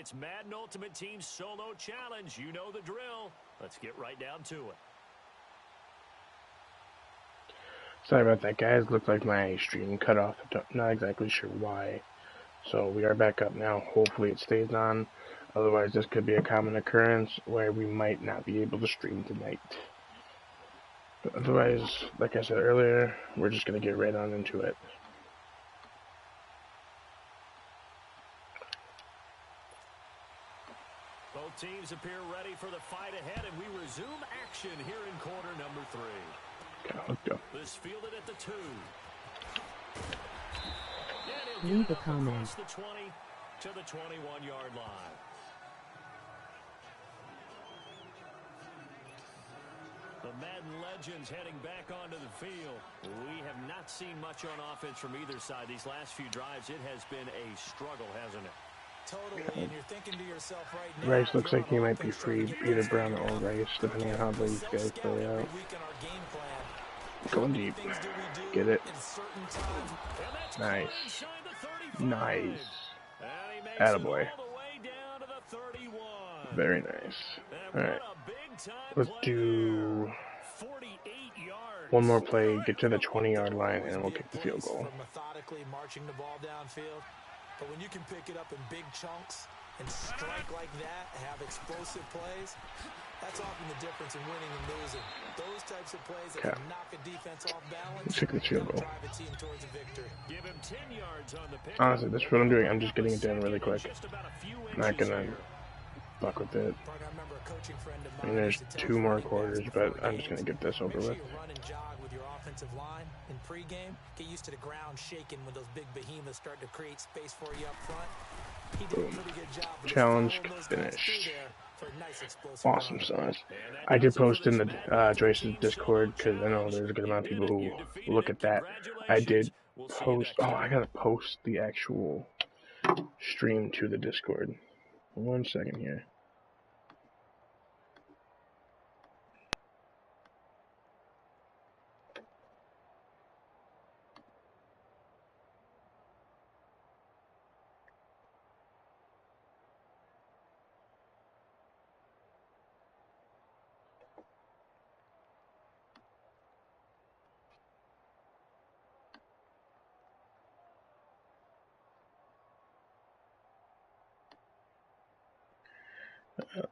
it's Madden Ultimate Team Solo Challenge. You know the drill. Let's get right down to it. Sorry about that, guys. Looked like my stream cut off. Not exactly sure why. So we are back up now. Hopefully it stays on. Otherwise, this could be a common occurrence where we might not be able to stream tonight. But otherwise, like I said earlier, we're just going to get right on into it. Both teams appear ready for the fight ahead, and we resume action here in quarter number 3. Let's go. This fielded at the 2. Leave a comment. The 20 to the 21-yard line. The Madden legends heading back onto the field. We have not seen much on offense from either side. These last few drives, it has been a struggle, hasn't it? Totally, and you're thinking to yourself right now. Rice looks like he might be free, either Brown or Rice, depending on how these guys play out. Going deep. Get it. Nice. Nice. Attaboy. Very nice. Alright. Let's do one more play, get to the 20-yard line, and we'll kick the field goal. Methodically marching the ball downfield. But when you can pick it up in big chunks and strike like that, have explosive plays, that's often the difference in winning and losing. Those types of plays that can knock a defense off balance, kick the field goal. drive a team towards a victory. Give him 10 yards on the pick. Honestly, this is what I'm doing. I'm just getting it done really quick. I'm not gonna fuck with it. I mean, there's 2 more quarters, but I'm just gonna get this over with. Line in pregame, get used to the ground shaking when those big behemoths start to create space for you up front. He did a pretty good job. Challenge finished. Awesome sauce. I did post in the Joyce's Discord because I know there's a good amount of people who look at that. I did post. Oh, I gotta post the actual stream to the Discord. 1 second here.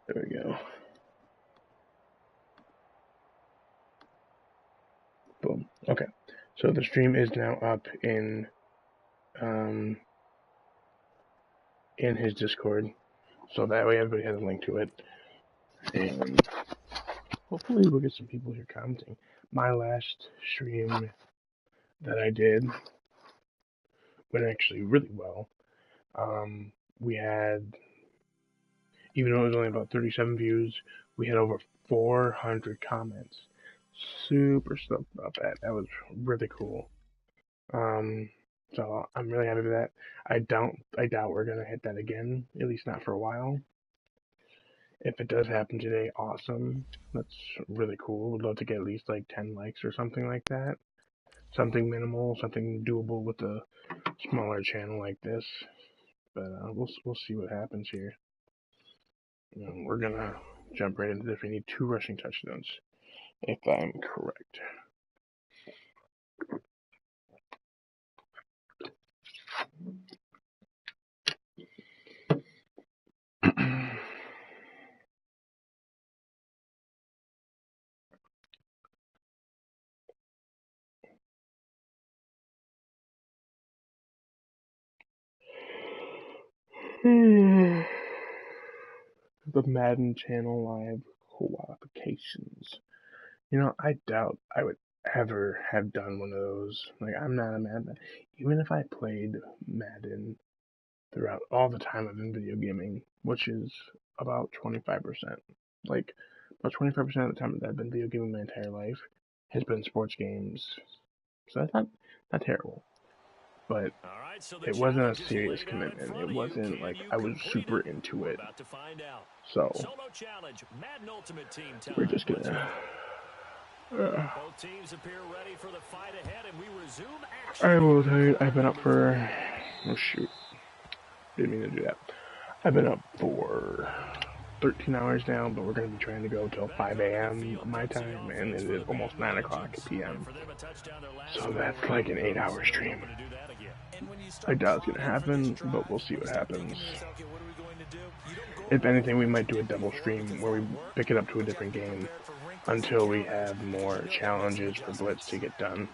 There we go. Boom. Okay. So the stream is now up in his Discord. So that way everybody has a link to it. And hopefully we'll get some people here commenting. My last stream that I did went actually really well. We had, even though it was only about 37 views, we had over 400 comments. Super stoked about that. That was really cool. So I'm really happy with that. I doubt we're gonna hit that again, at least not for a while. If it does happen today, awesome. That's really cool. Would love to get at least like 10 likes or something like that. Something minimal, something doable with a smaller channel like this. But we'll see what happens here. We're gonna jump right into this. We need 2 rushing touchdowns, if I'm correct. The Madden channel live qualifications. I doubt I would ever have done one of those. Like, I'm not a Madden. Even if I played Madden throughout all the time I've been video gaming, which is about 25%. Like, about 25% of the time that I've been video gaming my entire life has been sports games. So that's not terrible. But it wasn't a serious commitment. It wasn't like I was super into it. So we're just gonna. I'm a little tired. I've been up for. Oh shoot! Didn't mean to do that. I've been up for 13 hours now, but we're going to be trying to go till 5 a.m. my time, and it is almost 9 o'clock p.m. So that's like an 8-hour stream. I doubt it's going to happen, but we'll see what happens. If anything, we might do a double stream where we pick it up to a different game until we have more challenges for Blitz to get done.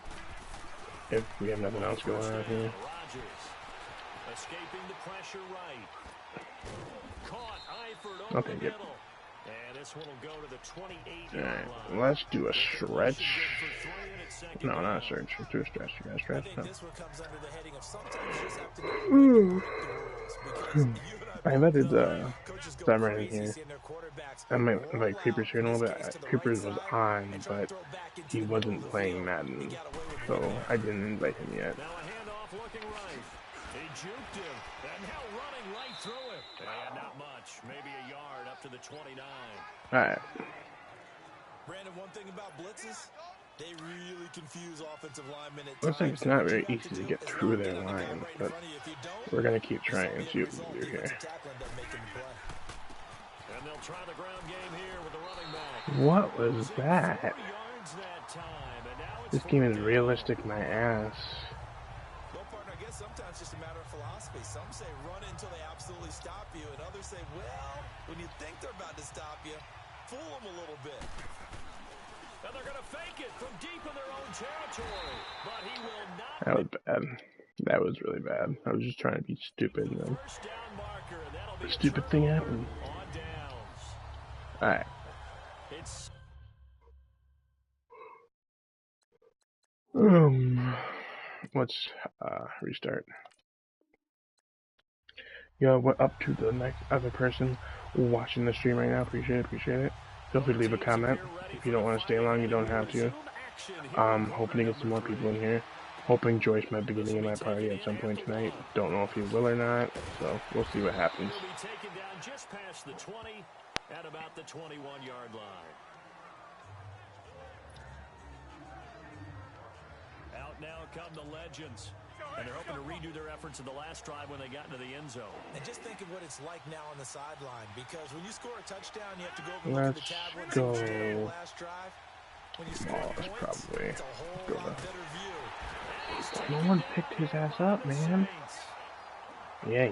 If we have nothing else going on here. Escaping the pressure right. Caught Eifert over Okay, the good. middle. And this one will go to the 28 Alright, let's do a stretch. No, not a stretch. Let's do a stretch. You got a stretch? No. I invited Summer in here. I might invite Creepers here in a little bit. Creepers was on, but he wasn't playing Madden, so I didn't invite him yet. Now a handoff looking right. He juked him, and now running right through him. And not much, maybe a yard up to the 29. Alright. Brandon, one thing about blitzes, they really confuse offensive linemen at Looks like times. it's not very easy to get through their line, but we're gonna keep trying and see what we can do here. And they'll try the ground game here with the running back. What was that? This game is realistic, my ass. Well, partner, I guess sometimes it's just a matter of philosophy. Some say run until they absolutely stop you, and others say, well, when you think they're about to stop you, fool them a little bit. And they're going to fake it from deep in their own territory, but he will not. That was bad. That was really bad. I was just trying to be stupid, and then the stupid thing happened. Alright. Let's restart. Yo, what up to the next other person watching the stream right now? Appreciate it, appreciate it. Feel free to leave a comment. If you don't want to stay long, you don't have to. Hoping to get some more people in here. Hoping Joyce might be getting in my party at some point tonight. Don't know if he will or not, so we'll see what happens. Will be taken down just past the 20 at about the 21-yard line. Out now come the Legends. And they're hoping to redo their efforts in the last drive when they got into the end zone. And just think of what it's like now on the sideline, because when you score a touchdown, you have to go over and look at the tablet and see what you did on the last drive. When you score points, probably it's a whole lot better view. No one picked his ass up, man. Yeah.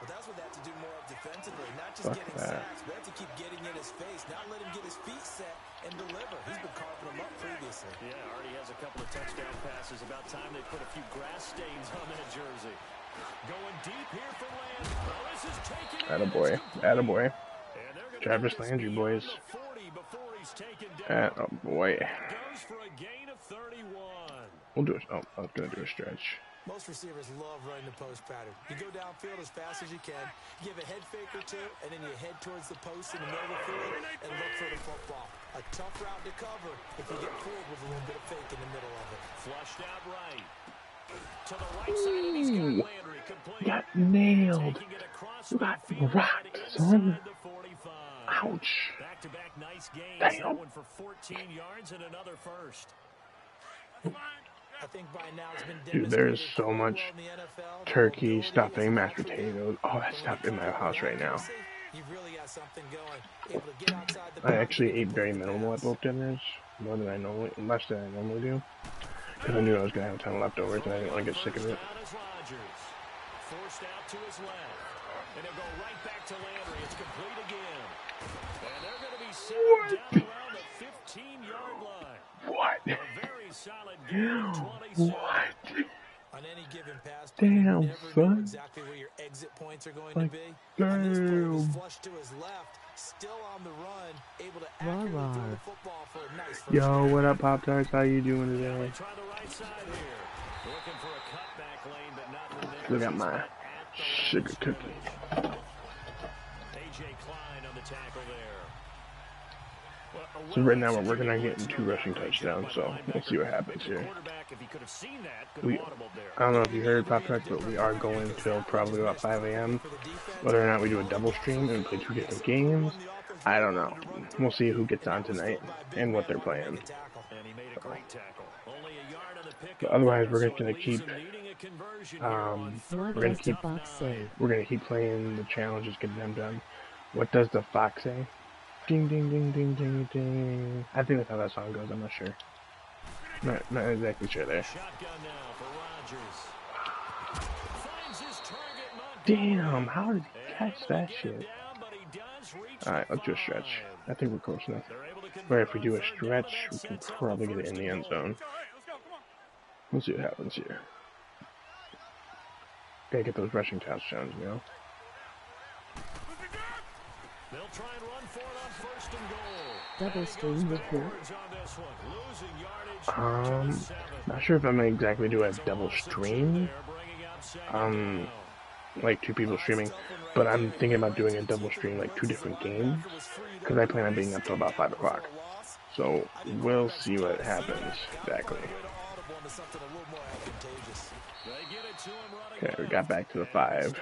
But that's what they have to do more of defensively, not just getting sacks, but have to keep getting in his face. Now let him get his feet set and deliver. He's been carving them up previously. Yeah, already has a couple of touchdown passes. About time they put a few grass stains on that jersey. Going deep here for Landry. Oh, this is taken in. Attaboy. Attaboy. Travis Landry, boys. Attaboy. Goes for a gain of 31. We'll do it. Oh, I was going to do a stretch. Most receivers love running the post pattern. You go downfield as fast as you can, give a head fake or two, and then you head towards the post in the middle of the field and look for the football. A tough route to cover if you get fooled with a little bit of fake in the middle of it. Flushed out right. To the right side, and he's got Landry complete. Got nailed. You got rocked, son. Ouch. Back-to-back nice gains. That one for 14 yards and another first. I think by now it's been Dude, there's so much turkey, stuffing, mashed potatoes, all that stuff in my house right now. I actually ate very minimal at both dinners, less than I normally do, because I knew I was going to have a ton of leftovers and I didn't want to get sick of it. Forced out to his left, and he'll go right back to Landry. It's complete again. And they're going to be set down around the 15-yard line. What? A very solid game of 27. What? On any given pass, damn, son. Exactly where your exit points are going to be. Damn. On this play, he was flushed to his left, still on the run, able to accurately throw the football for a nice first Yo, down. what up, Pop-Tarts? How you doing today? Try the right side here. Looking for a cutback lane, but nothing there. Look at my sugar cookie. A.J. Klein on the tackle there. So right now we're working on getting 2 rushing touchdowns, so we'll see what happens here. I don't know if you heard, Pop-Tarts, but we are going till probably about 5 a.m. Whether or not we do a double stream and play 2 different games, I don't know. We'll see who gets on tonight and what they're playing. And he made a great tackle. Only a yard on the pick. But otherwise, we're just going to keep What we're gonna does the keep fox say? playing the challenges, get them done. What does the fox say? Ding ding ding ding ding ding. I think that's how that song goes. I'm not sure. Not exactly sure there. Damn, how did he catch that shit? Alright, let's do a stretch. I think we're close enough. Or if we do a stretch, we can probably get it in the end zone. Let's see what happens here. Gotta get those rushing touchdowns, you know? They'll try and run for it on 1st and goal. Double stream report. Not sure if I'm gonna exactly do a double stream. Like 2 people streaming, but I'm thinking about doing a double stream, like 2 different games, because I plan on being up till about 5 o'clock. So we'll see what happens exactly. Okay, we got back to the 5.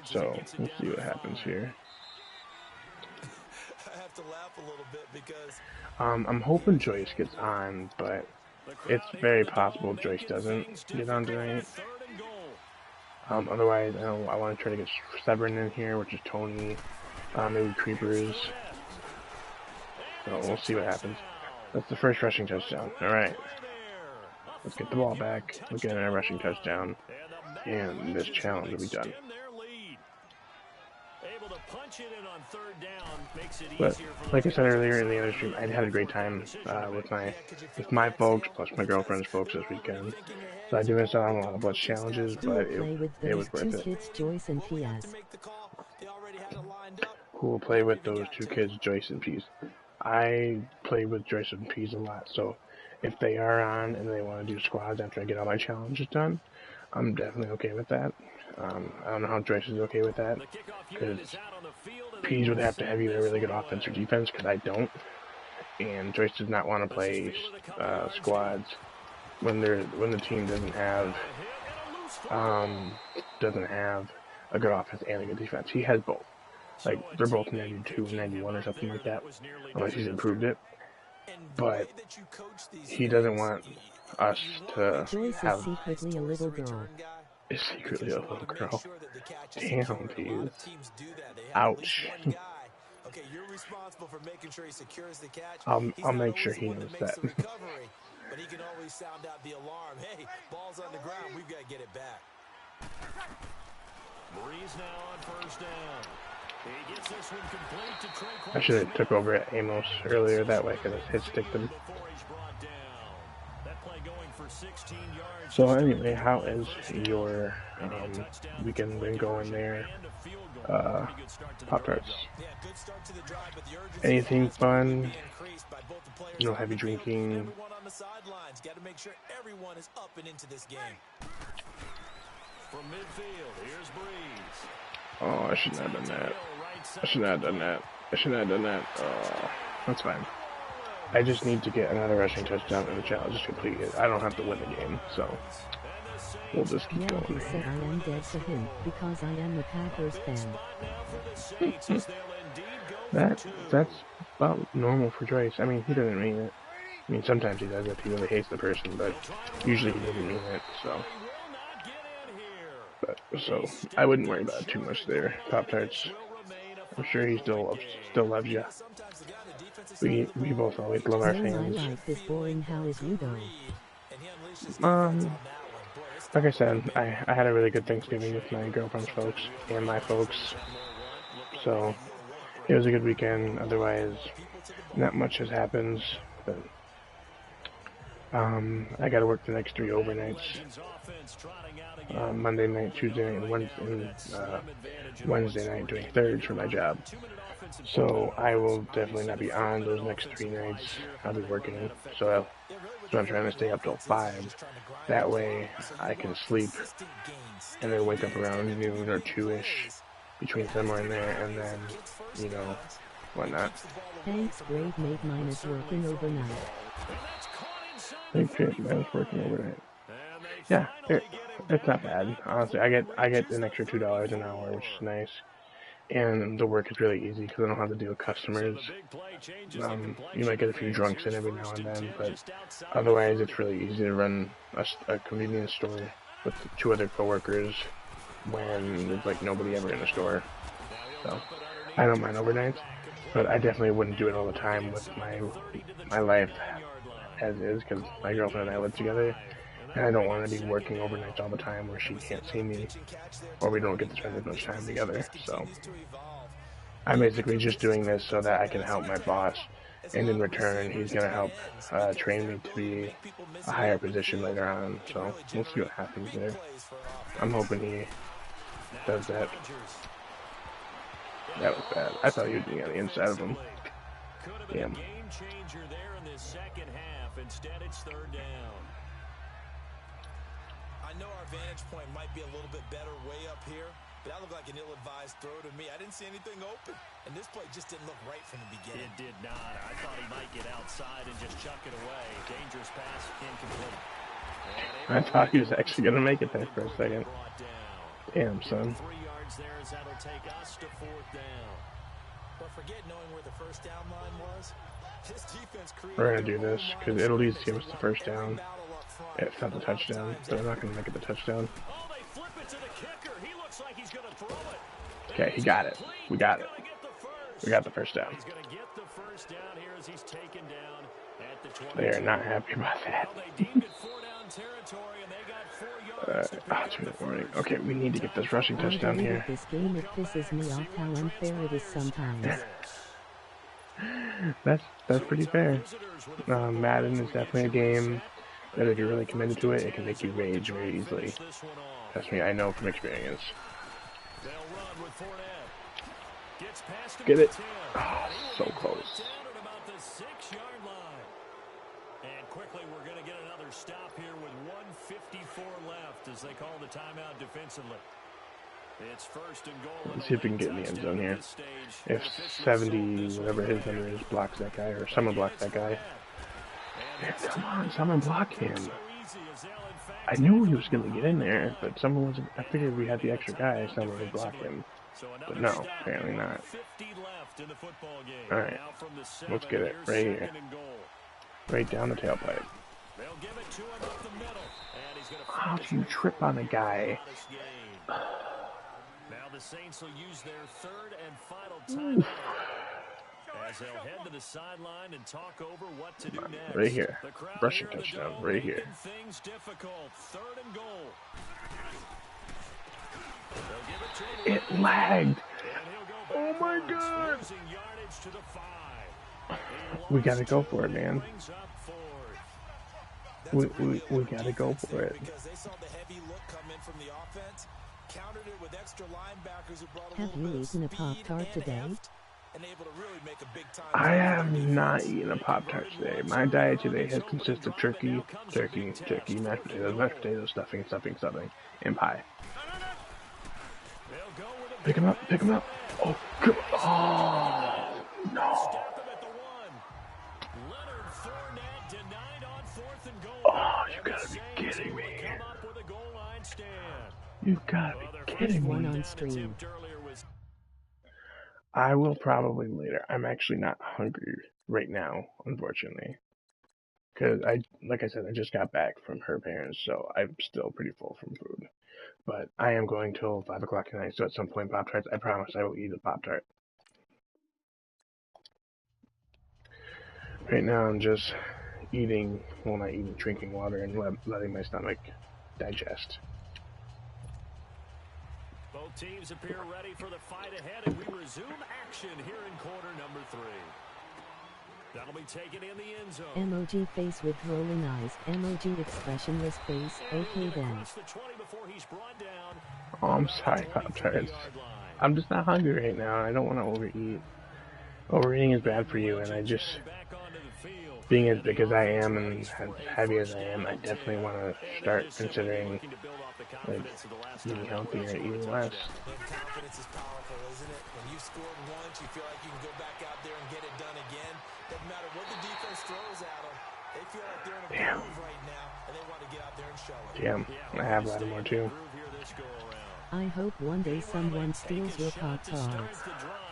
So we'll see what happens here. I'm hoping Joyce gets on, but it's very possible Joyce doesn't get on tonight. Otherwise, I want to try to get Severin in here, which is Tony, maybe Creepers. So we'll see what happens. That's the first rushing touchdown. Alright. Let's get the ball back. We'll get a rushing touchdown. And this challenge will be done. But like I said earlier in the other stream, I had a great time with my folks plus my girlfriend's folks this weekend. So I do miss out on a lot of BLITZ challenges, but it was worth it. Kids, Joyce and PS. Who will play with those 2 kids, Joyce and Peas? I play with Joyce and Peas a lot, so if they are on and they want to do squads after I get all my challenges done, I'm definitely okay with that. I don't know how Joyce is okay with that, because Peas would have to have either really good offense or defense, because I don't, and Joyce does not want to play squads when the team doesn't have a good offense and a good defense. He has both. Like, they're both 92 and 91 or something like that, unless he's improved it. But he doesn't want us to Joyce have... is secretly a little girl. Is secretly a little girl. Damn, dude. Ouch. I'll make sure he knows that. But he can always sound out the alarm. Hey, ball's on the ground. We've got to get it back. Breeze now on 1st down. He gets this one complete to Trey. I should have took over at Amos earlier that way, because I hit stick them. So anyway, how is your weekend been going there? Pop-Tarts. Anything fun? No heavy drinking? Oh, I shouldn't have done that. I shouldn't have done that. I shouldn't have done that. Oh, that's fine. I just need to get another rushing touchdown and the challenge is completed. I don't have to win the game, so we'll just keep going. He said I am dead to him because I am a Packers fan. That's about normal for Joyce. I mean, he doesn't mean it. I mean, sometimes he does if he really hates the person, but usually he doesn't mean it, so. So I wouldn't worry about it too much there, Pop-Tarts. I'm sure he still loves you. We both always love our fans. I like this boring. How is you though? Like I said, I had a really good Thanksgiving with my girlfriend's folks and my folks. So it was a good weekend. Otherwise, not much has happened. But I got to work the next 3 overnights. Monday night, Tuesday night, and Wednesday night doing thirds for my job. So I will definitely not be on those next 3 nights. I'll be working. So I'm trying to stay up till 5. That way I can sleep and then wake up around noon or 2-ish, between somewhere in there, and then, you know, whatnot. Thanks, great mate. Mine is working overnight. Thanks, great mine is working overnight. Yeah, it's not bad. Honestly, I get an extra $2 an hour, which is nice. and the work is really easy because I don't have to deal with customers. You might get a few drunks in every now and then, but otherwise it's really easy to run a convenience store with 2 other coworkers when there's like nobody ever in the store. So I don't mind overnights, but I definitely wouldn't do it all the time with my life as is, because my girlfriend and I live together, and I don't want to be working overnights all the time where she can't see me, or we don't get to spend as much time together. So I'm basically just doing this so that I can help my boss, and in return he's going to help train me to be a higher position later on. So we'll see what happens there. I'm hoping he does that. That was bad. I thought he was being on the inside of him. Damn. Game changer there in this second half. Instead, it's 3rd down. I know our vantage point might be a little bit better way up here, but that looked like an ill-advised throw to me. I didn't see anything open, and this play just didn't look right from the beginning. It did not. I thought he might get outside and just chuck it away. Dangerous pass, incomplete. I thought he was actually going to make it there for a second. Damn, son. 3 yards there as that'll take us to 4th down. But forget knowing where the first down line was. This defense We're going to do this because it'll at least give us the first down. It's not the touchdown, but I'm not going to make it the touchdown. Oh, they flip it to the kicker. He looks like he's going to throw it. Okay, he got it. We got it. We got the first down. He's going to get the first down here as he's taken down at the 20. They are not happy about that. They deemed it 4-down territory, and they got 4 yards. Okay, we need to get this rushing touchdown here. This game, it pisses me off how unfair it is sometimes. That's pretty fair. Madden is definitely a game that if you're really committed to it, it can make you rage very easily. Trust me, I know from experience. Get it? Oh, so close. And quickly, we're going to get another stop here with 1:54 left as they call the timeout defensively. It's 1st and goal. Let's see if we can get in the end zone here. If 70, whatever his number is, blocks that guy, or someone blocks that guy. Man, come on, someone block him. I knew he was going to get in there, but someone wasn't. I figured we had the extra guy, someone would block him. But no, apparently not. Alright, let's get it right here. Right down the tailpipe. How do you trip on a guy? Now the Saints will use their 3rd and final time as they'll head to the sideline and talk over what to do next. Right here. Rushing touchdown. Right here. Things difficult. 3rd and goal. It lagged. Oh my god. We gotta go for it, man. We gotta go for it. Have you eaten a Pop-Tart today? I have not eaten a Pop-Tart today. My diet today has consisted of turkey, mashed potatoes, stuffing, and pie. Pick him up. Oh, come on. Oh, no. Oh, you gotta be kidding me. You gotta be kidding me. One on stream. I will probably later. I'm actually not hungry right now, unfortunately. Because like I said, I just got back from her parents, so I'm still pretty full from food. But I am going till 5 o'clock tonight, so at some point, Pop-Tarts, I promise I will eat a Pop-Tart. Right now, I'm just drinking water and letting my stomach digest. Both teams appear ready for the fight ahead, and we resume action here in quarter number 3. That'll be taken in the end zone. Emoji face with rolling eyes. Emoji expressionless face. Okay then. Oh, I'm sorry, Pop-Tarts. I'm just not hungry right now. I don't want to overeat. Overeating is bad for you, and I just, being as big as I am and as heavy as I am, I definitely want to start considering like eating healthier, eating less. Confidence is powerful, isn't it? When you scored once, you feel like you can go back out there and get it done again. Doesn't matter what the defense throws at them. They feel like they're in a groove right now, and they want to get out there and show it. Damn, I have Lattimore too. I hope one day someone steals your Pop-Tarts.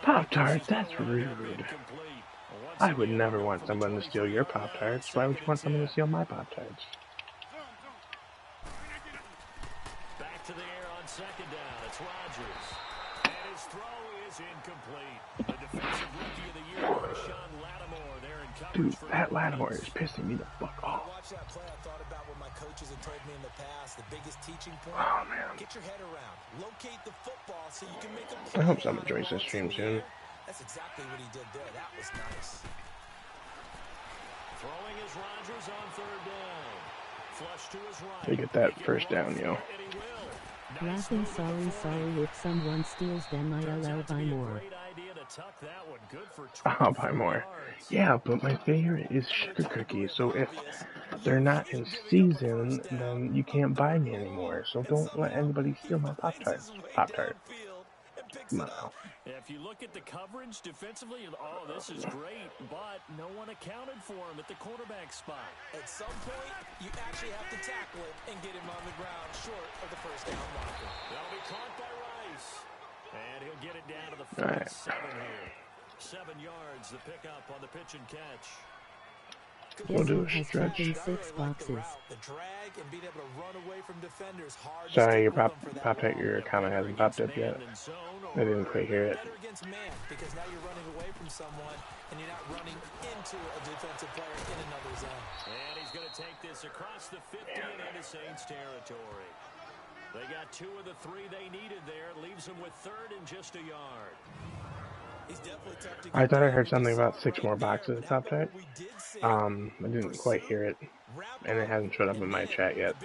Pop-Tarts? That's rude. I would never want someone to steal your Pop-Tarts. Why would you want someone to steal my Pop-Tarts? Back to the air on second down. It's Rodgers. And his throw is incomplete. The defensive rookie of the year, Marshawn Lattimore, there in coverage. Dude, that Lattimore is pissing me the fuck off. Watch that play. I thought about what my coaches have told me in the past. The biggest teaching point. Oh, man. Get your head around. Locate the football so you can make a I play. hope someone joins this stream soon. That's exactly what he did there. That was nice. Throwing is Rodgers on third down. Flush to his right. They get that first down, yo. Laughing sorry if someone steals them ILL buy more. I'll buy more. Yeah, but my favorite is sugar cookies, so if they're not in season, then you can't buy me anymore. So don't let anybody steal my Pop-Tarts. Pop-Tart. Come on now. If you look at the coverage defensively, oh, this is great, but no one accounted for him at the quarterback spot. At some point, you actually have to tackle it and get him on the ground short of the first down marker. That'll be caught by Rice. And he'll get it down to the 47 here. 7 yards, the pickup on the pitch and catch. We'll do a Has stretch. taken 6 boxes. The drag and being able to run away from defenders hard. Sorry, your Pop-Tart, your comment hasn't popped up yet. I didn't quite hear it. Better against man because now you're running away from someone and you're not running into a defensive player in another zone. And he's going to take this across the 50 and into Saints territory. They got 2 of the 3 they needed there. Leaves them with third and just a yard. I thought I heard something about 6 more boxes of Pop-Tart. I didn't quite hear it, and it hasn't showed up in my chat yet.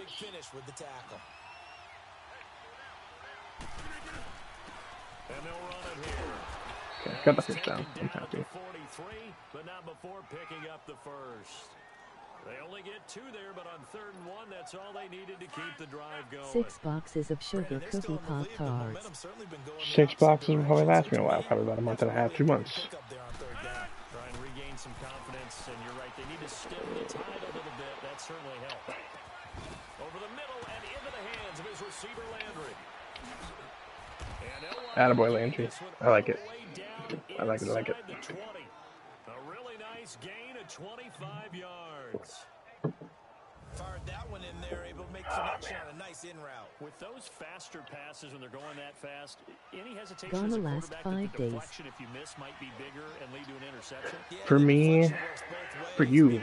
Okay, got the first down. I'm happy. But not before picking up the first. They only get 2 there, but on 3rd and 1, that's all they needed to keep the drive going. 6 boxes of sugar cookie Pop-Tarts. 6 boxes will probably last me a while, probably about a month and a half, 2 months. Try and regain some confidence, and you're right, they need to stem the tide a little bit. That certainly helped. Over the middle and into the hands of his receiver, Landry. Attaboy, Landry. I like it. I like it, I like it. A really nice gain of 25 yards. Fired that one in there, able to make connection on a nice in route. With those faster passes when they're going that fast, any hesitation Gonna as a last quarterback 5 that the days. deflection, if you miss, might be bigger and lead to an interception? For me, for you,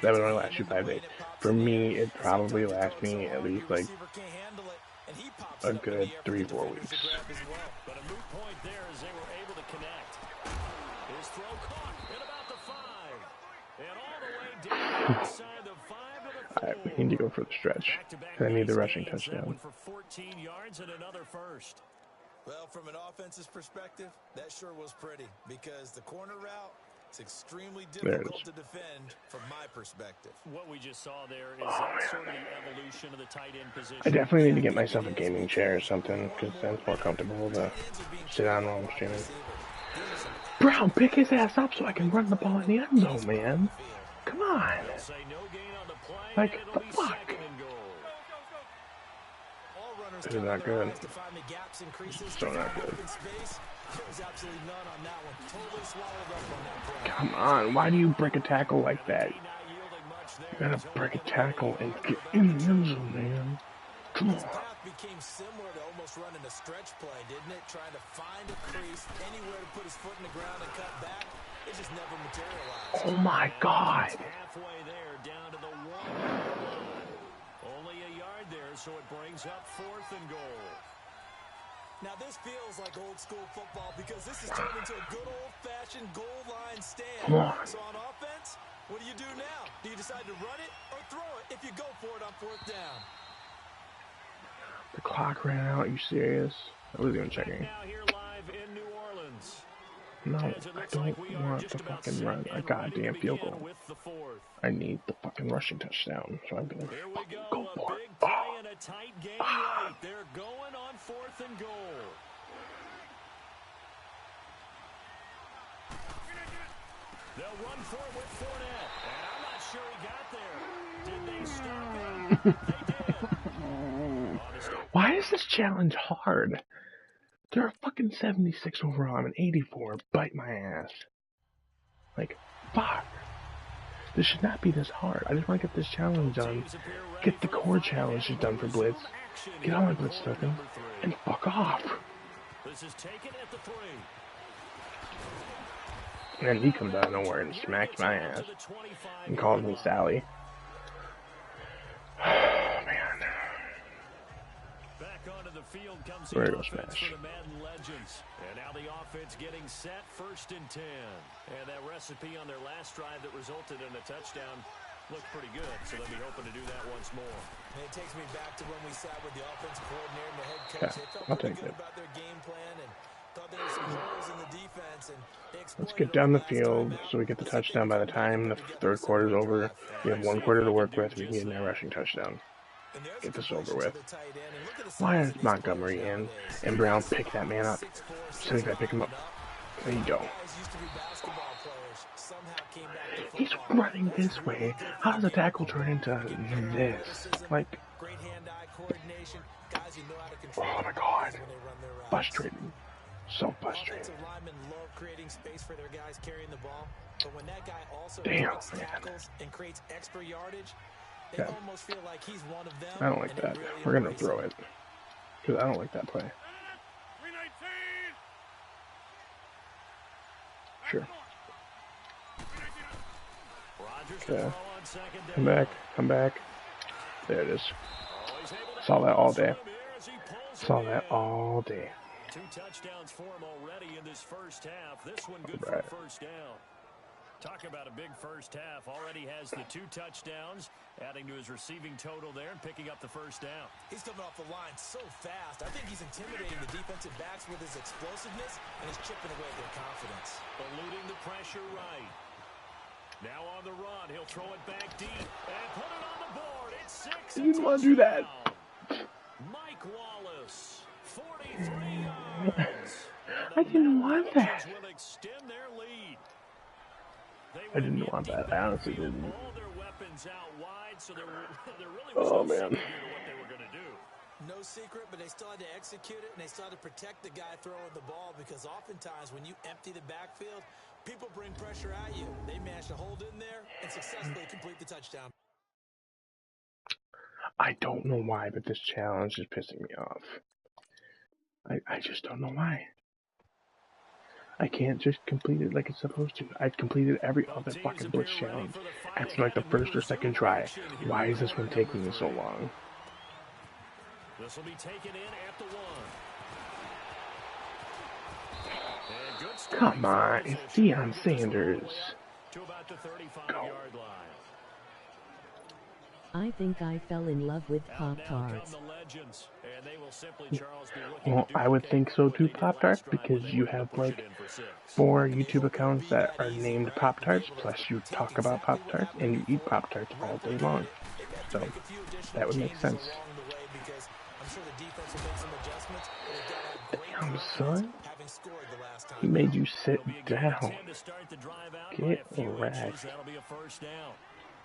that would only last you 5 days. For me, it probably lasts me at least like a good 3-4 weeks. But a moot point there as they were able to connect. His throw caught at about the 5. And all the way down inside the 5 to the 4. Alright, we need to go for the stretch. I need the rushing touchdown. For 14 yards and another first. Well, from an offense's perspective, that sure was pretty because the corner route is extremely difficult to defend from my perspective. What we just saw there is that sort of the evolution of the tight end position. I definitely need to get myself a gaming chair or something because then it's more comfortable to sit on while I'm streaming. Brown, pick his ass up so I can run the ball in the end zone, man. Come on. Like, the fuck? This is not good. So not good. Come on, why do you break a tackle like that? You gotta break a tackle and get in the end zone, man. Come on. Became similar to almost running a stretch play, didn't it? Trying to find a crease, anywhere to put his foot in the ground and cut back. It just never materialized. Oh my God. Halfway there, down to the 1. Only a yard there, so it brings up 4th and goal. Now this feels like old school football because this has turned into a good old-fashioned goal line stand. Come on. So on offense, what do you do now? Do you decide to run it or throw it if you go for it on 4th down? The clock ran out. You serious? I wasn't even checking. Now here live in New Orleans. No, I don't want the fucking run. A goddamn field goal. I need the fucking rushing touchdown. So I'm gonna fucking go for it. And a tight game right. They're going on 4th and goal. They'll run for it with Fournette. And I'm not sure he got there. Did they stop him? They did. Why is this challenge hard? They're a fucking 76 overall. I'm an 84. Bite my ass. Like, fuck. This should not be this hard. I just want to get this challenge done. Get the core challenges done for Blitz. Get all my Blitz stuff in. And fuck off. This is taken at the 3. And then he comes out of nowhere and smacks my ass. And calls me Sally. Oh, man. Back onto the field comes Where the goes offense Smash? for the Madden Legends. And now the offense getting set, 1st and 10. And that recipe on their last drive that resulted in a touchdown looked pretty good, so they'll be hoping to do that once more. And it takes me back to when we sat with the offensive coordinator and the head coach. Yeah, They felt I'll pretty take good it. about their game plan and thought there were some holes in the defense. And they Let's exploited get down the them last field time out. so we get the Let's see if they touchdown by can the come back time and the get third this quarter's started over. off. We have 1 quarter to work with. We can get in that rushing touchdown. And there's Get a this over completion with. to the tight end. And look at the Why size is of these Montgomery players in? nowadays. And Brown pick that man up. 6'4", So if I pick him up, there you go. guys used to be basketball players. Somehow came back to He's football. running this way. How does a tackle turn into this? Like, Great hand-eye coordination. Guys who know how to control oh my their god. bodies when they run their routes. Frustrating. So frustrating. Offensive linemen love creating space for their guys carrying the ball, but when that guy also Damn, breaks man. tackles and creates extra yardage, they Yeah. almost feel like he's one of them. I don't like and they that. really We're gonna embrace throw it. Because I don't like that play. Sure. Rodgers to Okay. throw on 2nd down. Come back. Come back. There it is. Oh, he's able to Saw that all hustle day. him here as he pulls Saw it that in. all day. 2 touchdowns for him already in this first half. This one good Right. for a 1st down. Talk about a big first half. Already has the 2 touchdowns, adding to his receiving total there and picking up the 1st down. He's coming off the line so fast. I think he's intimidating the defensive backs with his explosiveness, and he's chipping away at their confidence. Eluding the pressure right. Now on the run, he'll throw it back deep and put it on the board. It's 6. You didn't want to do that. Mike Wallace, 43 yards. I didn't want that. Will extend their lead. I didn't want that. I honestly didn't. All their weapons out wide, so there really Oh, was no man. secret here to what they were going to do. No secret, but they still had to execute it, and they still had to protect the guy throwing the ball, because oftentimes when you empty the backfield, people bring pressure at you. They managed to hold in there and successfully complete the touchdown. I don't know why, but this challenge is pissing me off. I just don't know why. I can't just complete it like it's supposed to. I've completed every other fucking Blitz challenge after like the first or second try. Why is this one taking me so long? This will be taken in at the 1. And good start Come for on, this. it's Deion Sanders. To about the 35-yard line. I think I fell in love with Out now come Pop-Tarts. the legends, and they will simply, Charles, be looking Well, to I would duplicate think so what too, they did Pop-Tarts, last drive because when they you were able have to push like it in for 6. 4 YouTube accounts that are named Pop-Tarts, plus you talk about Pop-Tarts and you eat Pop-Tarts all day long. So, that would make sense. Damn, son. He made you sit It'll be a gain of down. 10 to start the drive out Get by a few wrecked. inches. That'll be a 1st down.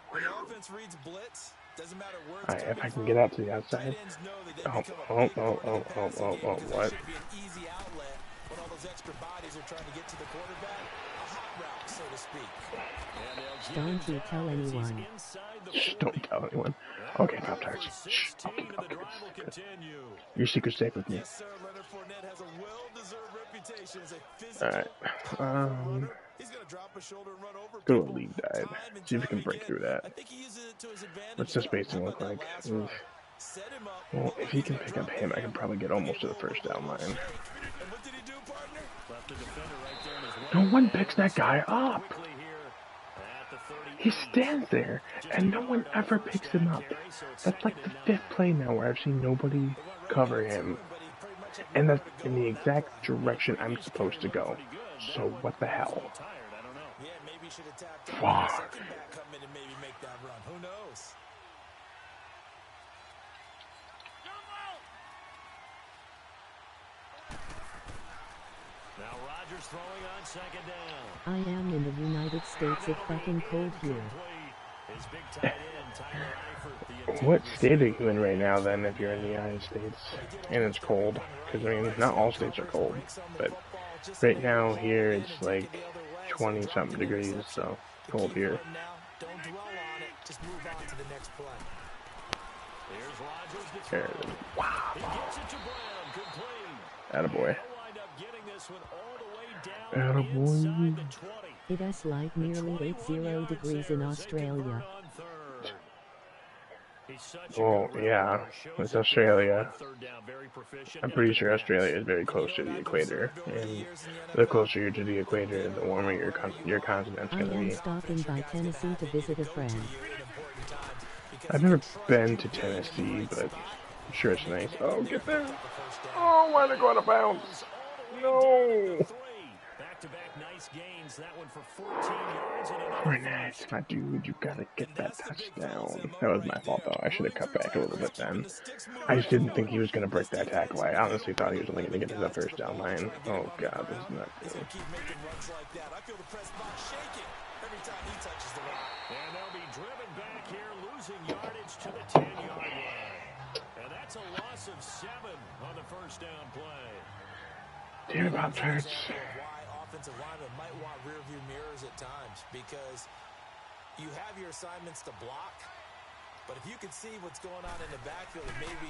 When the offense reads blitz, doesn't matter where it's Alright, if coming I can from, get out to the tight outside. ends know that they Oh, become a oh, big oh, part of oh, the passing game, oh, because what? it should be an easy outlet when all those extra bodies are trying to get to the quarterback. A hot route, so to speak. And they'll give Don't him you down tell as he's anyone. inside the Shh, 40. don't tell anyone. That Okay, will go Pop-Tarts. for Shh, 16, and the I'll drive will pick it. continue. Your secret's safe with me. Yes, sir. Leonard Fournette has a well-deserved reputation as a physical, Alright, powerful runner. He's going to drop a shoulder and run over go to people lead dive. time and See if we time can break again. through that. I think he uses it to his advantage. What's the though. spacing How look about that like? last run? Set him up. Well, Looked if like he he's can gonna pick up drop him, the I can hammer. probably get almost to the first down line. And what did he do, partner? Left the defender right there in his way. No one picks that guy up. Quickly here at the 38. He stands there, and no one ever picks him up. That's like the 5th play now where I've seen nobody cover him. And that's in the exact direction I'm supposed to go. So what the hell? Yeah, maybe he should have tapped out. Fuck. Second back come in and maybe make that run. Who knows? Now Rodgers throwing on 2nd down. I am in the United States. It's fucking cold here. His big tight end What state are you in right now, then, if you're in the United States and it's cold? Because, I mean, not all states are cold, but right now here it's like 20-something degrees, so cold here. Don't dwell on it. Just move on to the next play. Here's Rodgers to There throw. it is. Wow. He gets it to Brown. Complete. Attaboy. They'll wind up getting this one all the way down Attaboy. inside the 20. It is like nearly 80 degrees in Australia. Oh, yeah, it's Australia. I'm pretty sure Australia is very close to the equator, and the closer you're to the equator, the warmer your continent's I going to am be. stopping by Tennessee to visit a friend. I've never been to Tennessee, but I'm sure it's nice. Oh, get there! Oh, why'd I go out of bounds? No! Back-to-back nice gains. That one for 14 yards and another Fournette, my dude, you gotta get that touchdown. That was my fault, though. I should have cut back a little bit then. I just didn't think he was gonna break that tackle. I honestly thought he was only gonna get to the first down line. Oh god, this is not good. And they'll be driven back here, losing yardage to the 10-yard line. And that's a loss of 7 on the first down play. Damn it, Bob Charts. Offensive linemen might want rear view mirrors at times because you have your assignments to block, but if you can see what's going on in the backfield and maybe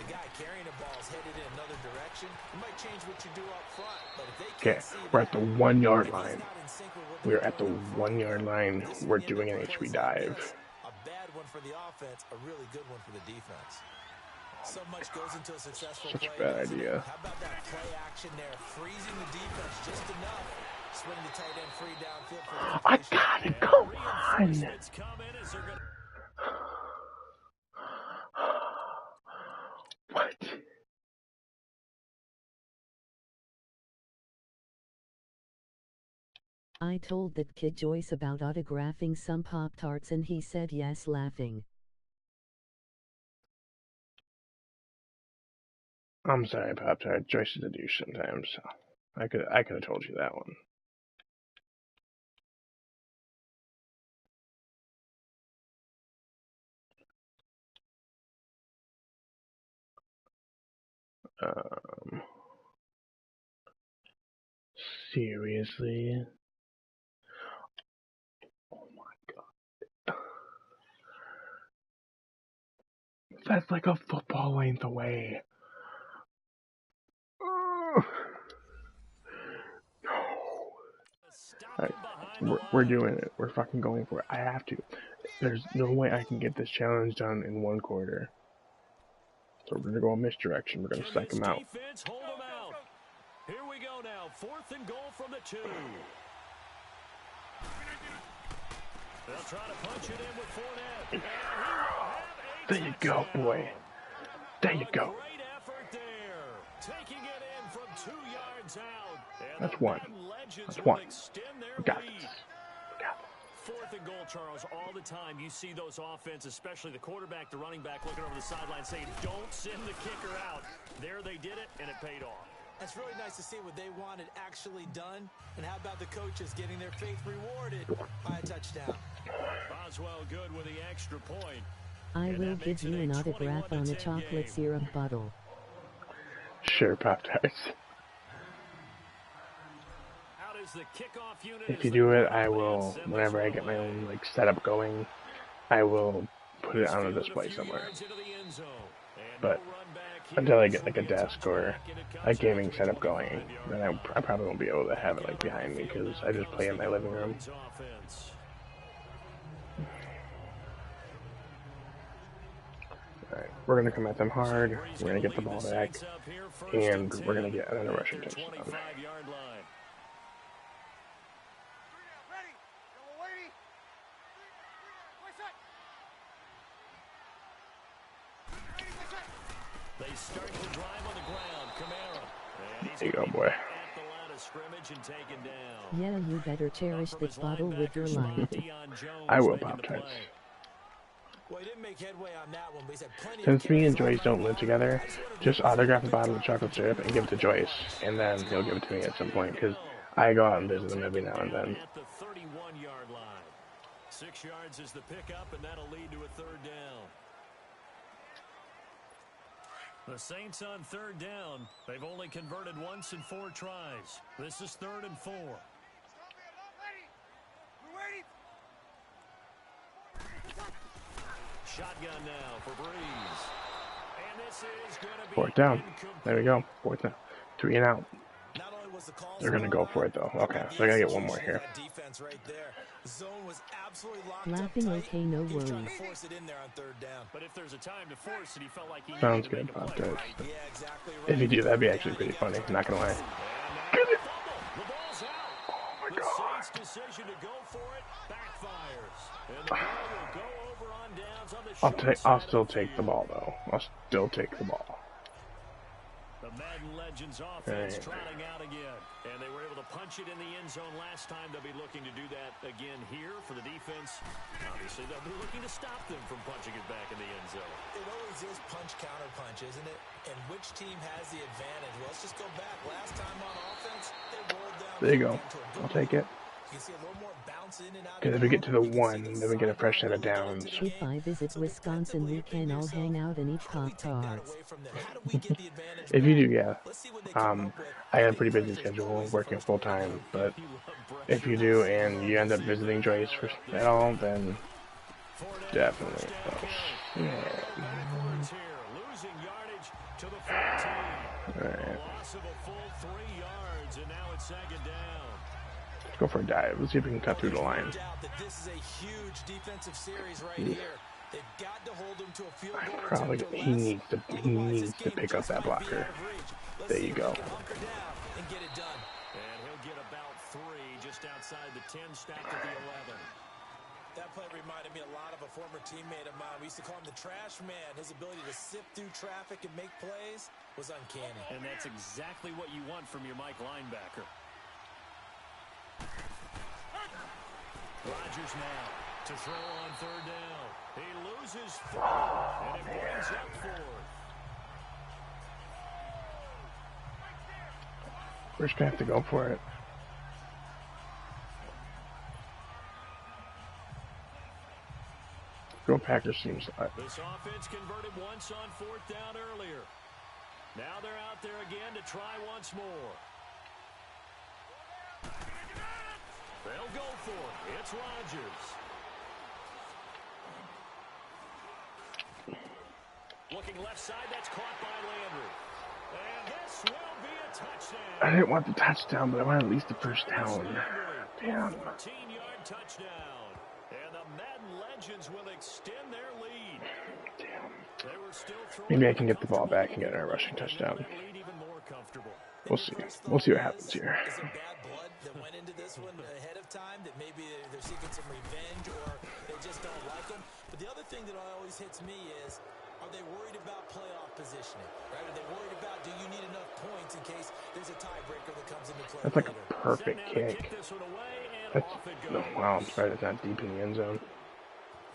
the guy carrying the ball is headed in another direction, you might change what you do up front. But if they can't see we're at the 1 yard line. We're at the 1 yard line. We're doing an HB dive. A bad one for the offense, a really good one for the defense. So much goes into a successful Such play. a bad idea. How about that play action there? Freezing the defense just enough. Swing the tight end free downfield for I got it. Come on. What? I told that kid Joyce about autographing some Pop-Tarts and he said yes, laughing. I'm sorry, Pop-Tart. Joyce is a douche sometimes, so I could have told you that one. Seriously? Oh my god. That's like a football length away. Alright, we're doing it. We're fucking going for it. I have to. There's no way I can get this challenge done in 1 quarter. So we're gonna go a misdirection. We're gonna psych him out. Hold him out. Here we go now. 4th and goal from the 2. They'll try to punch it in with Fournette. And he will have a There you go, boy. There you go. great effort there. Taking it in from 2 yards out. And That's the 1. Madden Legends That's will 1. extend their We got lead. this. We got this. 4th and goal, Charles. All the time you see those offenses, especially the quarterback, the running back, looking over the sideline saying, don't send the kicker out. There they did it, and it paid off. It's really nice to see what they wanted actually done. And how about the coaches getting their faith rewarded by a touchdown? Boswell good with the extra point. I will give you an autograph on a chocolate syrup bottle. Sure, Pop-Tarts. Out is the kickoff unit. If you do it, I will, whenever I get my own like setup going, I will put it on a display somewhere. But until I get like a desk or a gaming setup going, then I probably won't be able to have it like behind me because I just play in my living room. Alright, we're going to come at them hard, we're going to get the ball back, and we're going to get another rushing touchdown. They start the drive on the ground. Camara. There you go, boy. Yeah, you better cherish this bottle with your life. I will, Pop-Tarts. Well, he didn't make headway on that one, but he's had plenty Since me and Joyce don't live together, just autograph the bottle of chocolate syrup and give it to Joyce, and then he'll give it to me at some point, because I go out and visit him every now and then. 6 yards is the pickup, and that'll lead to a third down. The Saints on third down. They've only converted once in 4 tries. This is 3rd and 4. Shotgun now for Breeze. And this is going to be 4th down. There we go. 4th down. 3 and out. They're going to go for it, though. Okay, so I got to get one more here. Laughing, okay, no worries. But if there's a time to force it, he felt like he Sounds good, Pop Tarts. If you do, that'd be actually pretty funny. Not going to lie. Get it! Oh my god. Decision to go for it backfires. And the ball will go over on downs on the I'll still take the ball, though. I'll still take the ball. The Madden Legends offense trotting out again. And they were able to punch it in the end zone last time. They'll be looking to do that again here for the defense. Obviously, they'll be looking to stop them from punching it back in the end zone. It always is punch-counter-punch, isn't it? And which team has the advantage? Well, let's just go back. Last time on offense, they rolled down. There you go. I'll take it. You can see a little more bounce in and out. Because if we get to the 1, then we get a fresh set of downs. If I visit Wisconsin, we can all hang out and eat Pop-Tarts. If you do, yeah. I got a pretty busy schedule, working full-time, but if you do and you end up visiting Joyce at all, then definitely. Oh, alright. Let's go for a dive. Let's see if we can cut through the line. This is a huge defensive series right here. They've got to hold him to a field goal. Probably he needs to pick up that blocker. There you go. And he'll get about 3 just outside the 10, stacked at the 11. That play reminded me a lot of a former teammate of mine. We used to call him the trash man. His ability to sift through traffic and make plays was uncanny. And that's exactly what you want from your Mike linebacker. Rodgers now to throw on third down. He loses 3, and it brings up 4th. We're just going to have to go for it. Go Packers seems like. This offense converted once on 4th down earlier. Now they're out there again to try once more. They'll go for it. It's Rodgers. Looking left side, that's caught by Landry. And this will be a touchdown. I didn't want the touchdown, but I wanted at least the first down. Damn. 14-yard touchdown. And the Madden Legends will extend their lead. Damn. They were still throwing. Maybe I can get the ball back and get a rushing touchdown. We'll see. We'll see what happens here. Is it bad blood that went into this one ahead of time, that maybe they're seeking some revenge or they just don't like them? But the other thing that always hits me is, are they worried about playoff positioning? Right? Are they worried about, do you need enough points in case there's a tiebreaker that comes into play? That's like a perfect kick. That's, no, wow, I'm sorry that's not deep in the end zone.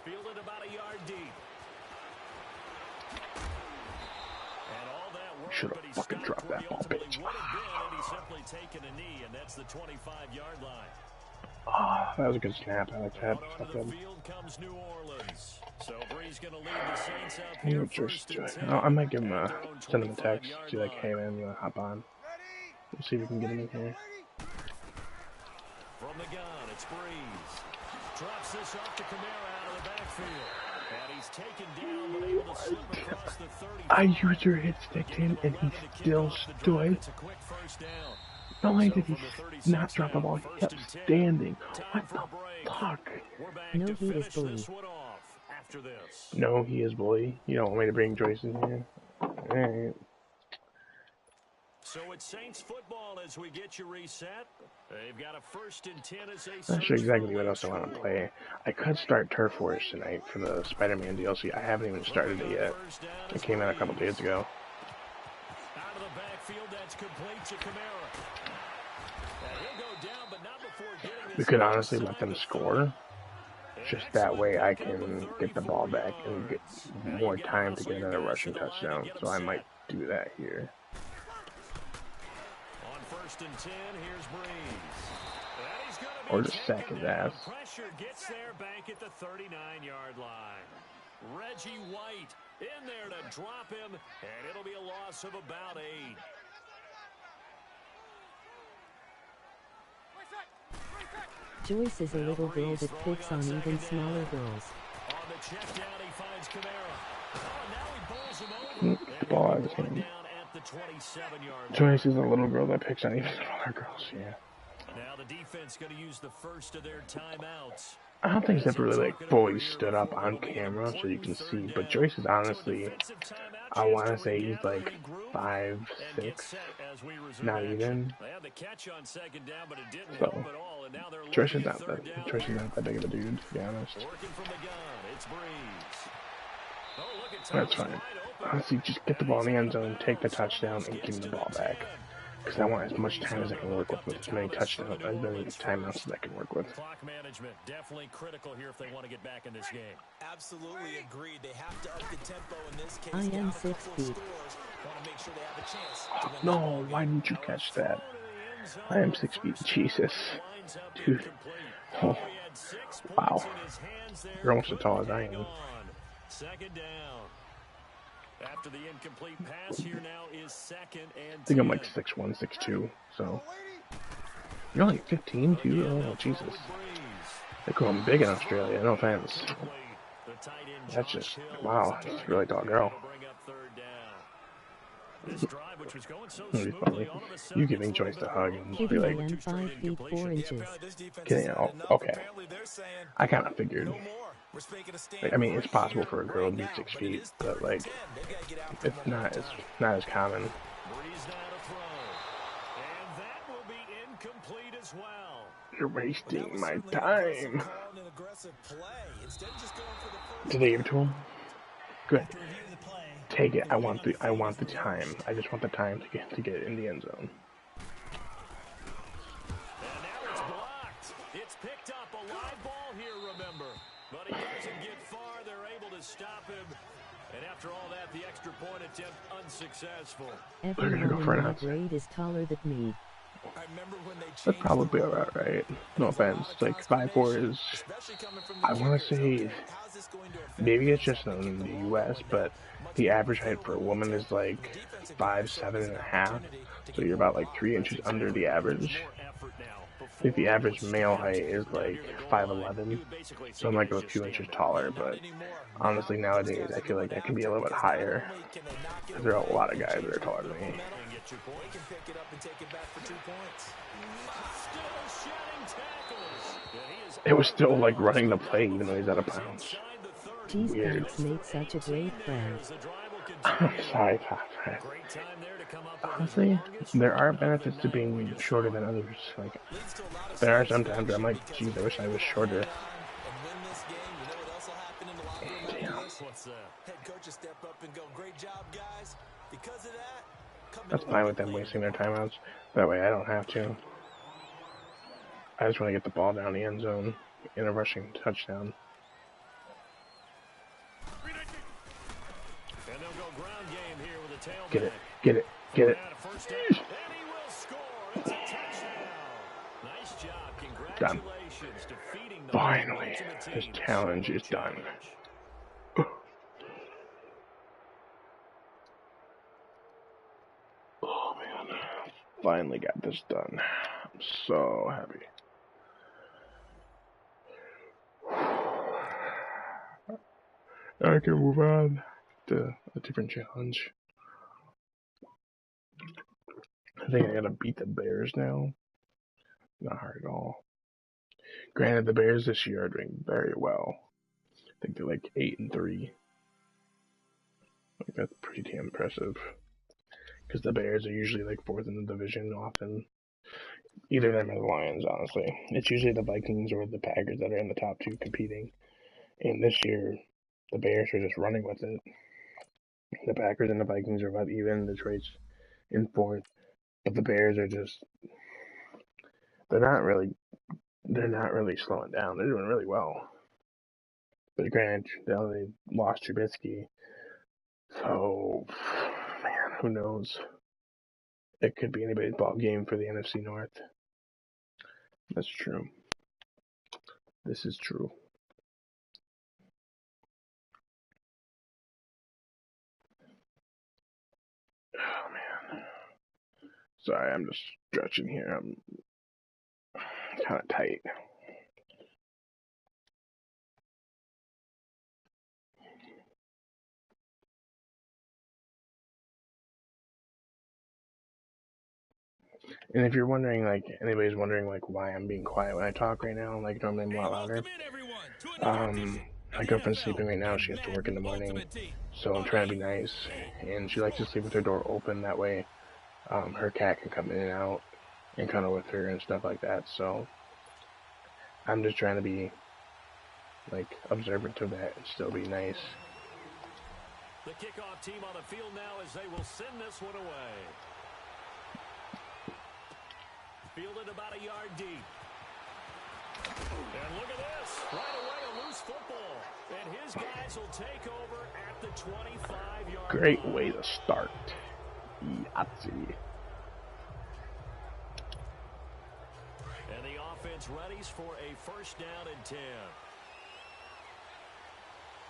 Fielded about a yard deep. Should have fucking dropped that ball, bitch. Oh, that was a good snap. I like that. I might give him send him a text. See like, hey man, you wanna hop on? We'll see if we can get him in here. From the gun, it's Breeze. Drops this off to Kamara out of the backfield. And he's taken down, but able to slip across the 30. I used your hit stick him, and he still stood. Not only did he not drop the ball, he kept standing. What the fuck? No, he is bully. No, he is bully. You don't want me to bring Joyce in here? Alright. So it's Saints football as we get you reset. They've got a 1st and 10 as they I'm not sure exactly what else I want to play. I could start Turf Wars tonight for the Spider-Man DLC. I haven't even started it yet. It came out a couple days ago. Out of the backfield, that's complete to Kamara. He'll go down, but not before getting We could honestly let them score. Just that way I can get the ball back and get more time to get another rushing touchdown. So I might do that here. On 1st and 10, here's Breeze. And Or just sack his ass. Pressure gets there back at the 39-yard line. Reggie White in there to drop him, and it'll be a loss of about 8. Joyce is a little girl that picks on even smaller girls. On the check down, he finds Kamara. Oh, now he bowls him over. The ball out of his hand. Down at the 27-yard line. Joyce is a little girl that picks on even smaller girls, yeah. Now the defense going to use the first of their timeouts. I don't think he's ever really like fully stood up on camera so you can see, but Joyce is honestly, I want to say he's like 5'6", not even. So Joyce is not that big of a dude, to be honest. That's fine. Honestly, just get the ball in the end zone, take the touchdown, and give me the ball back. Because I want as much time as I can work with as many touchdowns, as many timeouts as I can work with. Clock management definitely critical here if they want to get back in this game. Absolutely agreed. They have to up the tempo in this case. I am 6 feet. No, why didn't you catch that? I am 6 feet. Jesus. Dude. Oh. Wow. You're almost as tall as I am. Second down. After the incomplete pass, here now is second and 10. I think I'm like 6'1", 6'2", so. You're only 15 too? Oh, Jesus. They're going big in Australia, no offense. That's just, wow, that's a really tall girl. That'd be funny. You giving Joyce a hug and be like, I am 5 feet 4 inches. kidding. Oh, okay. I kind of figured. Like, I mean, it's possible for a girl to be 6 feet, but like, it's not as common. You're wasting my time. Did they give it to him? Good. Take it. I want the time. I just want the time to get in the end zone. And now it's blocked. It's picked up a live ball here, remember. But he doesn't get far. They're able to stop him. And after all that, the extra point attempt unsuccessful. Everyone in my grade is taller than me. That's probably about right. No offense. Like 5'4" is, I want to say, maybe it's just in the U.S., but the average height for a woman is like 5'7.5". So you're about like 3 inches under the average. I think the average male height is like 5'11", so I'm like a few inches taller, but honestly nowadays I feel like I can be a little bit higher. There are a lot of guys that are taller than me. It was still like running the play even though he's out of bounds. Weird. These made such a great friend. I'm sorry, Papa. Honestly, there are benefits to being shorter than others. Like, there are sometimes where I'm like, geez, I wish I was shorter. Damn. That's fine with them wasting their timeouts. That way I don't have to. I just want to get the ball down the end zone in a rushing touchdown. Get it, get it, get it. Done. Finally, this challenge is done. Oh man, finally got this done. I'm so happy. I can move on to a different challenge. I think I gotta beat the Bears now. Not hard at all. Granted, the Bears this year are doing very well. I think they're like 8-3. Like, that's pretty damn impressive. Because the Bears are usually like 4th in the division often. Either them or the Lions, honestly. It's usually the Vikings or the Packers that are in the top 2 competing. And this year, the Bears are just running with it. The Packers and the Vikings are about even. Detroit's in 4th. But the Bears are just, they're not really slowing down. They're doing really well. But granted, now they lost Trubisky. So, man, who knows? It could be anybody's ball game for the NFC North. That's true. This is true. Oh man. Sorry, I'm just stretching here. I'm kind of tight. And if you're wondering, like, anybody's wondering, like, why I'm being quiet when I talk right now, like, normally I'm a lot louder. My girlfriend's sleeping right now. She has to work in the morning, so I'm trying to be nice. And she likes to sleep with her door open. That way, her cat can come in and out and cuddle with her and stuff like that. So I'm just trying to be, like, observant of that and still be nice. The kickoff team on the field now as they will send this one away. Fielded about a yard deep. And look at this. Right away, a loose football. And his guys will take over at the 25-yard line. Great way to start. Yahtzee. And the offense readies for a first down and 10.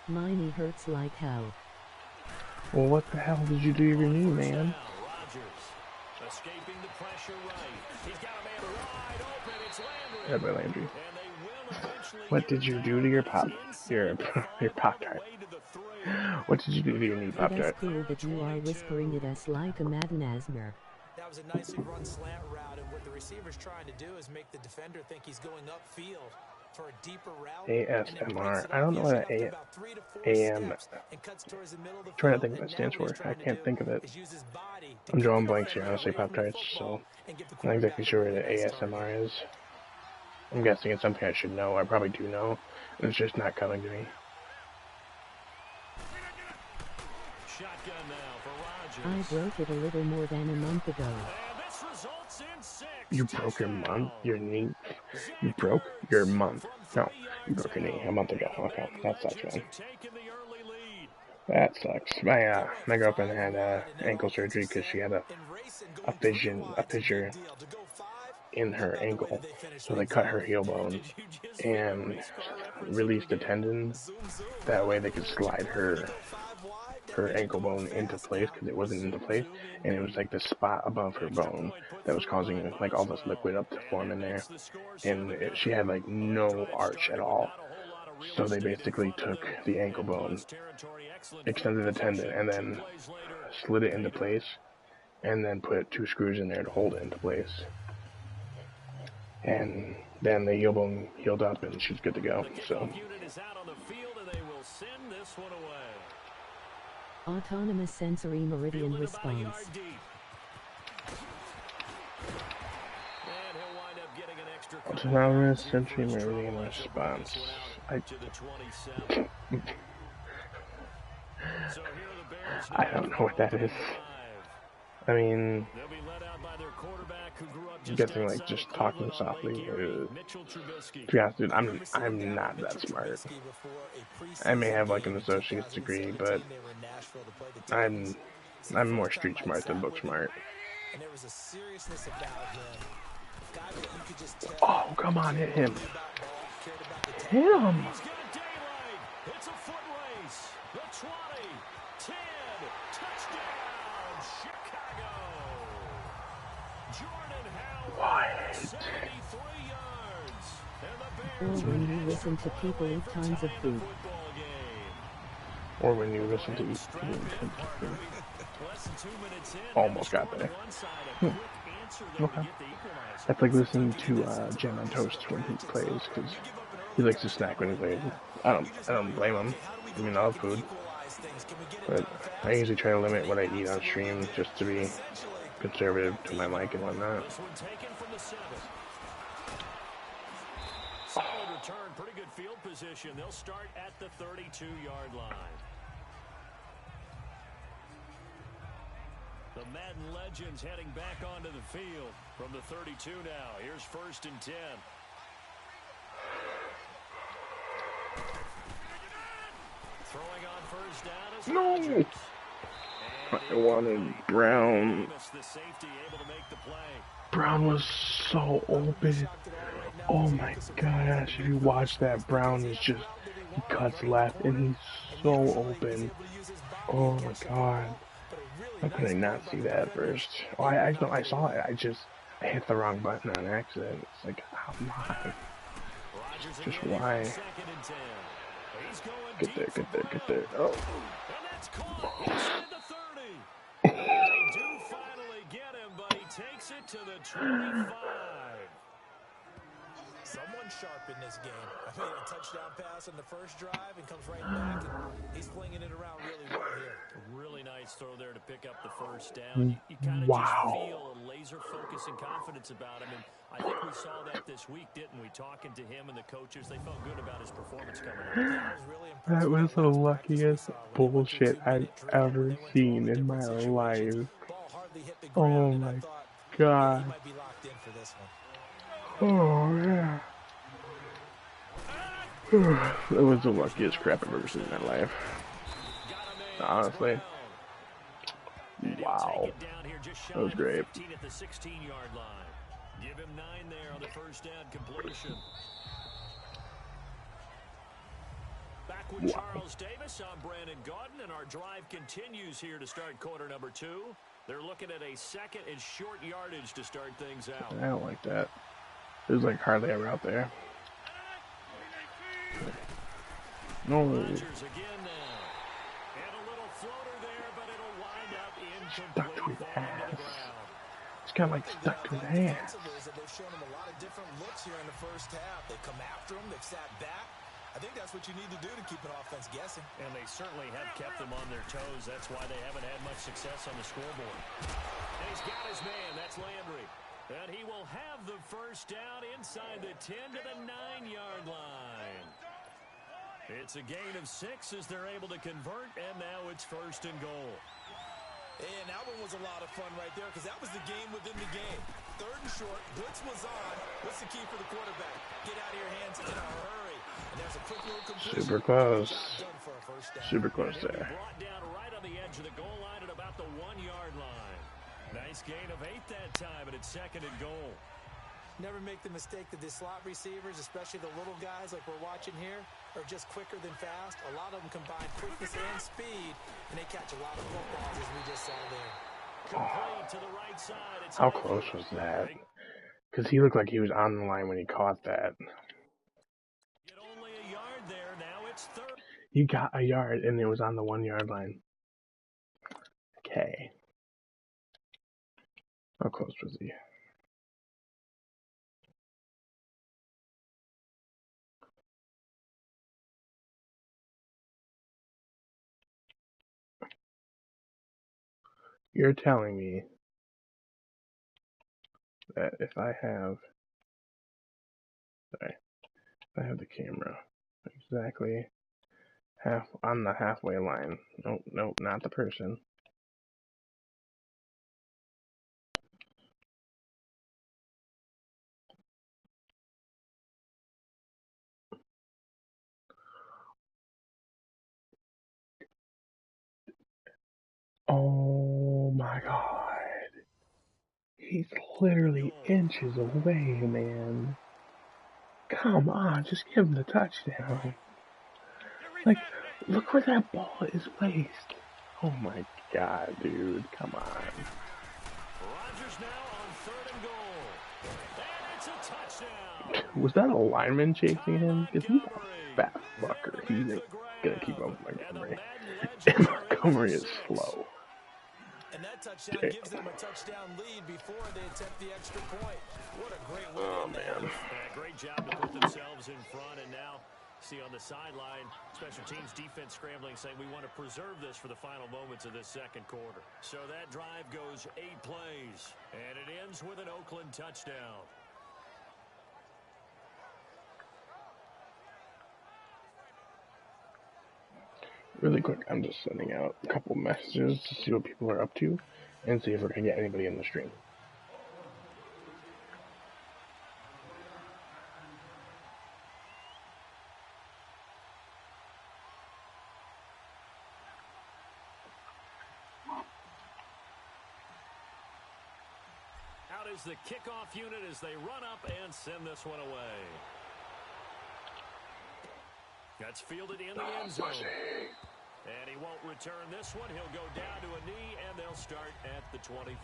Miney hurts like hell. Well, what the hell did you do to your knee, man? Escaping the pressure right. He's got a man wide open. It's Landry. Yeah, by Landry. And they will eventually What did you do to your Pop-Tart? What did you do to your knee, Pop-Tart? That's cool that you are whispering it as like a Madden Asmer. That was a nicely run slant route, and what the receiver's trying to do is make the defender think he's going upfield for a deeper route. ASMR. I don't know what AM. Trying to think what it stands for. I can't think of it. I'm drawing blanks here, honestly, Pop-Tarts, so I'm not exactly sure what ASMR is. I'm guessing it's something I should know. I probably do know. It's just not coming to me. Shotgun now for Rodgers. I broke it a little more than a month ago. And this results in 6. You broke your month? Your knee? You broke your month? No, you broke your knee a month ago. Okay, that sucks, man. That sucks. My girlfriend had ankle surgery because she had a fissure in her ankle, so they cut her heel bone and released the tendon. That way they could slide her ankle bone into place because it wasn't into place, and it was like the spot above her bone that was causing like all this liquid up to form in there, and she had like no arch at all. So they basically took the ankle bone, extended the tendon, and then slid it into place, and then put 2 screws in there to hold it into place. And then the heel bone healed up, and she's good to go. So. Autonomous sensory meridian response. Autonomous sensory meridian response. I don't know what that is. I mean, I'm guessing like just talking softly. To be honest, dude, I'm not that smart. I may have like an associate's degree, but I'm more street smart than book smart. Oh, come on, hit him. Hit him. It's a foot race. The 20, 10, touchdown, Chicago. Jordan Howard, 73 yards. And the Or when you listen to people eat tons of food. Or when you listen to eat food. Almost got there. Okay. That's like listening to Jam on Toast when he plays, because he likes to snack when he plays. I don't blame him. I mean, I love food, but I usually try to limit what I eat on stream just to be conservative to my mic and whatnot. Solid return, pretty good field position. They'll start at the 32-yard line. The Madden legends heading back onto the field from the 32 now. Here's 1st and 10. Throwing on first down is Rodgers. I wanted Brown. Brown was so open. Oh my gosh, if you watch that, Brown is just, he cuts left and he's so open. Oh my god. How could I not see that at first? Oh, I saw it. I hit the wrong button on accident. It's like, come on. Just why? Get there, get there, get there. Oh. They do finally get him, but he takes it to the 25. Someone sharp in this game. I mean, a touchdown pass on the first drive and comes right back, and he's flinging it around really well here. A really nice throw there to pick up the first down. You kind of just feel a laser focus and confidence about him, and I think we saw that this week, didn't we? Talking to him and the coaches, they felt good about his performance coming up. That was the luckiest bullshit I've ever seen in my life. Oh my god. Oh yeah. It was the luckiest crap I've ever seen in my life. Honestly. Wow. That was great. Give him 9 there on the first down completion. Back with Charles Davis, I'm Brandon Gaudin, and our drive continues here to start quarter number 2. They're looking at a second and short yardage to start things out. I don't like that. There's like hardly ever out there. No. Rodgers again now. And a little floater there, but it'll wind up incomplete. Stuck to his ass. It's kind of like stuck to his ass. They've shown him a lot of different looks here in the first half. They come after him. They've sat back. I think that's what you need to do to keep an offense guessing. And they certainly have kept them on their toes. That's why they haven't had much success on the scoreboard. And he's got his man. That's Landry. And he will have the first down inside the 10 to the 9-yard line. It's a gain of 6 as they're able to convert, and now it's first and goal. And that one was a lot of fun right there because that was the game within the game. Third and short, blitz was on. What's the key for the quarterback? Get out of your hands in a hurry. And there's a quick little completion. Super close. Done for a first down. Super close there. Brought down right on the edge of the goal line at about the 1-yard line. Nice gain of 8 that time, and it's second and goal. Never make the mistake that the slot receivers, especially the little guys like we're watching here, are just quicker than fast. A lot of them combine quickness and speed, and they catch a lot of footballs as we just saw there. Complete to the right side. It's how close was that? Because he looked like he was on the line when he caught that. Get only a yard there. Now it's third. He got a yard, and it was on the 1-yard line. Okay. How close was he? You're telling me that if I have the camera exactly half on the halfway line. Nope, not the person. Oh my god. He's literally inches away, man. Come on, just give him the touchdown. Like, look where that ball is placed. Oh my god, dude. Come on. Rodgers now on third and goal. And it's a touchdown. Was that a lineman chasing him? Because he's a fat fucker. He ain't gonna keep up with Montgomery. And Montgomery is slow. And that touchdown gives them a touchdown lead before they attempt the extra point. What a great win. Oh, man. Great job to put themselves in front. And now, see on the sideline, special teams defense scrambling, saying we want to preserve this for the final moments of this second quarter. So that drive goes 8 plays. And it ends with an Oakland touchdown. Really quick, I'm just sending out a couple messages to see what people are up to and see if we're going to get anybody in the stream. out as the kickoff unit as they run up and send this one away. That's fielded in the end zone. And he won't return this one. He'll go down to a knee, and they'll start at the 25.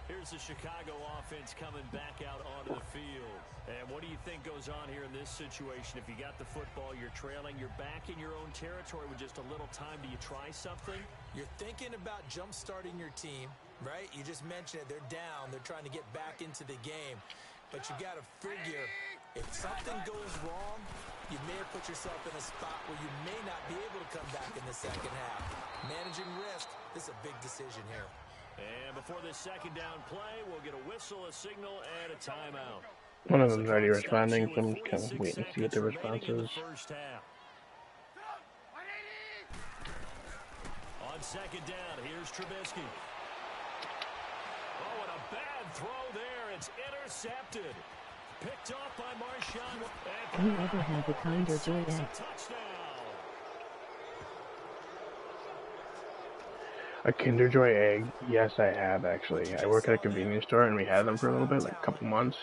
Here's the Chicago offense coming back out onto the field. And what do you think goes on here in this situation? If you got the football, you're trailing, you're back in your own territory with just a little time. Do you try something? You're thinking about jump-starting your team, right? You just mentioned it. They're down. They're trying to get back into the game. But you got to figure, if something goes wrong, you may have put yourself in a spot where you may not be able to come back in the second half. Managing risk, this is a big decision here. And before this second down play, we'll get a whistle, a signal, and a timeout. One of them's already responding, so I'm kind of waiting to see what the response is. On second down, here's Trubisky. Oh, and a bad throw there. It's intercepted. Picked off by Marshawn. Whoever had the Kinder Joy app. A Kinder Joy egg? Yes, I have, actually. I work at a convenience store, and we had them for a little bit, like a couple months.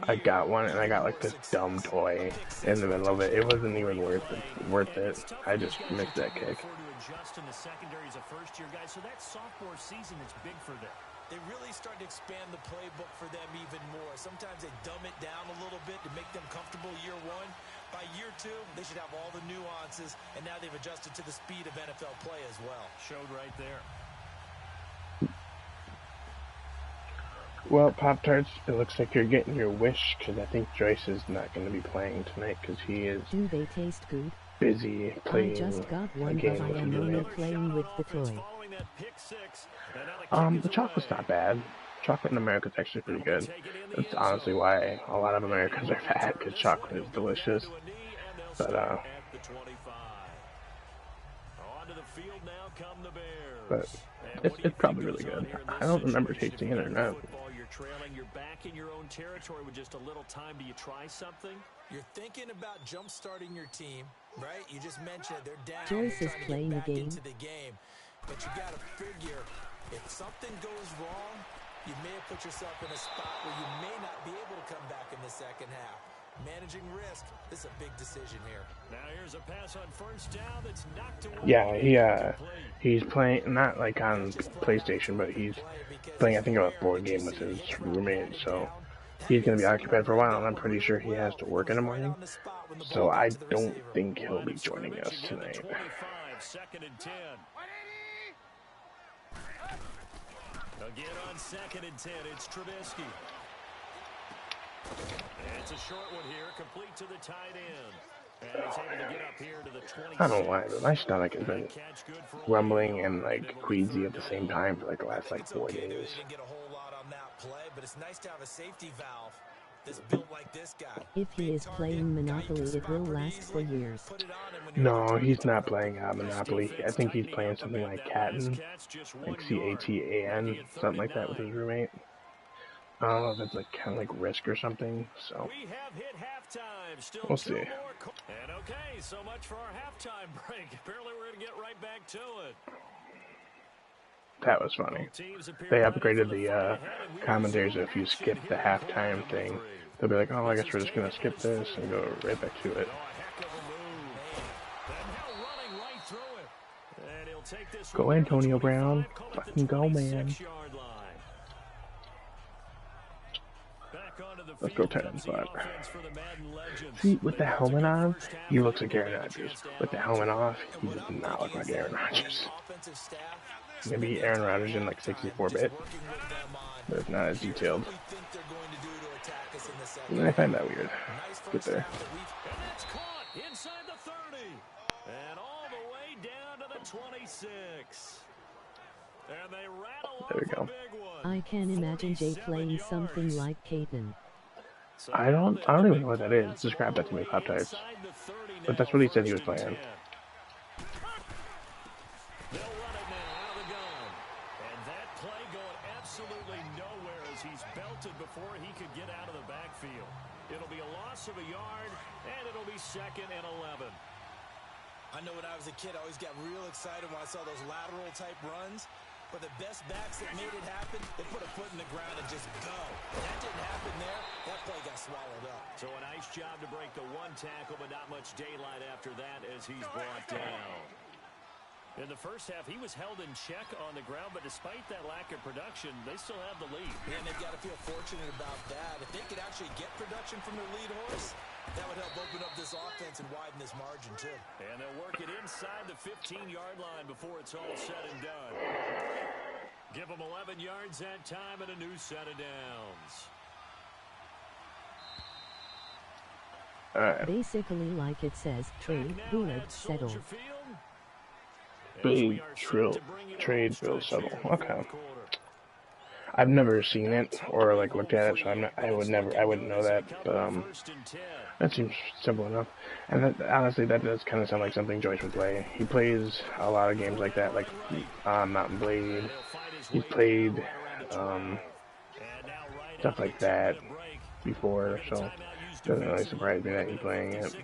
I got one, and I got, like, this dumb toy in the middle of it. It wasn't even worth it. I just missed that kick. Adjust in the secondary as a first-year guy, so that sophomore season is big for them. They really start to expand the playbook for them even more. Sometimes they dumb it down a little bit to make them comfortable year one. By year two, they should have all the nuances, and now they've adjusted to the speed of NFL play as well. Showed right there. Well, Pop-Tarts, it looks like you're getting your wish, because I think Joyce is not going to be playing tonight, because he is Do they taste good? busy playing I just got one, a game but I with am his only roommate. playing with the toy. The chocolate's not bad. Chocolate in America is actually pretty good. That's honestly why a lot of Americans are fat, because chocolate is delicious. But it's probably really good. I don't remember tasting it or not. You're trailing, you're back in your own territory with just a little time. Do you try something? You're thinking about jump-starting your team, right? You just mentioned it. They're down. Joyce is playing the game. Into the game. But you got to figure, if something goes wrong, you may have put yourself in a spot where you may not be able to come back in the second half. Managing risk, this is a big decision here. Now here's a pass on first down that's knocked away. Yeah, he's playing, not like on PlayStation, but he's playing, I think, a board game with his roommate, so he's going to be occupied for a while, and I'm pretty sure he has to work in the morning, so I don't think he'll be joining us tonight. Second and 10. Again on second and 10, it's Trubisky. And it's a short one here, complete to the tight end. And he's able to get up here to the 26. I don't know why, but my stomach has been rumbling and like queasy at the same time for like the last like 4 days. Didn't get a whole lot on that play, but it's nice to have a safety valve that's built like this guy. If he is playing Monopoly, it will last for years. No, he's not playing Monopoly. I think he's playing something like Catan, like C-A-T-A-N, something like that with his roommate. I don't know if it's like kind of like Risk or something, so we'll see. And okay, so much for our halftime break. Apparently we're going to get right back to it. That was funny. They upgraded the commentators. If you skip the halftime thing, they'll be like, oh, I guess we're just going to skip this and go right back to it. Go Antonio Brown. Fucking go, man. Let's go tight end spot. See, with the helmet on, he looks like Aaron Rodgers. With the helmet off, he does not look like Aaron Rodgers. Maybe Aaron Rodgers in like 64-bit, but it's not as detailed. And I find that weird. Get there. Inside the 30 and all the way down to the 26. And they rattle there we go. I can imagine Jay playing something like Caden. I don't even know what that is. Describe that to me, Pop-Tarts. But that's what he said he was playing. Before he could get out of the backfield. It'll be a loss of a yard, and it'll be second and 11. I know when I was a kid, I always got real excited when I saw those lateral type runs. But the best backs that made it happen, they put a foot in the ground and just go. That didn't happen there. That play got swallowed up. So a nice job to break the one tackle, but not much daylight after that as he's brought down. In the first half, he was held in check on the ground, but despite that lack of production, they still have the lead. And they've got to feel fortunate about that. If they could actually get production from their lead horse, that would help open up this offense and widen this margin, too. And they'll work it inside the 15-yard line before it's all said and done. Give them 11 yards that time and a new set of downs. Basically like it says, trade, bullet, settle. Big trade, bill, settle. Okay. I've never seen it or like looked at it, so I wouldn't know that. But that seems simple enough. And that, honestly, that does kind of sound like something Joyce would play. He plays a lot of games like that, like Mountain Blade. He's played stuff like that before, so it doesn't really surprise me that he's playing it.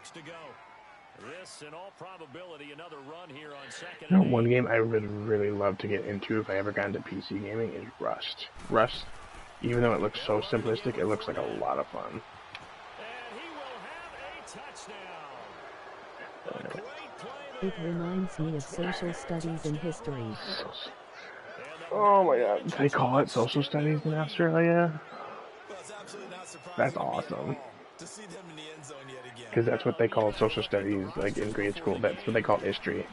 This, in all probability, another run here on second. You know, one game I would really love to get into if I ever got into PC gaming is Rust. Rust, even though it looks so simplistic, it looks like a lot of fun. And he will have a touchdown. A great play. It reminds me of social studies and history. Oh my god, they call it social studies in Australia? That's awesome. To see them in the end zone yet again. Because that's what they call social studies, like in grade school. That's what they call history.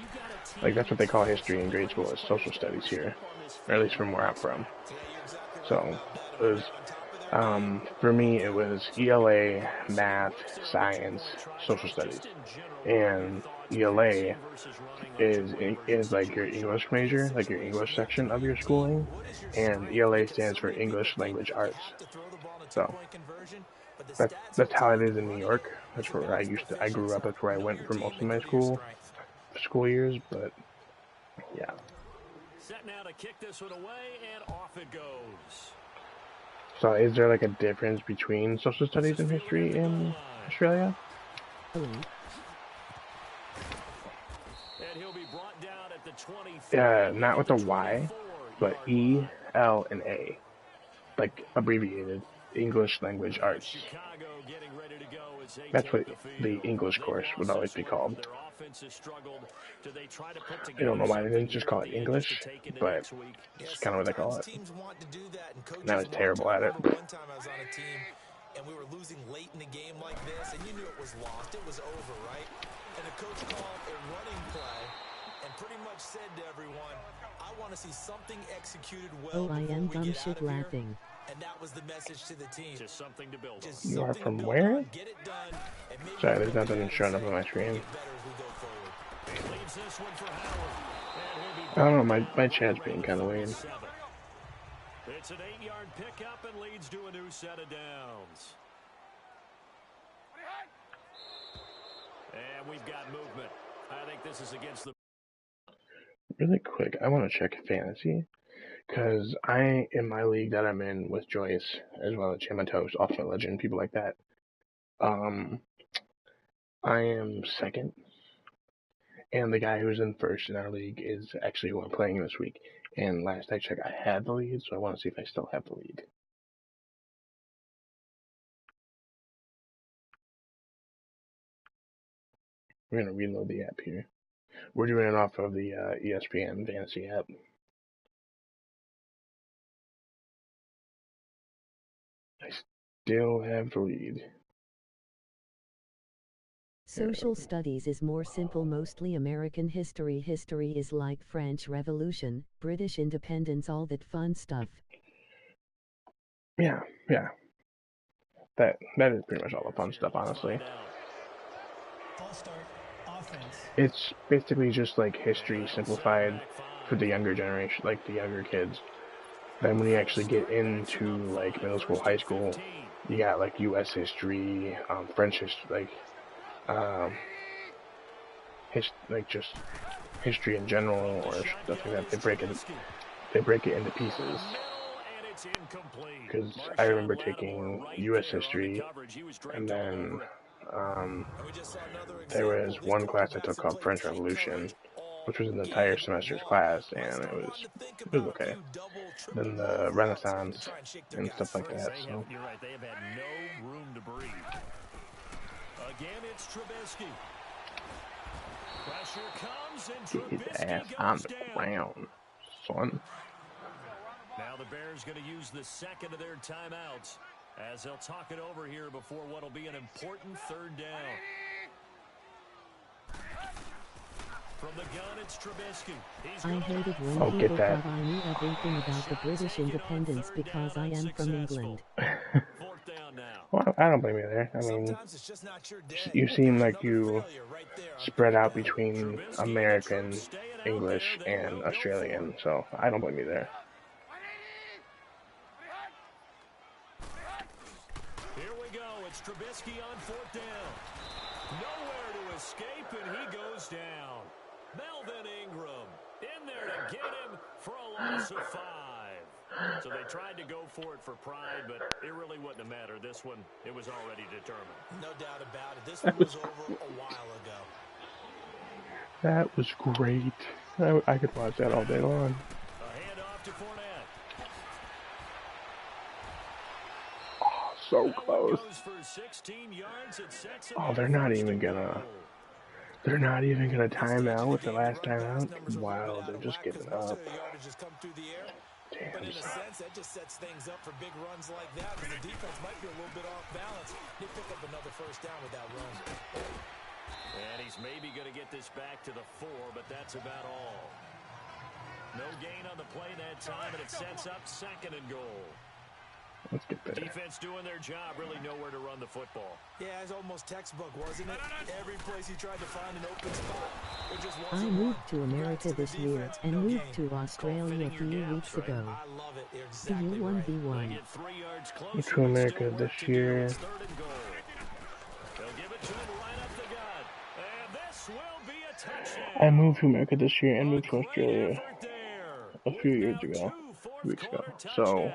Like that's what they call history in grade school is social studies here, or at least from where I'm from. So it was, for me, it was ELA, math, science, social studies, and ELA is like your English major, like your English section of your schooling, and ELA stands for English Language Arts. So that's how it is in New York. That's where I grew up. That's where I went for most of my school years. But yeah. Set now to kick this one away, and off it goes. So is there like a difference between social studies and history in Australia? And he'll be brought down at the 20. Not with a Y, but E, L, and A, like abbreviated. English Language Arts. That's what the English course would always be called. I don't know why they didn't just call it English, but it's kind of what they call it. And I was terrible at it. And we were losing late in the game like this, and you knew it was lost. It was over, right? And the coach called a running play and pretty much said to everyone, I want to see something executed well I am dumb shit laughing. And that was the message to the team. Just something to build on. You are from where? Sorry, there's nothing showing up on my screen. I don't know, my chat's being kind of weird. It's an 8-yard pickup and leads to a new set of downs. And we've got movement. I think this is against the... Really quick, I want to check fantasy. Because in my league that I'm in with Joyce, as well as Chamatos, Ultimate Legend, people like that, I am second. And the guy who's in first in our league is actually who I'm playing this week. And last I checked, I had the lead, so I want to see if I still have the lead. We're going to reload the app here. We're doing it off of the ESPN Fantasy app. I still have the lead. Social studies is more simple, mostly American history. History is like French Revolution, British independence, all that fun stuff. Yeah. That is pretty much all the fun stuff, honestly. It's basically just like history simplified for the younger generation, like the younger kids. Then when you actually get into like middle school, high school, you got like U.S. history, French history, like just history in general or stuff like that. They break it into pieces. Because I remember taking U.S. history, and then there was one class I took called French Revolution, which was an entire semester's class, and it was okay. Then the Renaissance and stuff like that. So you're right. They have had no room to breathe. Again, it's Trubisky. Pressure comes and get his Trubisky ass goes on the down. ground, son. Now the Bears going to use the second of their timeouts as they'll talk it over here before what will be an important third down. From the gun, it's Trubisky. I hated when people thought I knew everything about the British independence because I am from England. Fourth down now. Well, I don't blame you there. I mean, you seem like you spread out between American, English, and Australian, so I don't blame you there. Here we go. It's Trubisky on fourth down. Nowhere to escape, and he goes down. Melvin Ingram in there to get him for a loss of 5. So they tried to go for it for pride, but it really wouldn't have mattered. This one, it was already determined. No doubt about it. This one was over a while ago. That was great. I could watch that all day long. A handoff to Fournette. Oh, so close. Oh, they're not even gonna time out with the last time out. Wow, they're just giving up. Damn, but in a sense, that just sets things up for big runs like that. Because the defense might be a little bit off balance. They pick up another first down with that run. And he's maybe going to get this back to the 4, but that's about all. No gain on the play that time, and it sets up second and goal. Let's get there. Defense doing their job, really nowhere to run the football. Yeah, it's almost textbook, wasn't it? Every place he tried to find an open spot. I moved to America this year and moved to Australia a few weeks ago. I love it. See you 1v1. Moved to America this year. I moved to America this year and moved to Australia a few years ago, weeks ago. So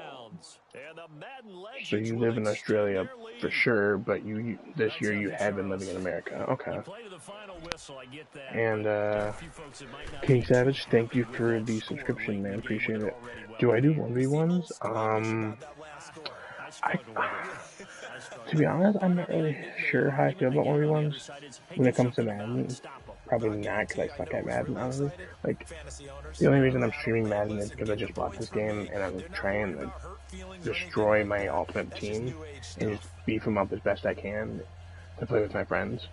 you live in Australia for sure, but this year you have been living in America. Okay. And King Savage, thank you for the subscription, man. Appreciate it. Do I do 1v1s? To be honest, I'm not really sure how I feel about 1v1s when it comes to Madden. Probably not, because I suck at Madden, honestly. Like, the only reason I'm streaming Madden is because I just bought this game, and I'm trying to destroy my ultimate team, and just beef them up as best I can to play with my friends.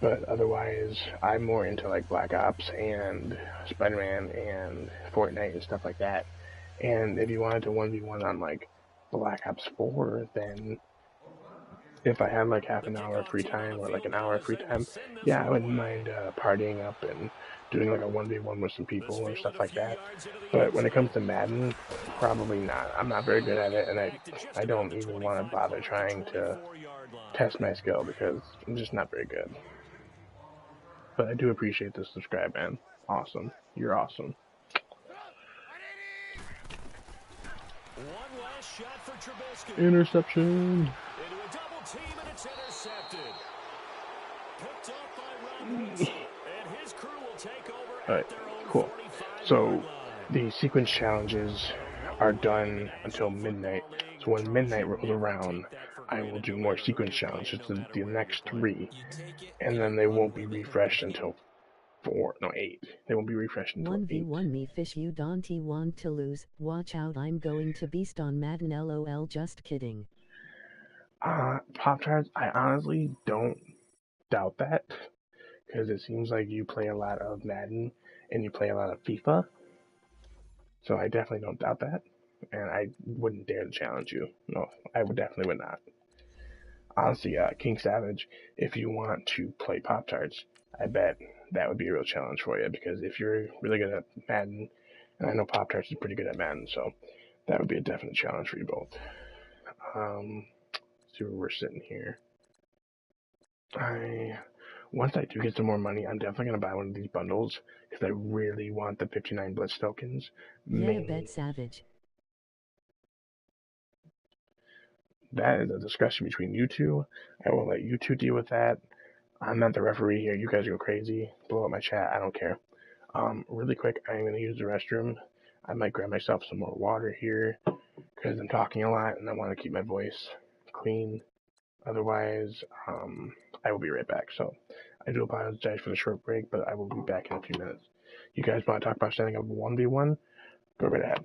But otherwise, I'm more into, like, Black Ops, and Spider-Man, and Fortnite, and stuff like that. And if you wanted to 1v1 on, like, Black Ops 4, then if I had like half an hour of free time or like an hour of free time, yeah, I wouldn't mind partying up and doing like a 1v1 with some people or stuff like that. But when it comes to Madden, probably not. I'm not very good at it, and I don't even want to bother trying to test my skill because I'm just not very good. But I do appreciate the subscribe, man. Awesome. You're awesome. One last shot for Trubisky. Interception. Into a double team, and it's intercepted. Picked off by Rodgers, and his crew will take over at their own 45 So the sequence challenges are done until midnight. So when midnight rolls around, I will do more sequence challenges to the next 3, and then they won't be refreshed until 8. They won't be refreshed until 8. 1v1 me fish, you don't want to lose. Watch out, I'm going to beast on Madden, lol, just kidding. Pop-Tarts, I honestly don't doubt that, because it seems like you play a lot of Madden and you play a lot of FIFA. So I definitely don't doubt that, and I wouldn't dare to challenge you. No, I definitely would not. Honestly, King Savage, if you want to play Pop-Tarts, I bet that would be a real challenge for you, because if you're really good at Madden, and I know Pop-Tarts is pretty good at Madden, so that would be a definite challenge for you both. See where we're sitting here. Once I do get some more money, I'm definitely going to buy one of these bundles, because I really want the 59 BLITZ tokens. Yeah, bet Savage. That is a discussion between you two. I will let you two deal with that. I'm not the referee here. You guys go crazy. Blow up my chat. I don't care. Really quick, I'm gonna use the restroom. I might grab myself some more water here because I'm talking a lot and I want to keep my voice clean. Otherwise, I will be right back. So I do apologize for the short break, but I will be back in a few minutes. You guys want to talk about setting up 1v1? Go right ahead.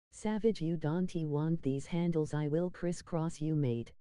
Savage, you don't want these handles, I will crisscross you, mate.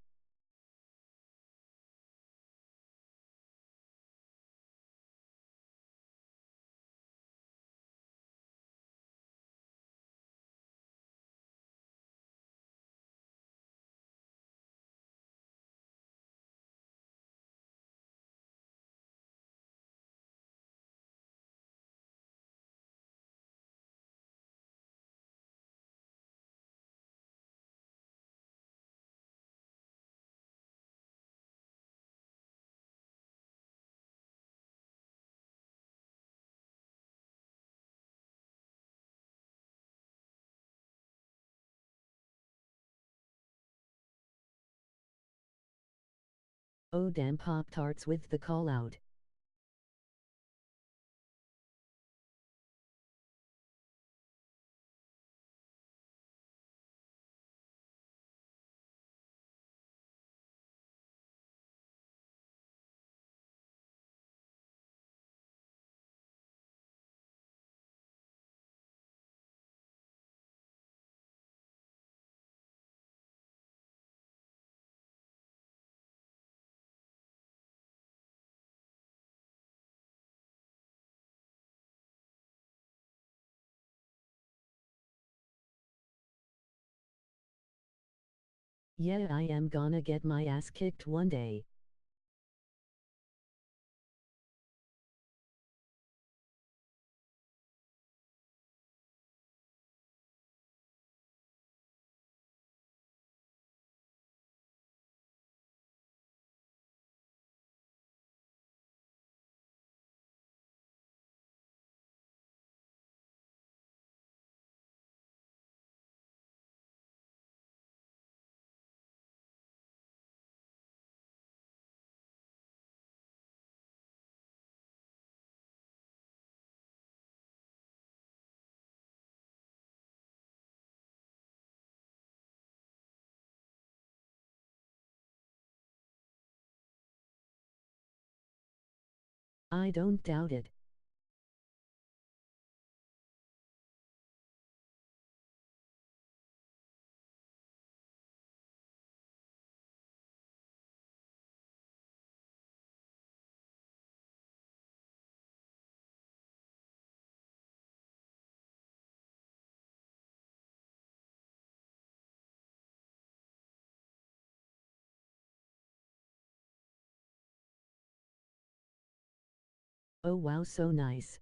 Oh damn, Pop-Tarts with the call out. Yeah, I am gonna get my ass kicked one day. I don't doubt it. Oh wow, so nice.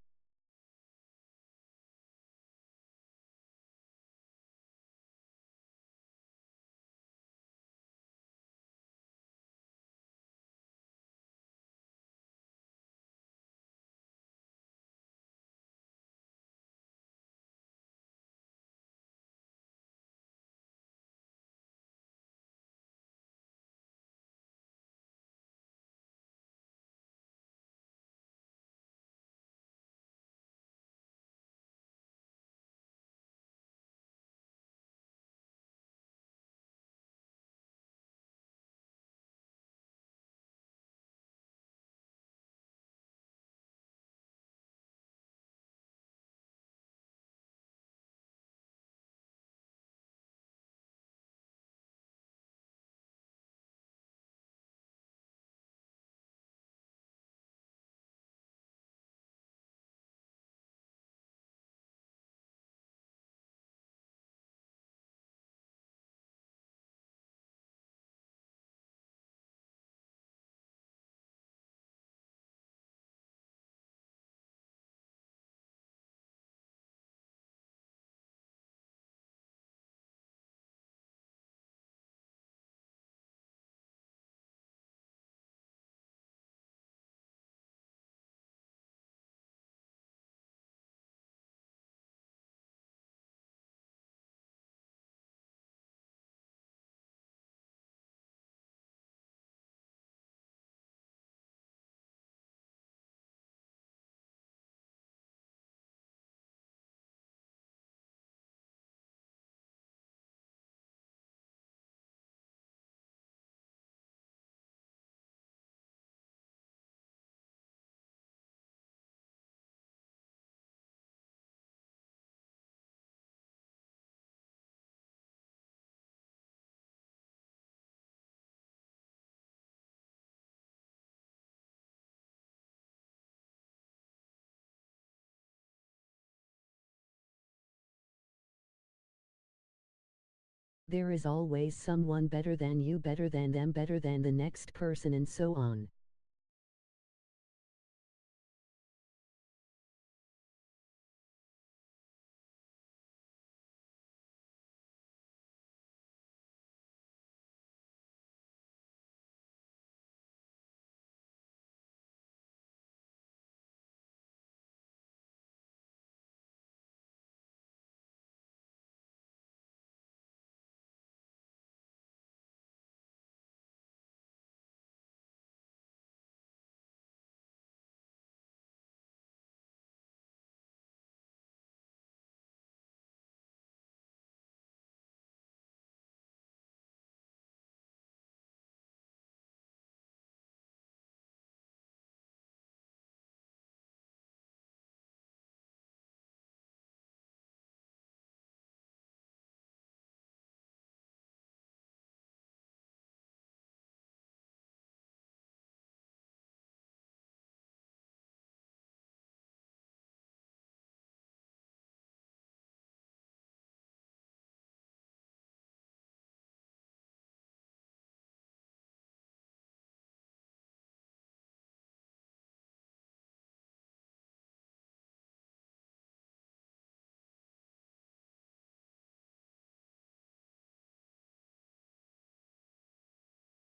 There is always someone better than you, better than them, better than the next person, and so on.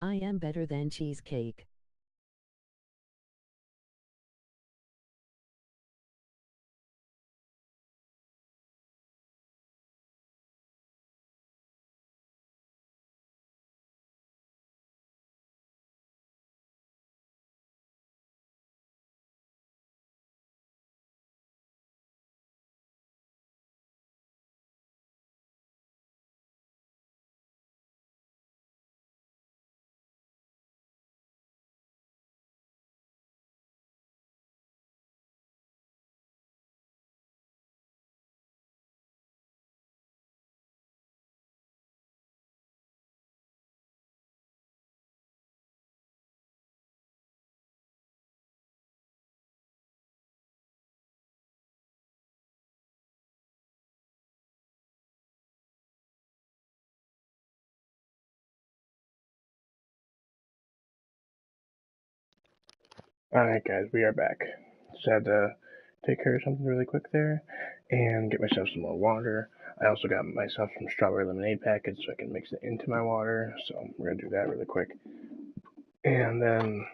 I am better than cheesecake. Alright guys, we are back. Just had to take care of something really quick there and get myself some more water. I also got myself some strawberry lemonade packets so I can mix it into my water, so we're going to do that really quick. And then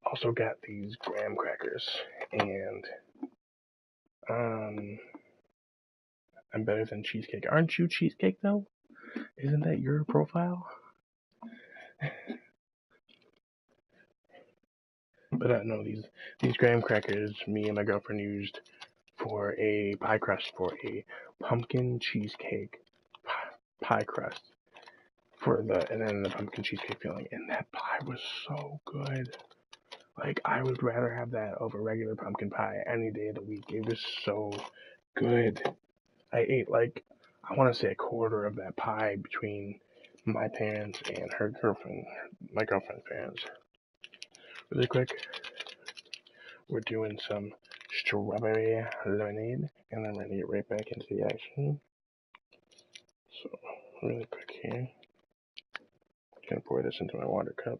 also got these graham crackers, and I'm better than cheesecake. Aren't you cheesecake though? Isn't that your profile? But no, these graham crackers me and my girlfriend used for a pie crust, for a pumpkin cheesecake pie crust and then the pumpkin cheesecake filling, and that pie was so good. Like, I would rather have that over regular pumpkin pie any day of the week. It was so good. I ate I want to say a quarter of that pie between my parents and my girlfriend's parents. Really quick, we're doing some strawberry lemonade, and then we're going to get right back into the action. So, really quick here. I'm going to pour this into my water cup.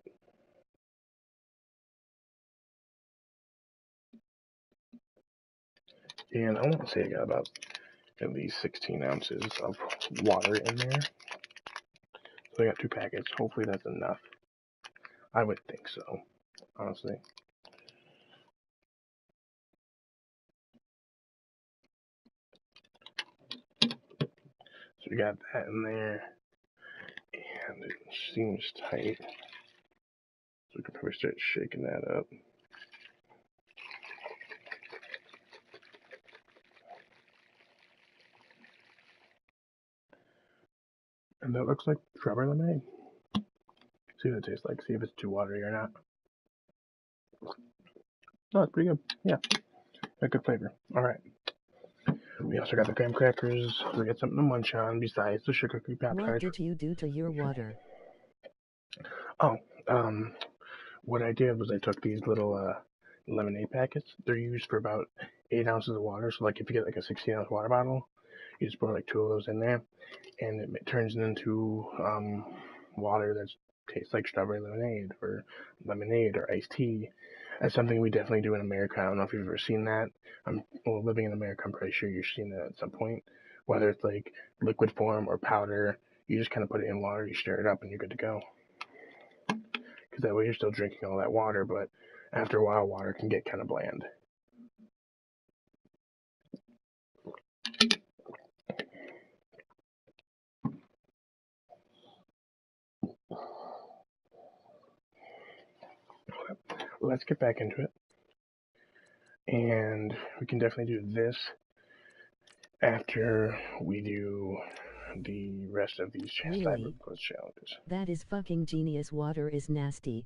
And I want to say I got about at least 16 ounces of water in there. So I got 2 packets. Hopefully that's enough. I would think so, honestly. So we got that in there, and it seems tight. So we can probably start shaking that up. And that looks like strawberry lemonade. See what it tastes like. See if it's too watery or not. Oh, it's pretty good. Yeah, a good flavor. All right. We also got the graham crackers. So we got something to munch on besides the sugar cookie pop What did you do to your water? Oh, what I did was I took these little lemonade packets. They're used for about 8 ounces of water. So like if you get like a 16-ounce water bottle, You just pour like 2 of those in there, and it turns it into water that tastes like strawberry lemonade or iced tea. That's something we definitely do in America. I don't know if you've ever seen that. Living in America, I'm pretty sure you've seen that at some point. Whether it's like liquid form or powder, you just kind of put it in water, you stir it up, and you're good to go. Because that way you're still drinking all that water, but after a while, water can get kind of bland. Let's get back into it. And we can definitely do this after we do the rest of these Really? challenges. That is fucking genius. Water is nasty.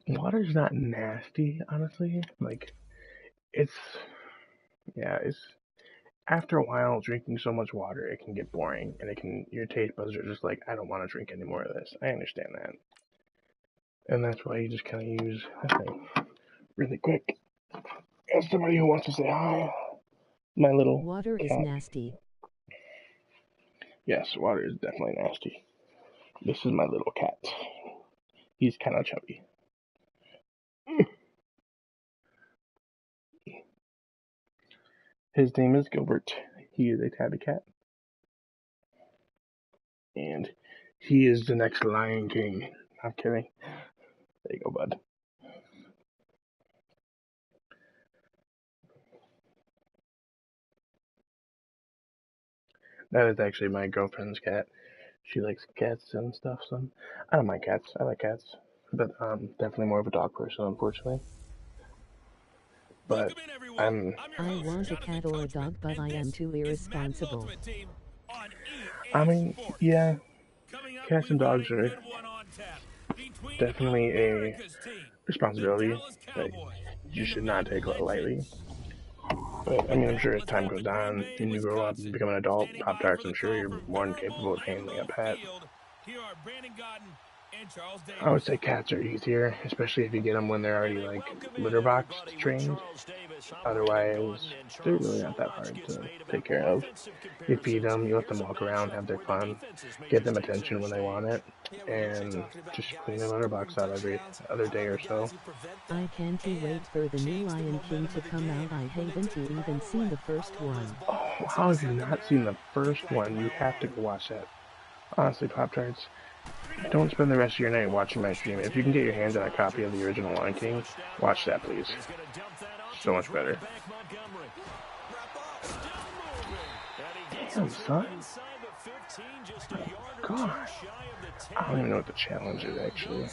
Water's not nasty, honestly. Like, it's after a while drinking so much water, it can get boring, and your taste buds are just like, I don't want to drink any more of this. I understand that. And that's why you just kind of use that thing really quick. As somebody who wants to say hi, my little Water cat. is nasty. Yes, water is definitely nasty. This is my little cat. He's kind of chubby. His name is Gilbert. He is a tabby cat. And he is the next Lion King. I'm kidding. There you go, bud. That is actually my girlfriend's cat. She likes cats and stuff, so I don't mind cats. I like cats. But definitely more of a dog person, unfortunately. But I want a cat or a dog, but I am too irresponsible. I mean, yeah, cats and dogs are definitely a responsibility that you should not take lightly. But I mean, I'm sure as time goes on and you grow up and become an adult, Pop-Tarts, I'm sure you're more than capable of handling a pet. I would say cats are easier, especially if you get them when they're already like litter box trained. Otherwise, they're really not that hard to take care of. You feed them, you let them walk around, have their fun, give them attention when they want it, and just clean their litter box out every other day or so. I can't wait for the new Lion King to come out. I haven't even seen the first one. Oh, how have you not seen the first one? You have to go watch that. Honestly, Pop-Tarts, don't spend the rest of your night watching my stream. If you can get your hands on a copy of the original Lion King, watch that, please. So much better. Damn, son. God. I don't even know what the challenge is, actually.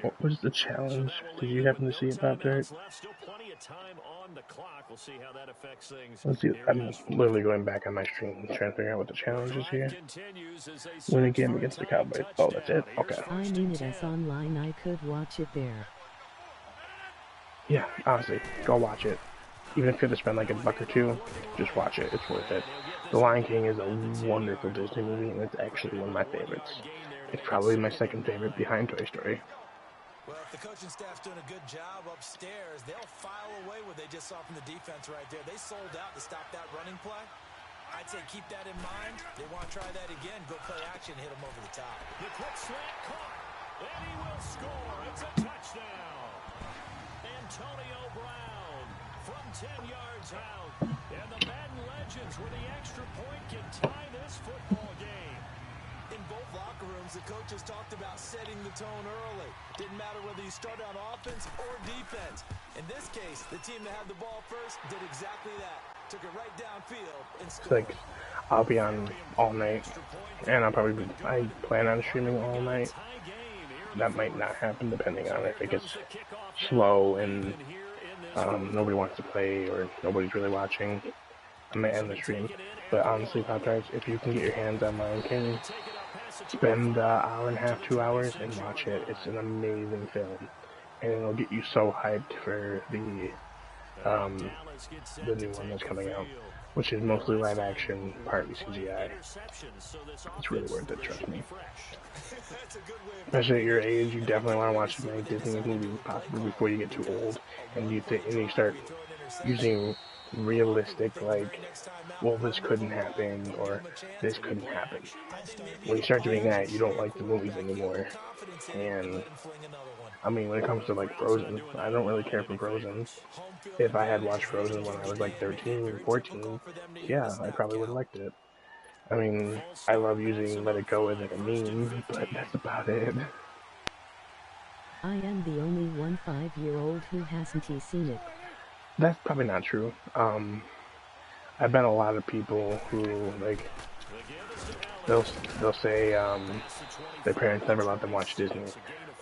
What was the challenge? Did you happen to see it, Pop-Tart? Let's see. I'm literally going back on my stream and trying to figure out what the challenge is here. Win a game against the Cowboys. Oh, that's it? Okay. I mean, it is online. I could watch it there. Yeah, honestly, go watch it. Even if you have to spend like $1 or $2, just watch it. It's worth it. The Lion King is a wonderful Disney movie, and it's actually one of my favorites. It's probably my second favorite behind Toy Story. Well, if the coaching staff's doing a good job upstairs, they'll file away what they just saw from the defense right there. They sold out to stop that running play. I'd say keep that in mind. They want to try that again. Go play action, hit them over the top. The quick slant caught, and he will score. It's a touchdown. Antonio Brown from 10 yards out. And the Madden legends with the extra point can tie this football game. In both locker rooms, the coaches talked about setting the tone early. Didn't matter whether you start on offense or defense. In this case, the team that had the ball first did exactly that. Took it right downfield and scored. It's like, I'll be on all night, and I plan on streaming all night. That might not happen depending on if it gets slow and nobody wants to play or nobody's really watching. I might end the stream. But honestly, Pop-Tarts, if you can get your hands on Lion King, spend an hour and a half, 2 hours, and watch it. It's an amazing film, and it'll get you so hyped for the new one that's coming out. which is mostly live action, partly CGI. It's really worth it, trust me. Especially at your age, you definitely want to watch as many Disney movies as possible before you get too old, and you start using realistic, like, well, this couldn't happen, or this couldn't happen. When you start doing that, you don't like the movies anymore. And I mean, when it comes to like Frozen, I don't really care for Frozen. If I had watched Frozen when I was like 13, 14, yeah, I probably would have liked it. I mean, I love using Let It Go as like a meme, but that's about it. I am the only 5-year-old who hasn't seen it. That's probably not true. I've met a lot of people who, like, they'll say their parents never let them watch Disney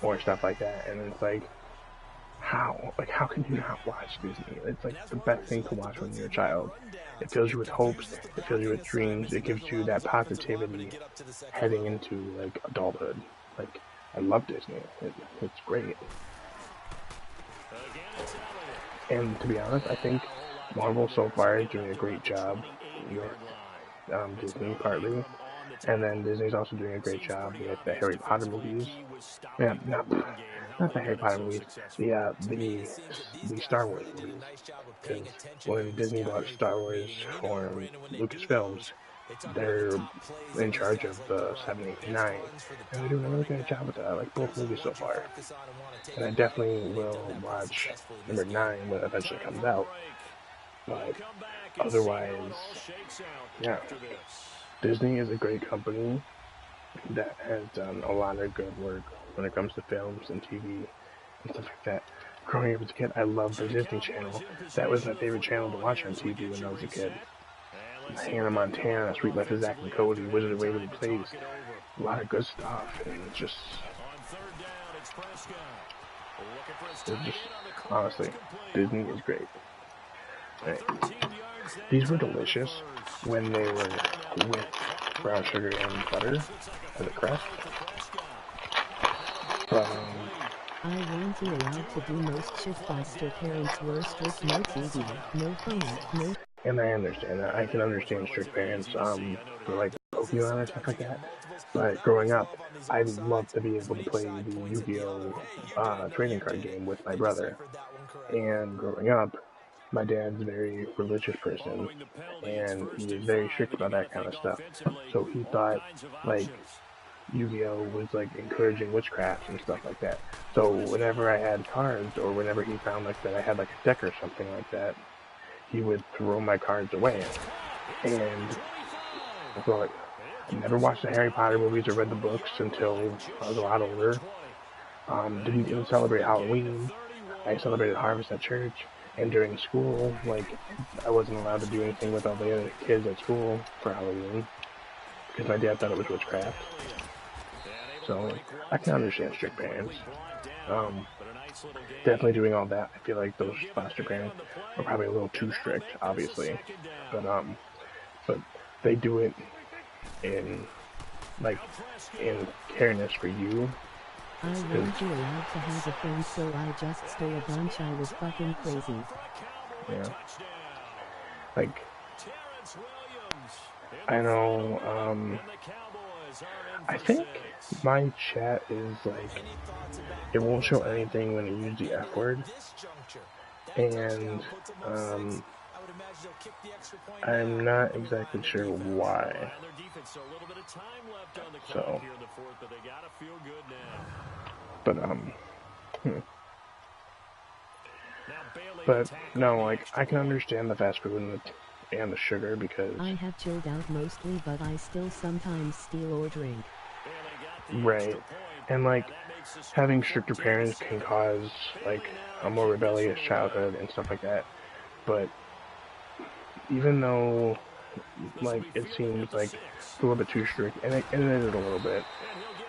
or stuff like that, and it's like, how can you not watch Disney? It's like the best thing to watch when you're a child. It fills you with hopes, it fills you with dreams, it gives you that positivity heading into like adulthood. Like, I love Disney. It's great. And to be honest, I think Marvel so far is doing a great job with Disney partly, and then Disney's also doing a great job with the Harry Potter movies. Yeah, not the Harry Potter movies, the Star Wars movies. Because when Disney bought Star Wars from Lucasfilms, they're in charge of the 7, 8, and 9, and they're doing a really good job with that. I like both movies so far, and I definitely will watch number 9 when it eventually comes out. But otherwise, yeah, Disney is a great company that has done a lot of good work when it comes to films and TV and stuff like that. Growing up as a kid, I loved the Disney Channel. That was my favorite channel to watch on TV when I was a kid. Hannah Montana, Sweet Life of Zack and Cody, Wizard of Waverly Place, a lot of good stuff, and it's just honestly, Disney is great. Right. These were delicious when they were with brown sugar and butter as a crust. But, I won't be allowed to do most shit. Foster parents were strict, no TV, no phone, no. And I understand that. I can understand strict parents for like Pokemon or stuff like that. But growing up, I'd love to be able to play the Yu-Gi-Oh! Trading card game with my brother. And growing up, my dad's a very religious person, and he was very strict about that kind of stuff. So he thought, like, Yu-Gi-Oh! Was, like, encouraging witchcraft and stuff like that. So whenever I had cards, or whenever he found, like, that I had, like, a deck or something like that, he would throw my cards away. And so, like, I never watched the Harry Potter movies or read the books until I was a lot older. Didn't even celebrate Halloween. I celebrated Harvest at church. And during school, like, I wasn't allowed to do anything with all the other kids at school for Halloween, because my dad thought it was witchcraft. So, I can understand strict parents. Definitely doing all that. I feel like those foster parents are probably a little too strict, obviously. But they do it in careness for you. I won't be allowed to have a friend, so I just stole a bunch. I was fucking crazy. Yeah. Like, I know, I think my chat is, like, it won't show anything when you use the F word. And, I'm not exactly sure why. So, but but no, like, I can understand the fast food and the sugar, because I have chilled out mostly, but I still sometimes steal or drink. Right, and like, having stricter parents can cause like a more rebellious childhood and stuff like that. But even though, like, it seems like it's a little bit too strict, and it is a little bit,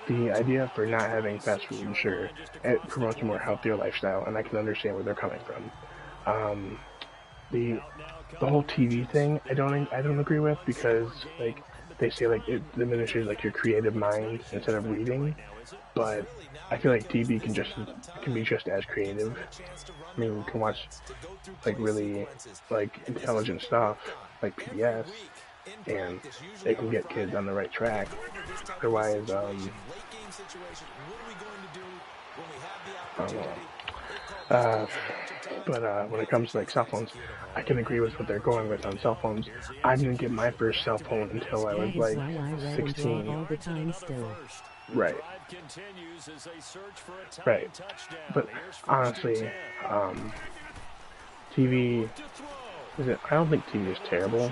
the idea for not having fast food and sugar, it promotes a more healthier lifestyle, and I can understand where they're coming from. The whole TV thing, I don't agree with, because, like, they say, like, it diminishes, like, your creative mind instead of reading, but I feel like TV can be just as creative. I mean, you can watch like really like intelligent stuff like PBS, and it can get kids on the right track. Otherwise, I don't know. But when it comes to like cell phones, I can agree with what they're going with on cell phones. I didn't get my first cell phone until I was That is like why I read and draw 16. all the time still. Right. Right. But honestly, TV is it? I don't think TV is terrible.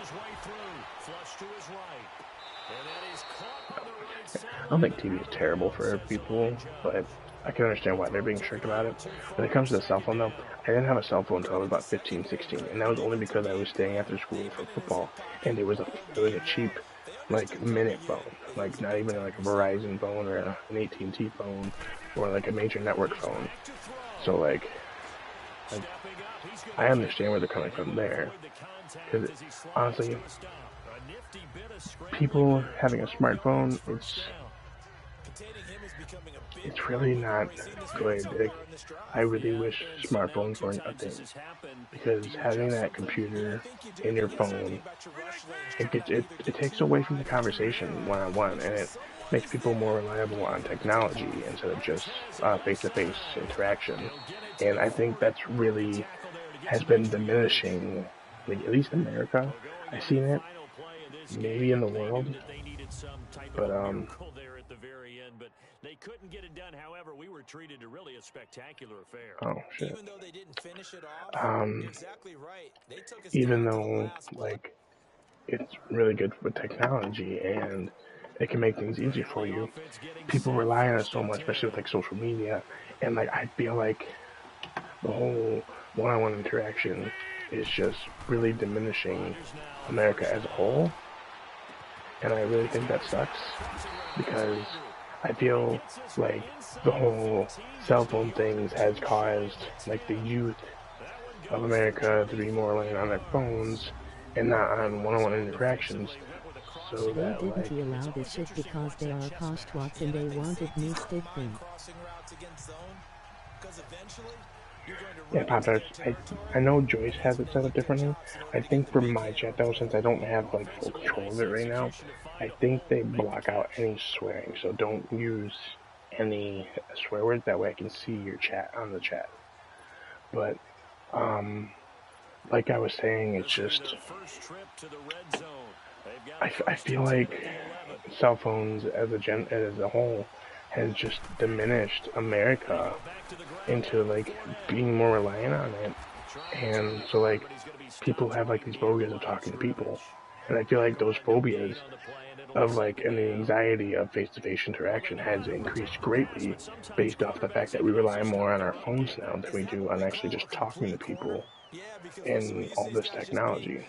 I don't think TV is terrible for people, but I can understand why they're being strict about it. When it comes to the cell phone, though, I didn't have a cell phone until I was about 15, 16, and that was only because I was staying after school for football, and it was a cheap, like, minute phone, like, not even like a Verizon phone or an AT&T phone or like a major network phone. So, like I understand where they're coming from there, because honestly, people having a smartphone, it's really not good. Like, I really wish smartphones weren't a thing, because having that computer in your phone, it takes away from the conversation one-on-one, and it makes people more reliable on technology instead of just face-to-face interaction. And I think that's really has been diminishing, like, at least in America. I've seen it, maybe in the world, but they couldn't get it done. However, we were treated to really a spectacular affair. oh shit. Even though they didn't finish it off, you're exactly right. They took us Even down to the though last play. like it's really good with technology and it can make things easier for you, people rely on it so much, especially with like social media, and like I feel like the whole one-on-one interaction is just really diminishing America as a whole, and I really think that sucks, because I feel like the whole cell phone things has caused like the youth of America to be more reliant on their phones and not on one-on-one interactions. So They that didn't like allow this shit because they are cost-twats and they wanted new stick thing. yeah, Pop-Tarts, I know Joyce has it set up differently. I think for my chat though, since I don't have like full control of it right now, I think they block out any swearing, so don't use any swear words. That way I can see your chat on the chat. But like I was saying, it's just I feel like cell phones as a whole has just diminished America into like being more reliant on it, and so like people have like these phobias of talking to people, and I feel like those phobias of like and the anxiety of face-to-face interaction has increased greatly based off the fact that we rely more on our phones now than we do on actually just talking to people. And all this technology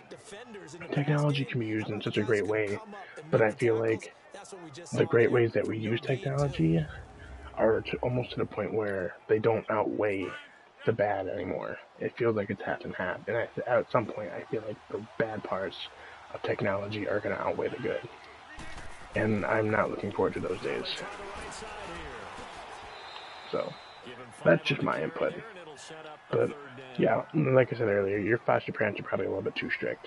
can be used in such a great way, but I feel like the great ways that we use technology are almost to the point where they don't outweigh the bad anymore. It feels like it's half and half, and at some point I feel like the bad parts of technology are going to outweigh the good, and I'm not looking forward to those days. So that's just my input. But yeah, like I said earlier, your foster parents are probably a little bit too strict,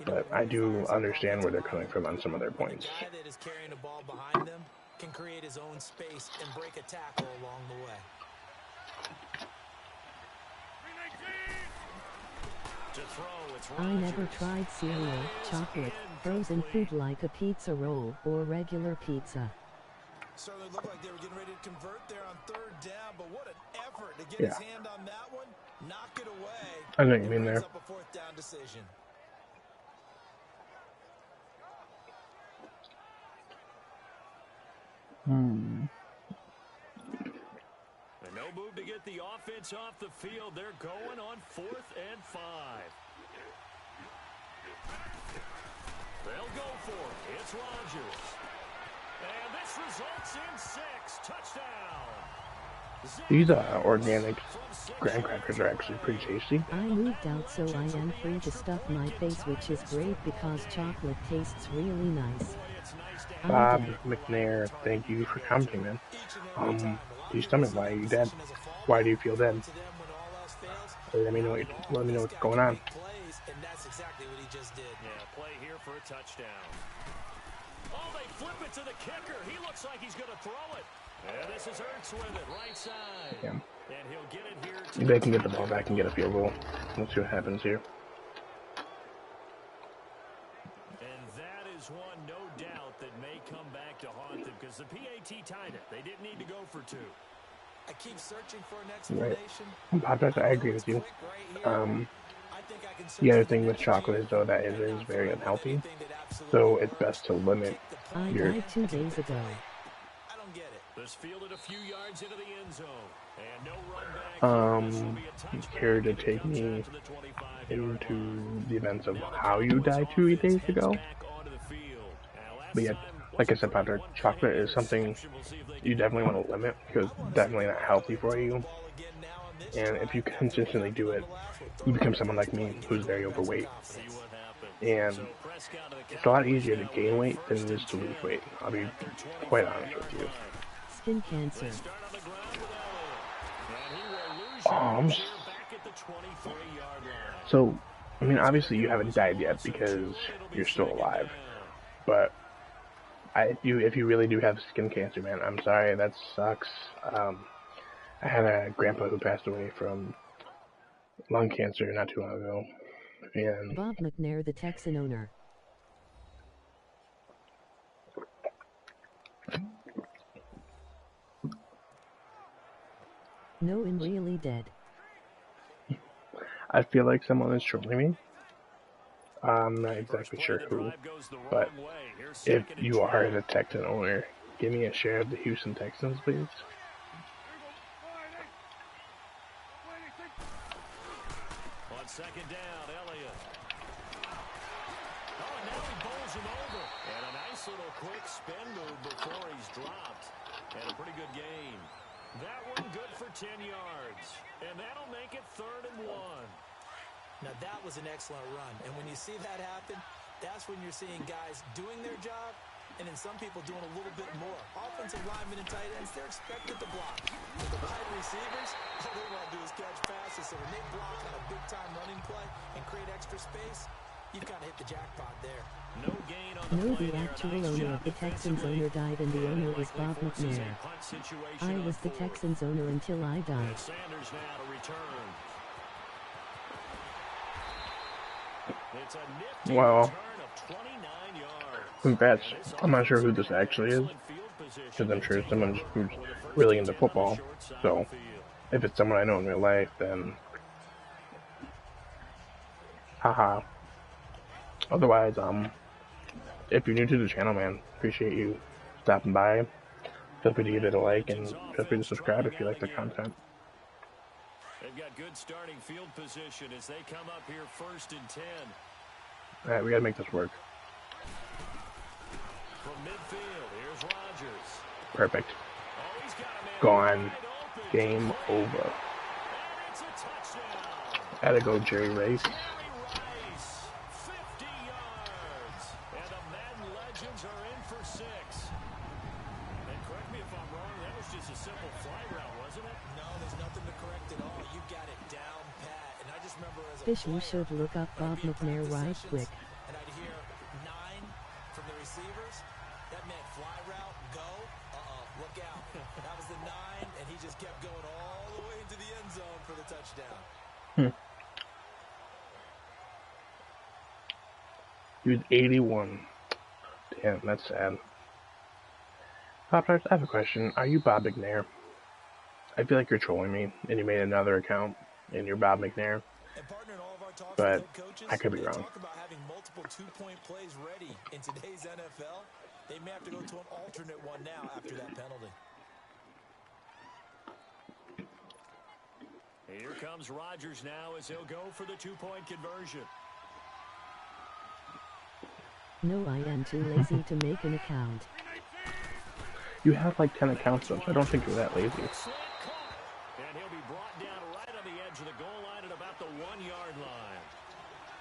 but I do understand where they're coming from on some of their points. The guy that is carrying the ball behind them can create his own space and break a tackle along the way. I never tried cereal, chocolate, frozen food like a pizza roll or regular pizza. Certainly looked like they were getting ready to convert there on third down, but what an effort to get his hand on that one, knock it away. I know what you mean there. Up a fourth down decision. And no move to get the offense off the field. They're going on 4th and 5. They'll go for it. It's Rodgers. And this results in 6. Touchdown. These organic graham crackers are actually pretty tasty. I moved out so I am free to stuff my face, which is great because chocolate tastes really nice. Bob McNair, thank you for commenting, man. Do you stomach? Why are you dead? Why do you feel dead? Let me know what's going on. And that's exactly what he just did. Yeah, play here for a touchdown. Oh, they flip it to the kicker. He looks like he's going to throw it. And this is Ertz with it, right side. Yeah. And he'll get it here. They can get the ball back and get a field goal. Let's see what happens here. And that is one, no doubt, that may come back to haunt them because the PAT tied it. They didn't need to go for two. I keep searching for an explanation. Right. I agree with you. The other thing with chocolate is, though, that it is very unhealthy. So it's best to limit your... I died 2 days ago. I don't get it. This fielded a few yards into the end zone. And no run back. Here to take me into the events of how you died 2 days ago. But yeah, like I said, Patrick, chocolate is something you definitely want to limit because it's definitely not healthy for you. And if you consistently do it, you become someone like me who's very overweight. And it's a lot easier to gain weight than it is to lose weight. I'll be quite honest with you. Skin cancer. So, I mean, obviously you haven't died yet because you're still alive. But if you really do have skin cancer, man, I'm sorry, that sucks. I had a grandpa who passed away from lung cancer not too long ago. And Bob McNair, the Texan owner. No, I'm really dead. I feel like someone is trolling me. I'm not exactly sure who, but if you are the Texan owner, give me a share of the Houston Texans, please. On second down, Elliott. Oh, and now he bowls him over. And a nice little quick spin move before he's dropped. And a pretty good gain. That one good for 10 yards. And that'll make it 3rd and 1. Now, that was an excellent run. And when you see that happen, that's when you're seeing guys doing their job and then some people doing a little bit more. Offensive linemen and tight ends, they're expected to block. But the wide receivers, all they want to do is catch passes. So when they block on a big-time running play and create extra space, you've kind of hit the jackpot there. No gain on the No, the actual owner of the Texans owner died, and the owner is Bob McNair. I was the Texans owner until I died. Sanders now to return. It's a nifty Well, return of 29 yards. congrats. I'm not sure who this actually is, because I'm sure it's someone who's really into football. So, if it's someone I know in real life, then haha. Otherwise, if you're new to the channel, man, appreciate you stopping by. Feel free to give it a like and feel free to subscribe if you like the content. They've got good starting field position as they come up here 1st and 10. Alright, we gotta make this work. From midfield, here's Rodgers. Perfect. Oh, he's got a man Gone. wide open. Game over. And it's a touchdown. Gotta go, Jerry Rice. Jerry Rice, 50 yards. And the Madden legends are in for 6. And correct me if I'm wrong, that was just a simple fly route, wasn't it? No, there's nothing to correct at all. You got it down pat. And I just remember as a Fish, you player, should look up Bob I'd be in McNair practice right sessions, quick. And I'd hear 9 from the receivers. That meant fly route, go, look out. That was the 9, and he just kept going all the way into the end zone for the touchdown. He was 81. Damn, that's sad. Pop-Tarts, I have a question. Are you Bob McNair? I feel like you're trolling me, and you made another account, and you're Bob McNair. And partner, in all of our talks But with head coaches, I could be they wrong. talk about having multiple two-point plays ready in today's NFL. They may have to go to an alternate one now after that penalty. Here comes Rodgers now as he'll go for the 2-point conversion. No, I am too lazy to make an account. You have like 10 accounts though, so I don't think you're that lazy. Slant caught. And he'll be brought down right on the edge of the goal line at about the 1-yard line.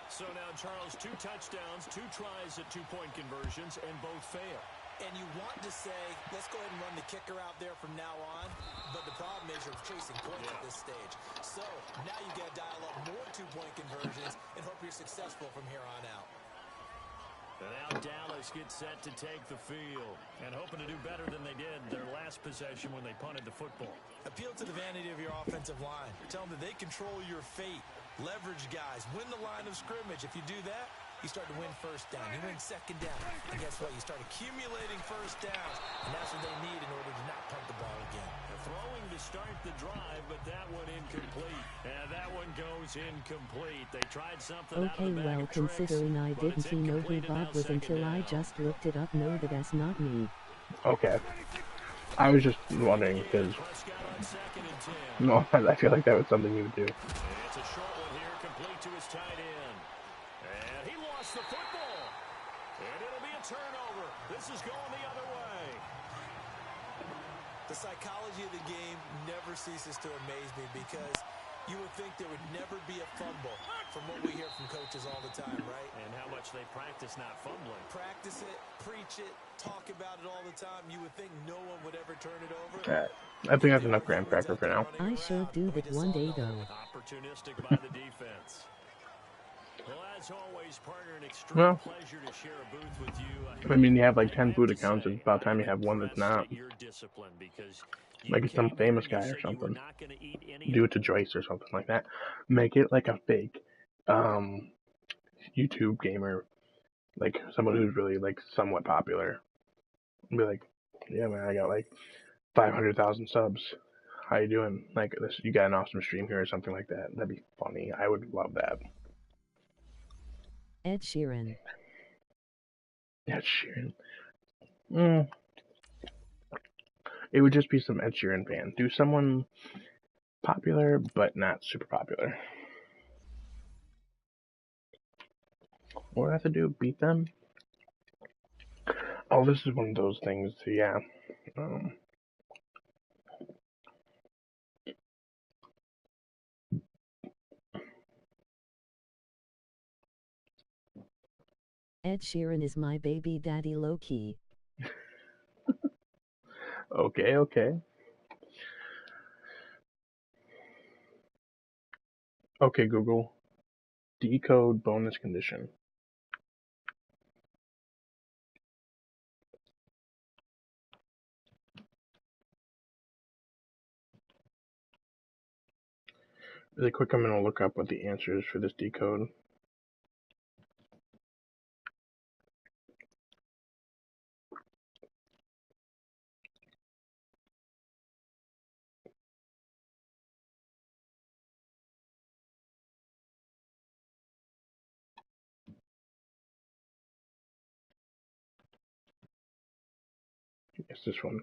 So now, Charles, 2 touchdowns, 2 tries at 2-point conversions, and both fail. And you want to say, let's go ahead and run the kicker out there from now on. But the problem is you're chasing points at this stage. So now you got to dial up more two-point conversions and hope you're successful from here on out. And now Dallas gets set to take the field and hoping to do better than they did their last possession when they punted the football. Appeal to the vanity of your offensive line. Tell them that they control your fate. Leverage guys. Win the line of scrimmage. If you do that, you start to win first down. You win second down. And guess what? You start accumulating first downs. And that's what they need in order to not punt the ball again. Throwing to start the drive, but that one incomplete. And that one goes incomplete. They tried something out of the bag well, of tricks, considering I but it's didn't know who incomplete, and Bob now was second until I down. just looked it up. No, that's not me. Okay. I was just wondering because, Prescott on 2nd and 10. no, I feel like that was something you would do. It's a short one here, complete to his tight end. And he lost the football. And it'll be a turnover. This is going the other way. The psychology of the game never ceases to amaze me because you would think there would never be a fumble from what we hear from coaches all the time, right? And how much they practice not fumbling. Practice it, preach it, talk about it all the time. You would think no one would ever turn it over. I think that's enough graham cracker for now. I sure do that one day, though. Opportunistic by the defense. Well, as always, partner, an extreme Well, pleasure to share a booth with you. I mean, you have like I 10 have food to accounts. say, It's about time you I have one that's impressed not. at your discipline because you Like it's some came here famous and you guy or said you were something. not gonna eat any Do it to Joyce or something like that. Make it like a fake YouTube gamer, like someone who's really like somewhat popular. Be like, yeah, man, I got like 500,000 subs. How you doing? Like this, you got an awesome stream here or something like that. That'd be funny. I would love that. Ed Sheeran. Ed Sheeran. It would just be some Ed Sheeran fan. Do someone popular but not super popular. What do I have to do? Beat them? Oh, this is one of those things. Yeah. Ed Sheeran is my baby daddy low-key. Okay. Okay, Google. Decode bonus condition. Really quick, I'm going to look up what the answer is for this decode. It's this one.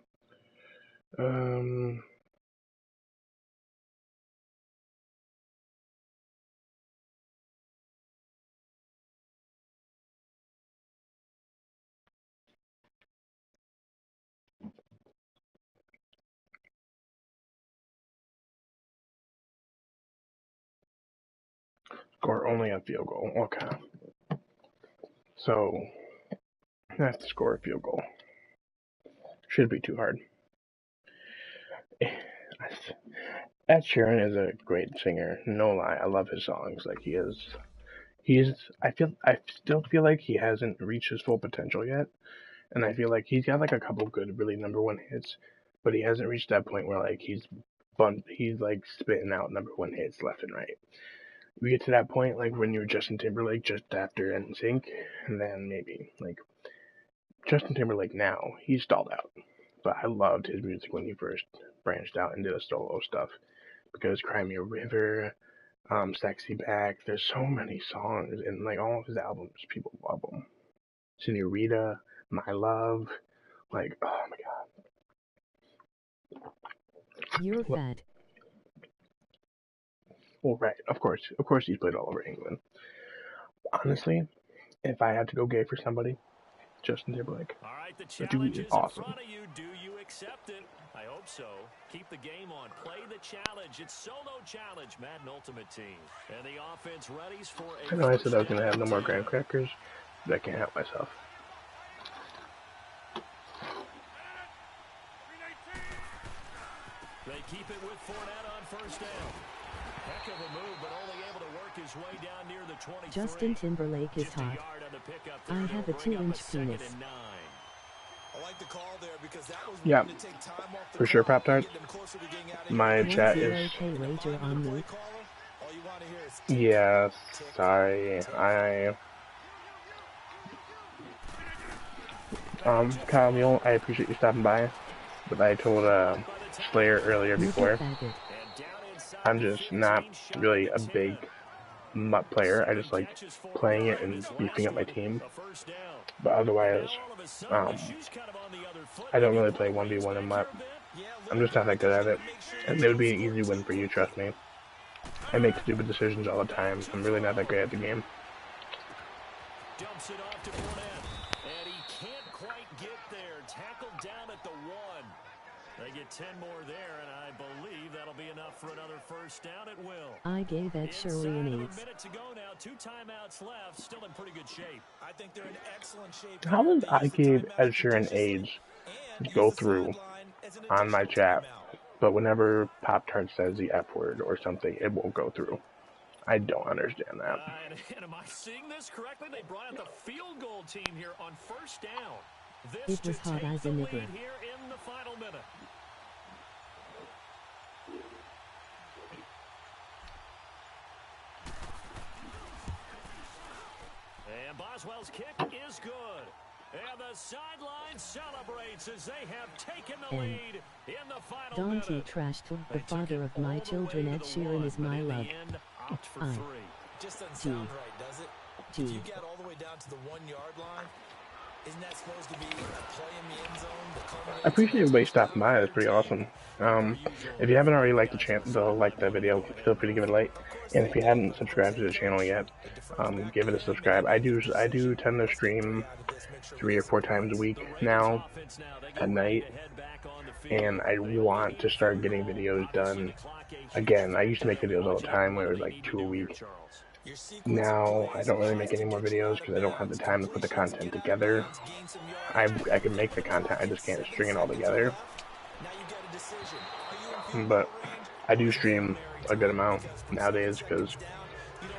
Score only a field goal. Okay. So, I have to score a field goal. Shouldn't be too hard. Ed Sheeran is a great singer. No lie, I love his songs. Like he is. I still feel like he hasn't reached his full potential yet, and I feel like he's got like a couple good, really #1 hits, but he hasn't reached that point where like he's like spitting out #1 hits left and right. We get to that point like when you're Justin Timberlake just after NSYNC, and then maybe like Justin Timberlake now he's stalled out, but I loved his music when he first branched out and did a solo stuff because Cry Me a River. Sexy Back. There's so many songs, and like all of his albums, people love them. Senorita, My Love, like oh my god. You're fat. Well, right, of course he's played all over England. Honestly, if I had to go gay for somebody, Justin Timberlake. All right, the That dude challenge is is awesome. in front of you. Do you accept it? I hope so. Keep the game on. Play the challenge. It's solo challenge, Madden Ultimate Team. And the offense readies for a I know I said I was gonna have no more graham crackers, but I can't help myself. keep it with Fournette on first down. Heck of a move, but only able to work his way down near the 23. Justin Timberlake is hot. I have a 2-inch penis. I like the call there because that was Yeah, to take time off the for sure, clock, Pop-Tarts. get them closer to getting out of My here. chat is... 10K wager on Luke. All you want to hear is Yeah, sorry. Kyle Mule, I appreciate you stopping by. But I told Slayer earlier before, I'm just not really a big MUT player. I just like playing it and beefing up my team. But otherwise, I don't really play 1v1 in MUT. I'm just not that good at it. And it would be an easy win for you, trust me. I make stupid decisions all the time. I'm really not that great at the game. Dumps it off to Fournette. And he can't quite get there. Tackled down at the 1. They get 10 more there, and I believe that'll be enough for another first down at will. I gave Ed Shirley an 8. A minute to go now. 2 timeouts left. Still in pretty good shape. I think they're in excellent shape. How does I gave Ed Sheeran age go through on my chat, but whenever Pop-Tart says the F word or something, it won't go through? I don't understand that. And am I seeing this correctly? They brought out the field goal team here on first down. It was hot as a nigger. Here in the final minute. And Boswell's kick is good. And the sideline celebrates as they have taken the lead in the final Donkey minute. trash talk the father of my children. Ed Sheeran is my love. Just doesn't sound right, does it? If you get all the way down to the 1-yard line, isn't that supposed to be a play in the end zone? I appreciate everybody stopping by. That's pretty awesome. If you haven't already liked the video, feel free to give it a like. And if you haven't subscribed to the channel yet, give it a subscribe. I do tend to stream 3 or 4 times a week now at night, and I want to start getting videos done again. I used to make videos all the time where it was like 2 a week. Now I don't really make any more videos because I don't have the time to put the content together. I can make the content, I just can't string it all together. But I do stream a good amount nowadays because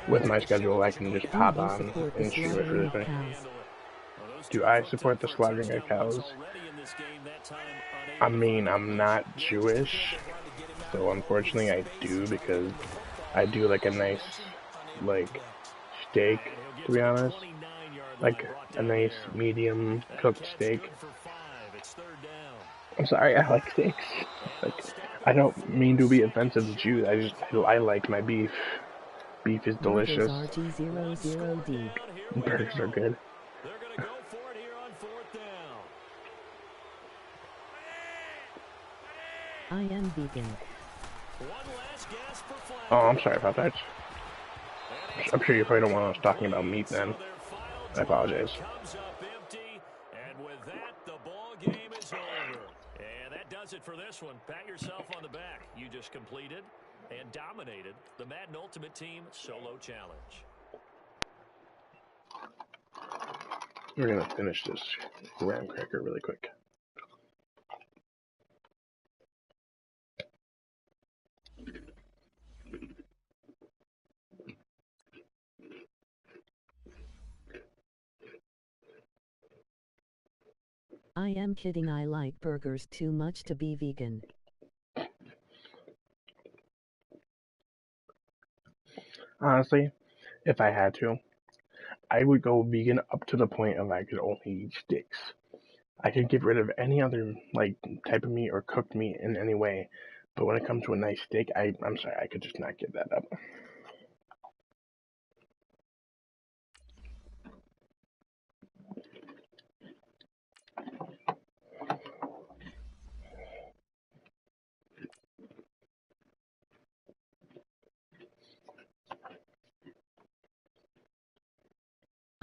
with my schedule I can just pop on and stream it for this thing. Do I support the slaughtering of cows? I mean, I'm not Jewish, so unfortunately I do, because I do like a nice steak, to be honest. Like a nice medium cooked steak. I'm sorry, I like steaks. I don't mean to be offensive to Jews. I like my beef. Beef is delicious. Burgers are good. I am vegan. Oh, I'm sorry about that. I'm sure you probably don't want us talking about meat then. I apologize. And with that, the ball game is over. And that does it for this one. Pat yourself on the back. You just completed and dominated the Madden Ultimate Team Solo Challenge. We're going to finish this graham cracker really quick. I am kidding. I like burgers too much to be vegan. Honestly, if I had to, I would go vegan up to the point of I could only eat steaks. I could get rid of any other type of meat or cooked meat in any way, but when it comes to a nice steak, I'm sorry, I could just not give that up.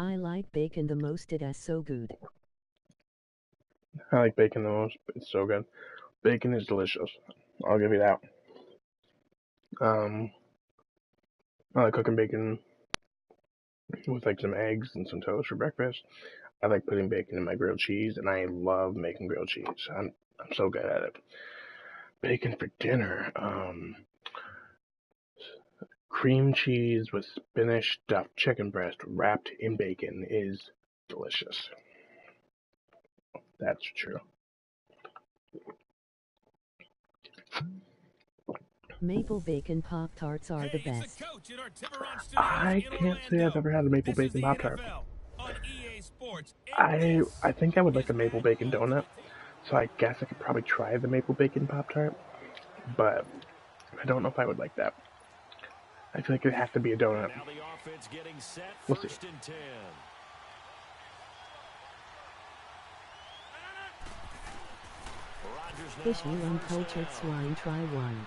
I like bacon the most. It is so good. I like bacon the most. It's so good. Bacon is delicious. I'll give you that. I like cooking bacon with some eggs and some toast for breakfast. I like putting bacon in my grilled cheese, and I love making grilled cheese. I'm so good at it. bacon for dinner. Cream cheese with spinach stuffed chicken breast wrapped in bacon is delicious. That's true. Maple bacon Pop-Tarts are the best. I can't say I've ever had a maple bacon Pop-Tart. I think I would like a maple bacon donut, so I guess I could probably try the maple bacon Pop-Tart, but I don't know if I would like that. I feel like it'd have to be a donut. We'll see. Fish you uncultured swine, try one.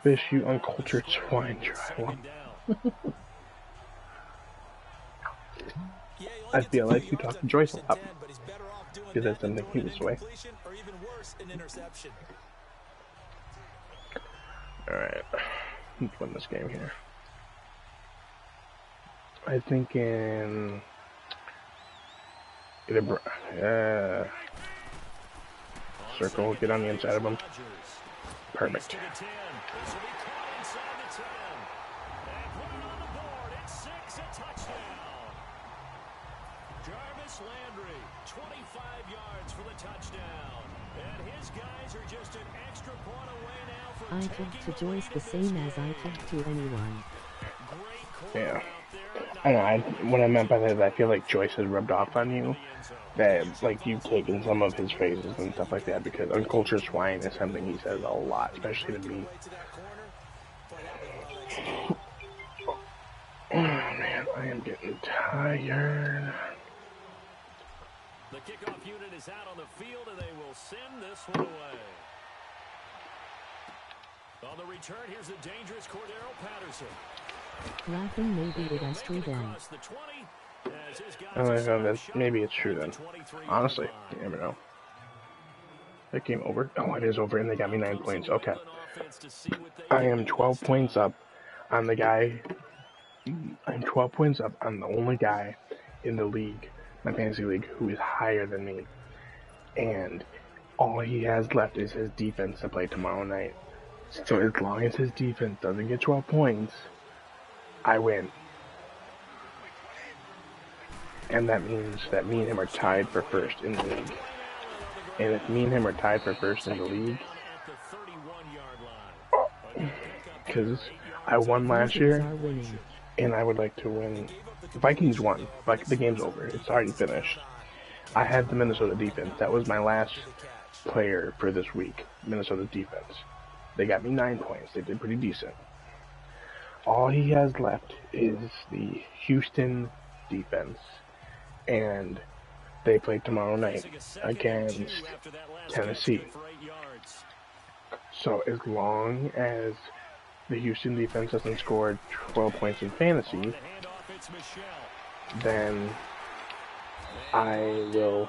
Fish you uncultured swine, try one. I feel like you talk to Joyce a lot, because that's something he was away. Alright, let's win this game here. I think in... circle, get on the inside of him. Perfect. Landry, 25 yards for the touchdown. And his guys are just an extra point away now from I talk to Joyce the same as I talk to anyone. Yeah. I don't know, what I meant by that is I feel like Joyce has rubbed off on you. That, like, you've taken some of his phrases and stuff like that, because uncultured swine is something he says a lot, especially to me. Oh man, I am getting tired. The kickoff unit is out on the field, and they will send this one away. On the return, here's the dangerous Cordero Patterson. Laughing maybe it is true then. Maybe it's true then. Honestly, you never know. That game over? Oh, it is over, and they got me 9 points. Okay. I am 12 points up on the guy. I'm 12 points up on the only guy in the league, my fantasy league, who is higher than me. And all he has left is his defense to play tomorrow night. So as long as his defense doesn't get 12 points, I win. And that means that me and him are tied for first in the league. And if me and him are tied for first in the league, because I won last year, and I would like to win. The Vikings won. The game's over. It's already finished. I had the Minnesota defense. That was my last player for this week. Minnesota defense. They got me 9 points. They did pretty decent. All he has left is the Houston defense. And they play tomorrow night against Tennessee. So as long as the Houston defense doesn't score 12 points in fantasy, then I will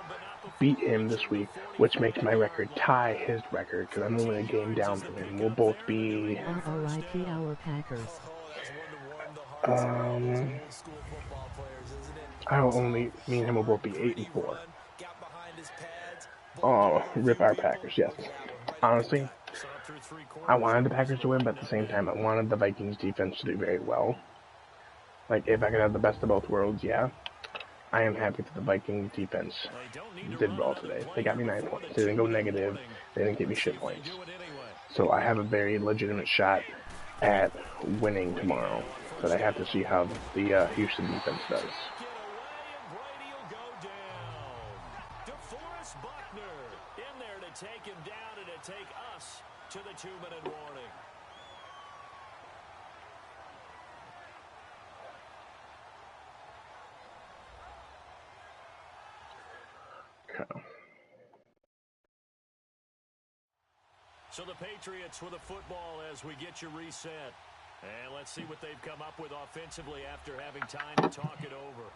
beat him this week, which makes my record tie his record, because I'm only a game down from him. We'll both be... R.I.P. our Packers. Me and him will both be 8-4. Oh, rip our Packers, yes. Honestly, I wanted the Packers to win, but at the same time, I wanted the Vikings defense to do very well. Like, if I could have the best of both worlds, yeah. I am happy that the Vikings defense did well today. They got me 9 points. They didn't go negative. They didn't give me shit points. So I have a very legitimate shot at winning tomorrow. But I have to see how the Houston defense does. Take him down and to take us to the 2-minute warning. Okay. So the Patriots with the football as we get you reset. And let's see what they've come up with offensively after having time to talk it over.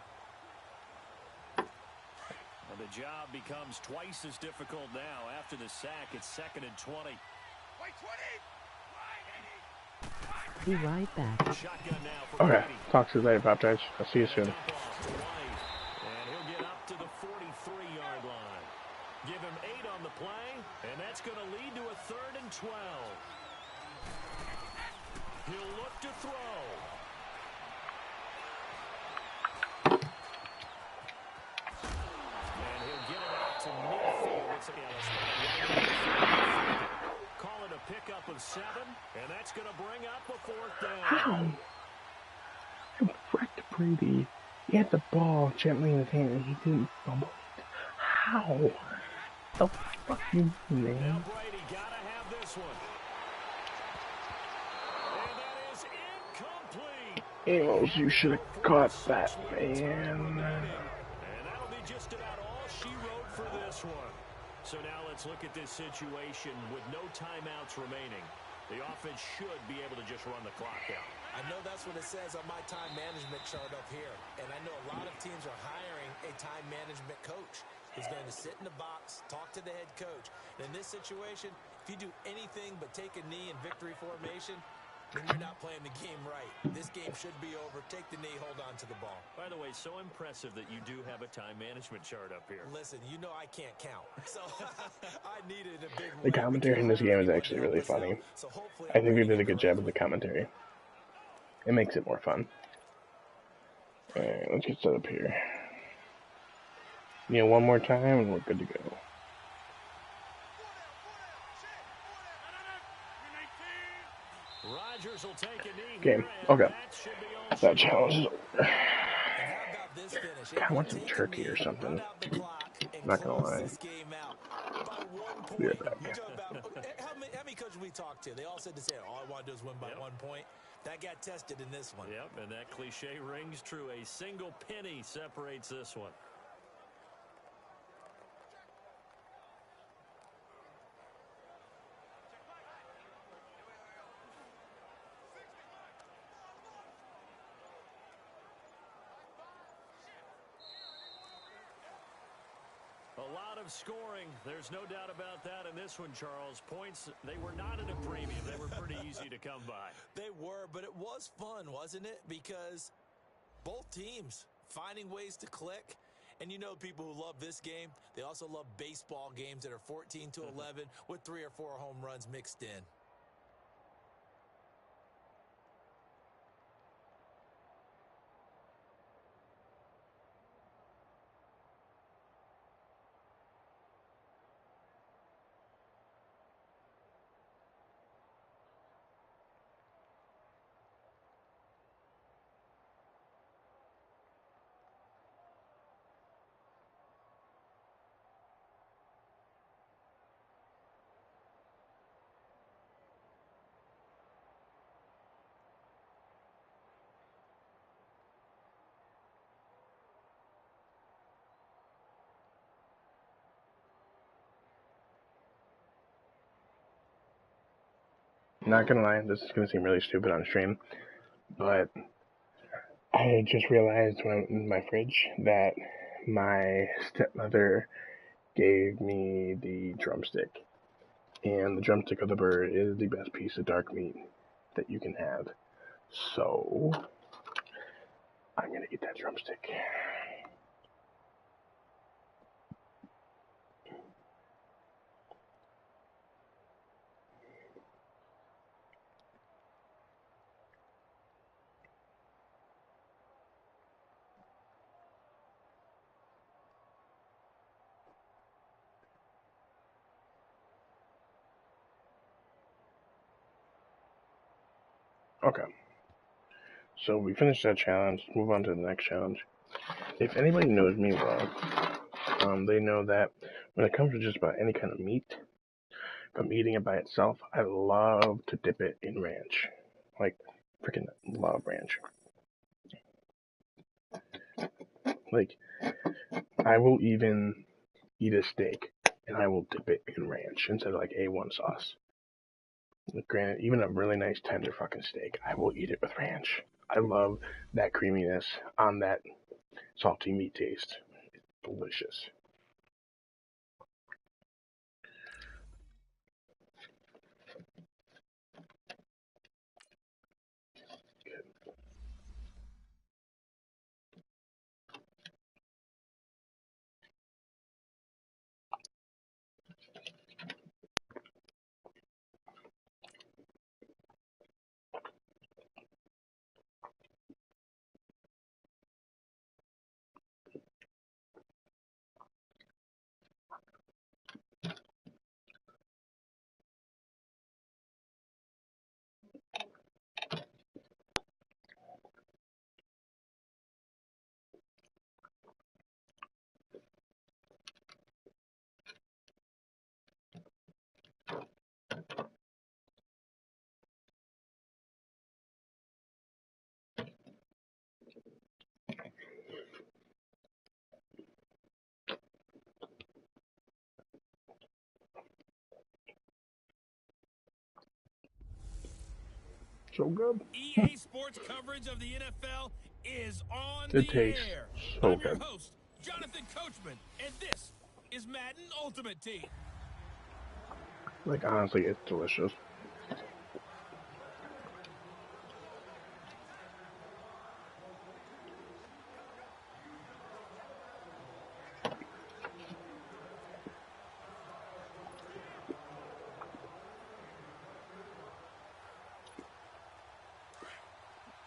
Well, the job becomes twice as difficult now. After the sack, it's 2nd and 20. Be right back. Okay, talk to you later, Pop-Tarts. I'll see you soon. And he'll get up to the 43-yard line. Give him 8 on the play, and that's going to lead to a 3rd and 12. He'll look to throw. And he'll get it out to midfield. Call it a pickup of 7, and that's going to bring up a 4th down. How? Wrecked Brady. He had the ball gently in his hand and he didn't fumble it. How? The fucking man. Now Brady gotta have this one. And that is incomplete. Amos, you should have caught that, man. And that'll be just about all she wrote for this one. So now let's look at this situation with no timeouts remaining. The offense should be able to just run the clock out. I know that's what it says on my time management chart up here. And I know a lot of teams are hiring a time management coach who's going to sit in the box, talk to the head coach. And in this situation, if you do anything but take a knee in victory formation, then you're not playing the game right. This game should be over. Take the knee, hold on to the ball. By the way, so impressive that you do have a time management chart up here. Listen, you know I can't count. So I needed a big The commentary in this game is actually really funny. I think we did a good job with the commentary. It makes it more fun. Alright, let's get set up here. You know, one more time and we're good to go. Rodgers will take a knee. Game. Okay. That challenge is over. God, I want some turkey or something. Not gonna lie. Be right back. How many coaches we talked to? They all said the same. All I want to do is win by 1 point. That got tested in this one. Yep, and that cliche rings true. A single penny separates this one. A lot of scoring. There's no doubt about that in this one, Charles. Points, they were not at a premium. They were pretty easy to come by. They were, but it was fun, wasn't it? Because both teams finding ways to click. And you know people who love this game, they also love baseball games that are 14-11 with 3 or 4 home runs mixed in. Not gonna lie, this is gonna seem really stupid on stream, but I just realized when I went in my fridge that my stepmother gave me the drumstick. And the drumstick of the bird is the best piece of dark meat that you can have. So, I'm gonna eat that drumstick. Okay. So we finished that challenge. Move on to the next challenge. If anybody knows me well, they know that when it comes to just about any kind of meat, if I'm eating it by itself, I love to dip it in ranch. Like, freaking love ranch. Like, I will even eat a steak and I will dip it in ranch instead of like A1 sauce. Like, granted, even a really nice tender fucking steak, I will eat it with ranch. I love that creaminess on that salty meat taste. It's delicious. so good. EA Sports coverage of the NFL is on It the tastes air. so I'm your good. host, Jonathan Coachman, and this is Madden Ultimate Team. Like, honestly, it's delicious.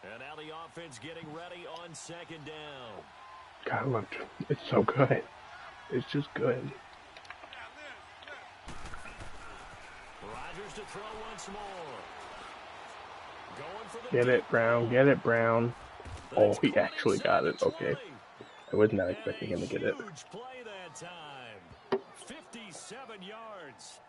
And now the offense getting ready on second down. God, look, it's so good. It's just good. Rodgers to throw once more. Going for the Get it, Brown. Get it, Brown. Oh, he actually got it. Okay. I was not expecting him to get it. Huge play that time. 57 yards.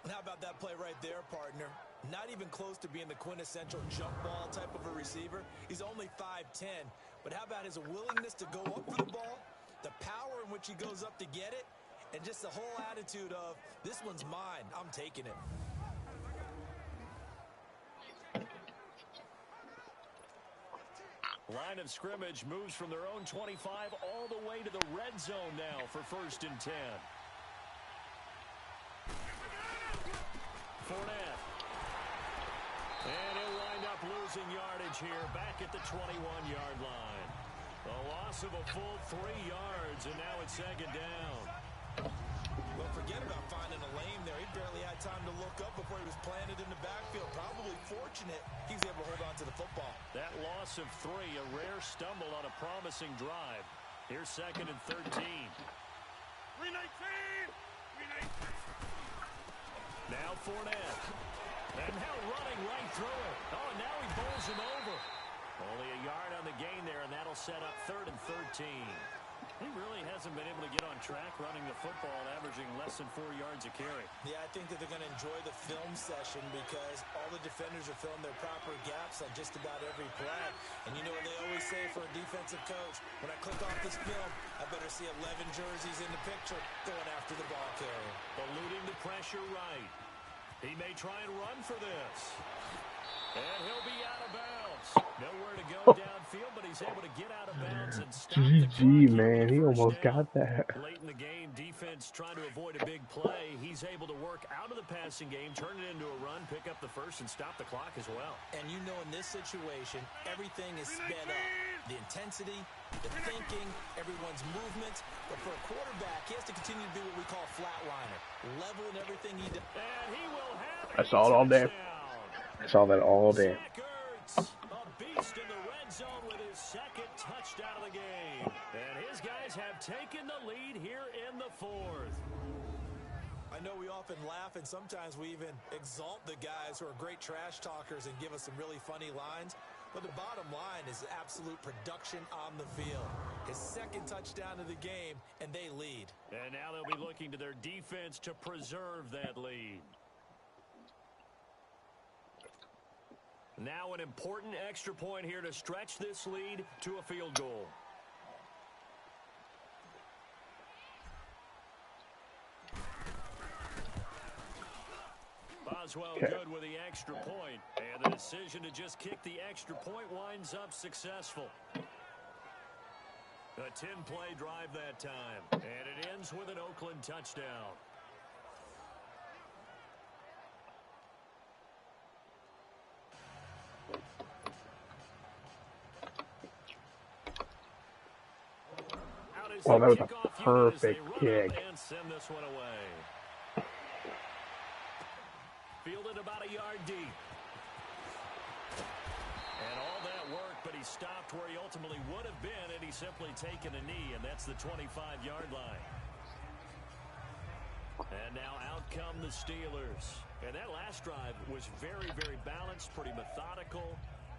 How about that play right there, partner? Not even close to being the quintessential jump ball type of a receiver. He's only 5'10", but how about his willingness to go up for the ball, the power in which he goes up to get it, and just the whole attitude of, this one's mine, I'm taking it. Line of scrimmage moves from their own 25 all the way to the red zone now for 1st and 10. Fournette. And he'll wind up losing yardage here back at the 21-yard line. A loss of a full 3 yards, and now it's second down. Well, forget about finding a lane there. He barely had time to look up before he was planted in the backfield. Probably fortunate he was able to hold on to the football. That loss of 3, a rare stumble on a promising drive. Here's 2nd and 13. 319! 319! Now Fournette. And now running right through it. Oh, now he bowls him over. Only a yard on the gain there, and that'll set up 3rd and 13. He really hasn't been able to get on track running the football, averaging less than 4 yards a carry. Yeah, I think that they're going to enjoy the film session because all the defenders are filling their proper gaps on just about every play. And you know what they always say for a defensive coach? When I click off this film, I better see 11 jerseys in the picture going after the ball carrier. Eluding the pressure right. He may try and run for this. And he'll be out of bounds. Nowhere to go downfield, but he's able to get out of bounds and stop the clock. GG, man. He almost down. got that. Late in the game, defense trying to avoid a big play. He's able to work out of the passing game, turn it into a run, pick up the first, and stop the clock as well. And you know in this situation, everything is sped up. The intensity, the thinking, everyone's movement. But for a quarterback, he has to continue to do what we call flatliner. Level in everything he does. And he will have I saw it all day. I saw that all day. A beast in the red zone with his 2nd touchdown of the game. And his guys have taken the lead here in the 4th. I know we often laugh and sometimes we even exalt the guys who are great trash talkers and give us some really funny lines. But the bottom line is absolute production on the field. His 2nd touchdown of the game, and they lead. And now they'll be looking to their defense to preserve that lead. Now an important extra point here to stretch this lead to a field goal. Boswell good with the extra point, and the decision to just kick the extra point winds up successful. A 10-play drive that time, and it ends with an Oakland touchdown. Oh, that was a perfect kick. And send this one away. Fielded about a yard deep. And all that work, but he stopped where he ultimately would have been had he simply taken a knee, and that's the 25-yard line. And now out come the Steelers. And that last drive was very, very balanced, pretty methodical.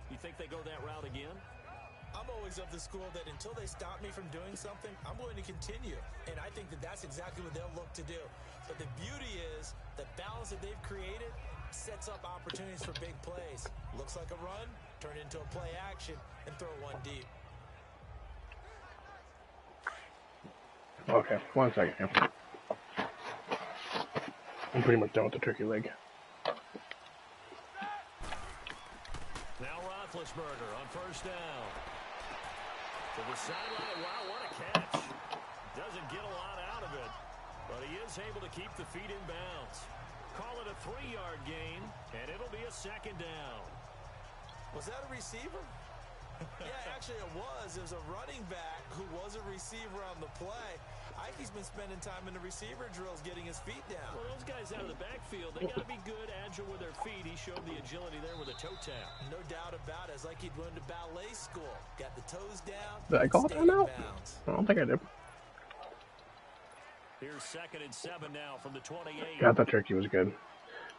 You think they go that route again? I'm always of the school that until they stop me from doing something, I'm going to continue. And I think that that's exactly what they'll look to do. But the beauty is the balance that they've created sets up opportunities for big plays. Looks like a run, turn it into a play action, and throw one deep. Okay, 1 second. I'm pretty much done with the turkey leg. Roethlisberger on first down. To the sideline. Wow, what a catch. Doesn't get a lot out of it, but he is able to keep the feet in bounds. Call it a 3-yard gain, and it'll be a second down. Was that a receiver? Yeah, actually it was. It was a running back who was a receiver on the play. Ike's been spending time in the receiver drills getting his feet down. Well, those guys out of the backfield, they got to be good, agile with their feet. He showed the agility there with a toe tap. No doubt about it. It's like he'd went to ballet school. Got the toes down. Did I call that out? I don't think I did. Here's 2nd and 7 now from the 28. God, that turkey was good.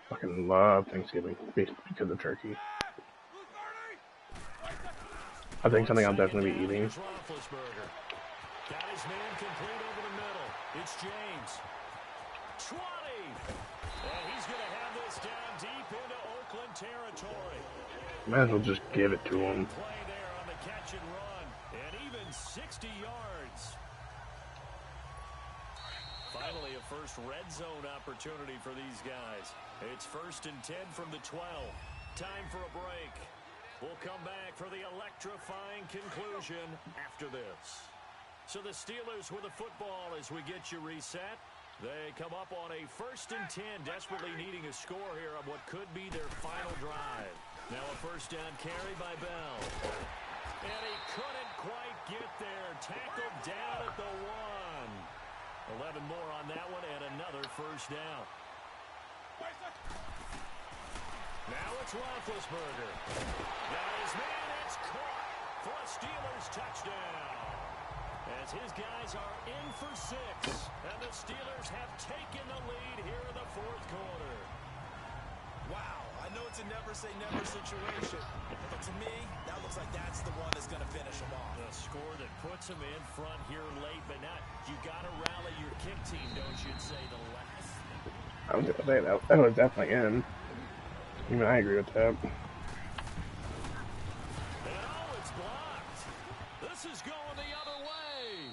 Fucking love Thanksgiving because of turkey. I think something I'll definitely be eating. Got his man complete over the middle. It's James. 20. And he's going to have this down deep into Oakland territory. Might as well just give it to him. Play there on the catch and run. And even 60 yards. Finally, a first red zone opportunity for these guys. It's 1st and 10 from the 12. Time for a break. We'll come back for the electrifying conclusion after this. So the Steelers with the football as we get you reset. They come up on a 1st and 10, desperately needing a score here on what could be their final drive. Now a first down carry by Bell. And he couldn't quite get there. Tackled down at the 1. 11 more on that one and another first down. Now it's Roethlisberger. Got his man, it's caught for a Steelers touchdown. As his guys are in for 6, and the Steelers have taken the lead here in the 4th quarter. Wow, I know it's a never-say-never situation, but to me, that looks like that's the one that's going to finish them off. The score that puts them in front here late, but not. You got to rally your kick team, don't you, say the last. I was going to say that was definitely in. Even I agree with that. And oh, it's blocked. This is going the other way.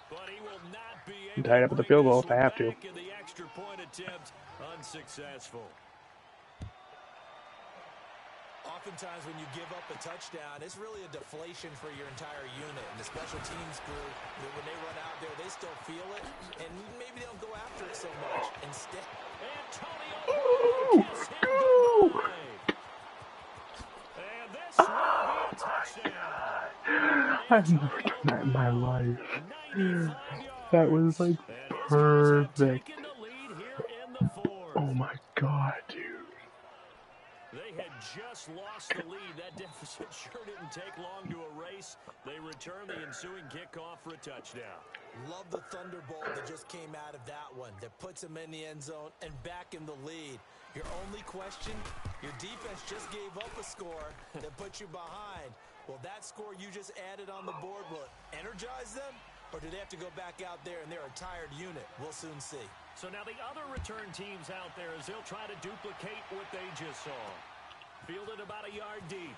But he will not be able tied up to at the field goal bring if I have this to. one back in the extra point attempt, unsuccessful. Oftentimes when you give up a touchdown, it's really a deflation for your entire unit. And the special teams group, when they run out there, they still feel it. And maybe they don't go after it so much. Instead, Antonio kiss him goodbye. And this will be a touchdown. I've never done that in my life. That was like perfect. Oh my god, dude. They had just lost the lead. That deficit sure didn't take long to erase. They return the ensuing kickoff for a touchdown. Love the thunderbolt that just came out of that one. That puts them in the end zone and back in the lead. Your only question, your defense just gave up a score that put you behind. Well, that score you just added on the board, will it energize them? Or do they have to go back out there and they're a tired unit? We'll soon see. So now the other return teams out there as they'll try to duplicate what they just saw. Fielded about a yard deep.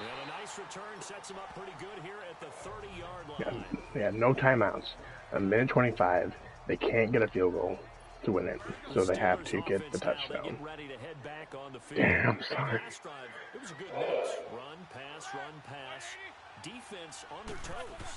And a nice return sets them up pretty good here at the 30-yard line. Yeah, no timeouts. A minute 25. They can't get a field goal to win it, so they have to get the touchdown. Damn, sorry. It was a good mix. Run, pass, defense on their toes.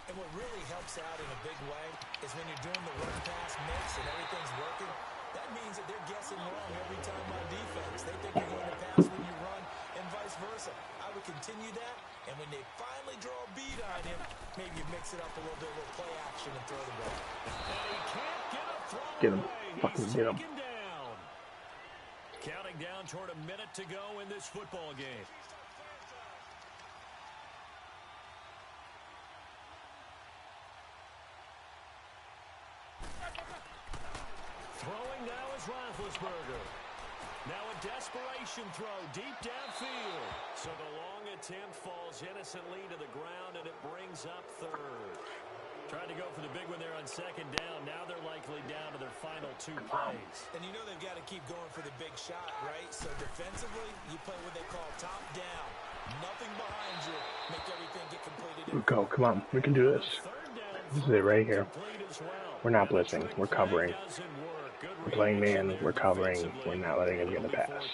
And what really helps out in a big way is when you're doing the run-pass mix and everything's working, that means that they're guessing wrong every time on defense. They think you're going to pass when you run and vice versa. I would continue that, and when they finally draw a beat on him, maybe you mix it up a little bit with play action and throw the ball. And he can't get a throw Get him. away. Fucking He's get him. taken down. Counting down toward a minute to go in this football game. Throwing now is Roethlisberger. Now a desperation throw deep downfield. So the long attempt falls innocently to the ground, and it brings up 3rd. Tried to go for the big one there on 2nd down. Now they're likely down to their final 2 plays. And you know they've got to keep going for the big shot, right? So defensively, you play what they call top down. Nothing behind you. Make everything get completed. Go, come on. We can do this. This is it right here. We're not blitzing. We're covering. We're playing man. We're covering. We're not letting him get the pass.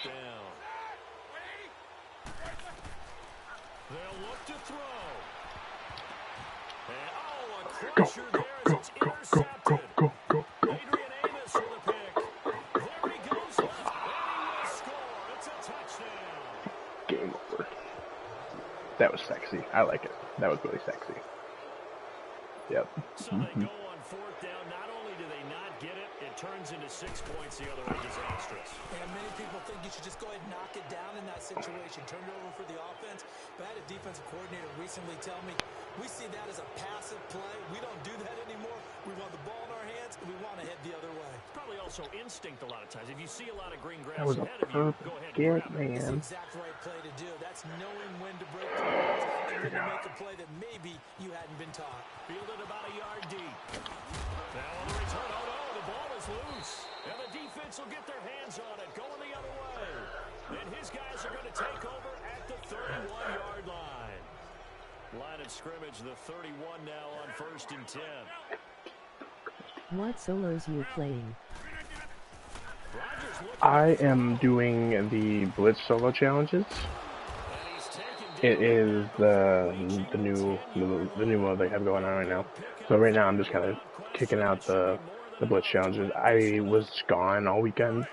pressure there as it's intercepted. Adrian Amos with a pick. There he goes left, and he will score. It's a touchdown. Game over. That was sexy. I like it. That was really sexy. Yep. So they go on fourth down. Not only do they not get it, it turns into 6 points the other way. Disastrous. And many people think you should just go ahead and knock it down in that situation. Turn it over for the offense. But I had a defensive coordinator recently tell me, we see that as a passive play. We don't do that anymore. We want the ball in our hands, and we want to head the other way. It's probably also instinct a lot of times. If you see a lot of green grass That was a ahead of you, go ahead and grab it. man. That's the exact right play to do. That's knowing when to break the balls and when to make a play that maybe you hadn't been taught. Fielded about a yard deep. Now on the return, oh no, the ball is loose. And the defense will get their hands on it, going the other way. And his guys are going to take over at the 31-yard line. Line of scrimmage, the 31 now on 1st and 10. What solos you playing? I am doing the BLITZ solo challenges. It is the new mode they have going on right now. So right now I'm just kind of kicking out the BLITZ challenges. I was gone all weekend,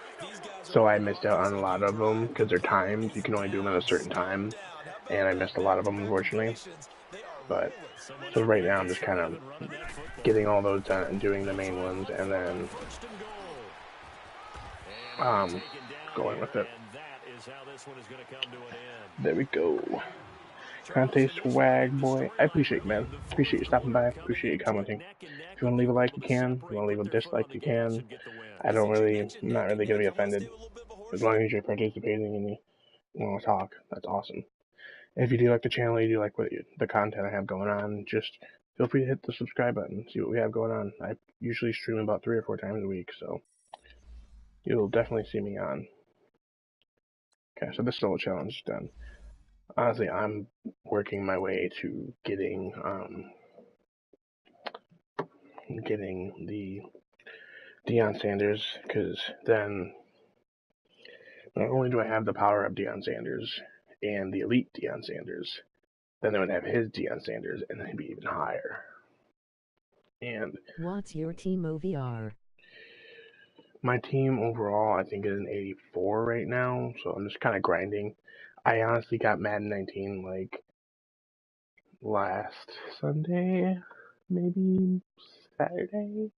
so I missed out on a lot of them because they're timed. You can only do them at a certain time, and I missed a lot of them unfortunately. But so right now I'm just kind of getting all those done and doing the main ones, and then going with it. There we go. Conte Swag Boy. I appreciate you, man. Appreciate you stopping by. Appreciate you commenting. If you want to leave a like, you can. If you want to leave a dislike, you can. I'm not really going to be offended. As long as you're participating and you want to talk, that's awesome. If you do like the channel, you do like the content I have going on, just feel free to hit the subscribe button, see what we have going on. I usually stream about 3 or 4 times a week, so you'll definitely see me on. Okay, so this solo challenge is done. Honestly, I'm working my way to getting the Deion Sanders, because then not only do I have the power of Deion Sanders and the elite Deion Sanders, then they would have his Deion Sanders, and then he'd be even higher. And what's your team OVR? My team overall, I think, is an 84 right now, so I'm just kind of grinding. I honestly got Madden 19 like last Sunday, maybe Saturday,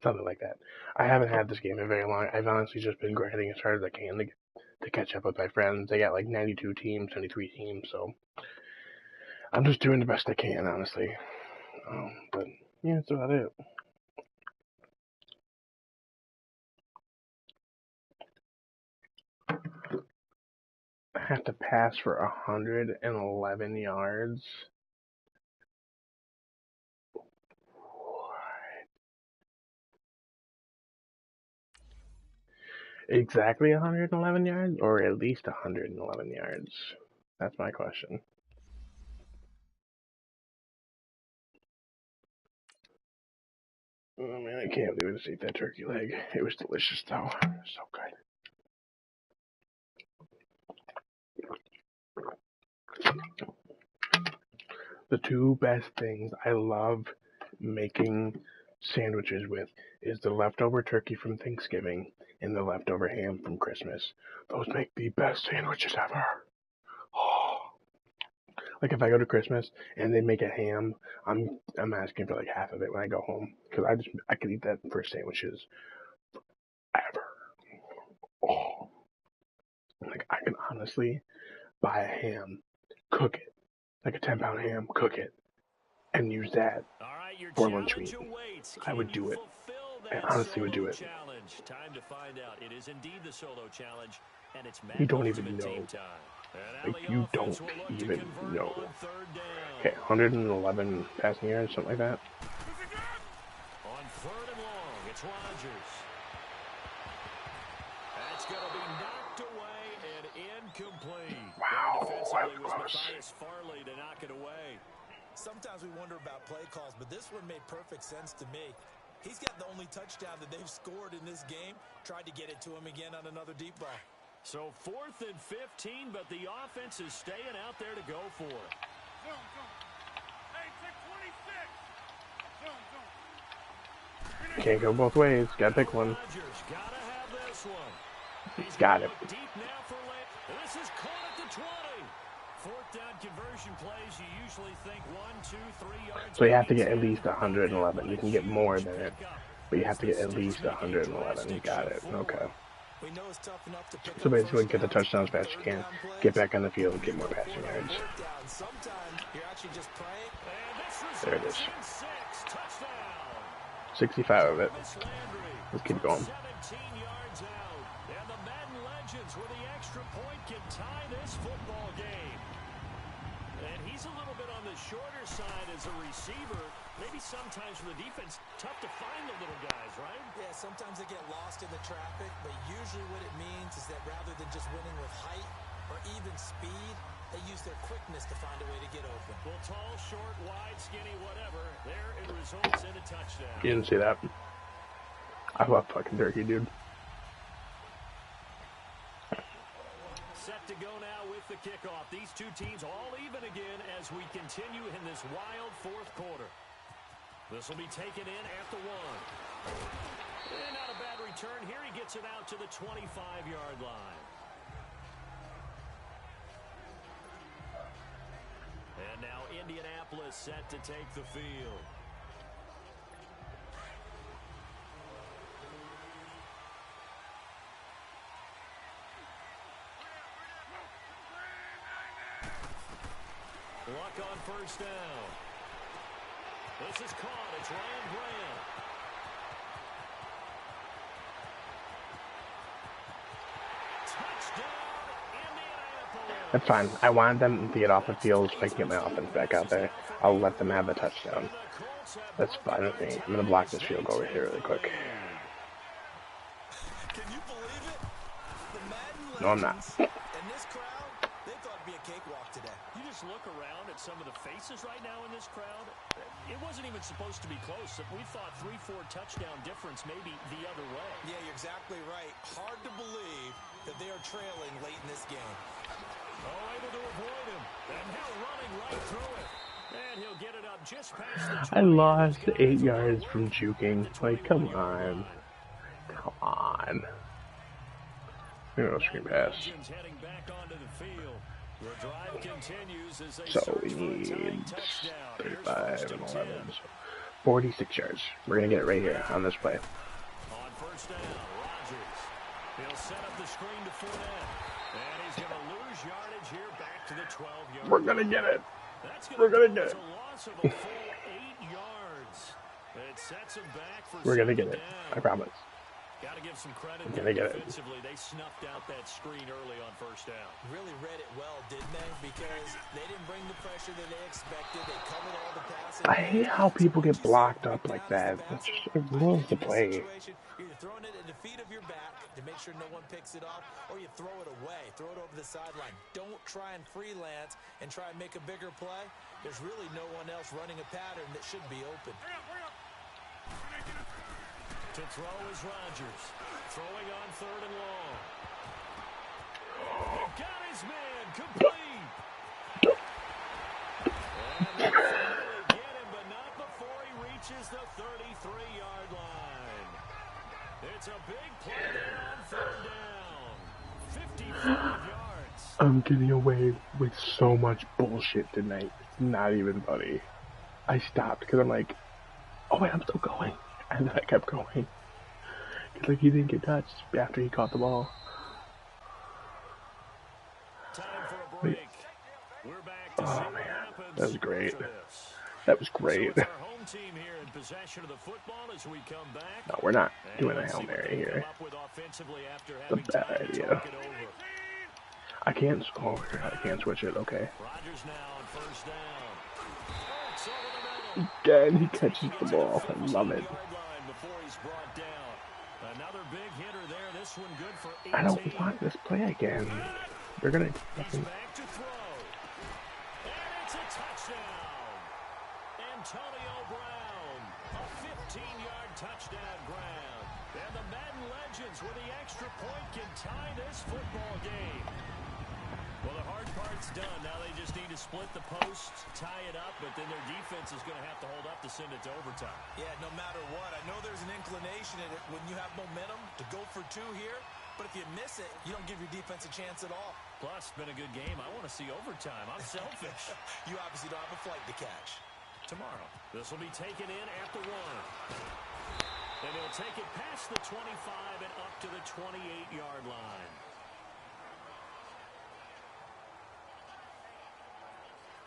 something like that. I haven't had this game in very long. I've honestly just been grinding as hard as I can to catch up with my friends. They got like 92 teams, 93 teams, so I'm just doing the best I can, honestly. But yeah, that's about it. I have to pass for 111 yards. Exactly 111 yards, or at least 111 yards? That's my question. Oh man, I can't believe I just ate that turkey leg. It was delicious though. So good. The two best things I love making sandwiches with is the leftover turkey from Thanksgiving and the leftover ham from Christmas. Those make the best sandwiches ever. Oh. Like if I go to Christmas and they make a ham, I'm asking for like half of it when I go home, because I could eat that for sandwiches forever. Oh. Like I can honestly buy a ham, cook it, like a 10-pound ham, cook it, and use that for lunch meat. I would do it. I honestly would do it. Time to find out. It is indeed the solo challenge, and it's you don't even know. Like, you don't even know. Okay, 111 passing yards, something like that. On 3rd and long, it's Rodgers. That's going to be knocked away and incomplete. Wow, Defensively was Matthias Farley to knock it away. Sometimes we wonder about play calls, but this one made perfect sense to me. He's got the only touchdown that they've scored in this game. Tried to get it to him again on another deep ball. So 4th and 15, but the offense is staying out there to go for it. Hey, check 26. Can't go both ways. Gotta pick one. Rodgers gotta have this one. He's Got gonna it. look deep now for late. This is caught at the 20. Fourth down conversion plays, you usually think 1, 2, 3 yards. So you have to get at least 111. You can get more than it, but you have to get at least 111. Got it. Okay. We know it's tough enough to pick So up basically, first get the downs, touchdowns fast as you third can, down plays, get back on the field, get more passing fourth yards. down. Sometimes you're actually just praying. And this There it is. results in 6. Touchdown. 65 of it. Jarvis Landry Let's keep from going. 17 yards out. And the Madden Legends with the extra point can tie this football game. And he's a little bit on the shorter side as a receiver. Maybe sometimes for the defense, tough to find the little guys, right? Yeah, sometimes they get lost in the traffic, but usually what it means is that rather than just winning with height or even speed, they use their quickness to find a way to get open. Well, tall, short, wide, skinny, whatever. There it results in a touchdown. You didn't see that. I love fucking turkey, dude. Set to go now with the kickoff. These two teams all even again as we continue in this wild fourth quarter. This will be taken in at the 1. And not a bad return here. He gets it out to the 25-yard line. And now Indianapolis set to take the field. Luck on first down. This is caught. It's Ryan Graham. Touchdown, Indianapolis. That's fine. I wanted them to get off the field so I can get my offense back out there. I'll let them have the touchdown. That's fine with me. I'm going to block this field goal right here really quick. Can you believe it? The Madden No, I'm not. Legends and this crowd, they thought it'd be a cakewalk today. You just look around at some of the faces right now in this crowd. It wasn't even supposed to be close. We thought 3-4 touchdown difference maybe the other way. Yeah, you're exactly right. Hard to believe that they are trailing late in this game. Oh, able to avoid him. And now running right through it. And he'll get it up just past the 20. I lost 8 yards from juking. Like, come on. Come on. Maybe I'll screen pass. Legends heading back onto the field. The drive continues as they So search we for a need tying touchdown. Here's 35 first and and 11. 10. So 46 yards. We're going to get it right here on this play. On first down, Rodgers. He'll set up the screen to Fournette. And he's going to lose yardage here back to the 12-yard line. We're going to get it. That's We're gonna cause get it. a loss of a full 8 yards. It sets him back for We're going to get second it. down. I promise. Got to give some credit We're there gonna get it. defensively. They snuffed out that screen early on first down. Really read it well, didn't they? Because they didn't bring the pressure that they expected. They covered all the passes. I hate how people get blocked up like that. It ruins the play. You're throwing it at the feet of your back to make sure no one picks it off, or you throw it away. Throw it over the sideline. Don't try and freelance and try and make a bigger play. There's really no one else running a pattern that should be open. To throw is Rodgers. Throwing on third and long. He got his man complete. And they'll finally get him, but not before he reaches the 33-yard line. It's a big play there on third down. 55 yards. I'm getting away with so much bullshit tonight. It's not even funny. I stopped because I'm like, oh wait, I'm still going. And then I kept going. Because like he didn't get touched after he caught the ball. Time for a break. We're back to see what man, happens that was great. after this. That was So great. it's our home team here in possession of the football as we come back. No, we're not And doing a let's Hail see what Mary they here. come up with offensively after It's having a bad time to idea. talk it over. I can't. Oh, I can't switch it. Okay. Rodgers now on first down. Burks over the middle. Again, he catches the ball. I love it. 15-yard line before he's brought down. Another big hitter there. This one good for 18. I don't want this play again. They're gonna. He's back to throw. And it's a touchdown. Antonio Brown. A 15-yard touchdown grab. And the Madden Legends with the extra point can tie this football game. Well, the hard part's done. Now they just need to split the posts, tie it up, but then their defense is going to have to hold up to send it to overtime. Yeah, no matter what. I know there's an inclination in it when you have momentum to go for two here, but if you miss it, you don't give your defense a chance at all. Plus, it's been a good game. I want to see overtime. I'm selfish. You obviously don't have a flight to catch. Tomorrow, this will be taken in at the 1. And he'll take it past the 25 and up to the 28-yard line.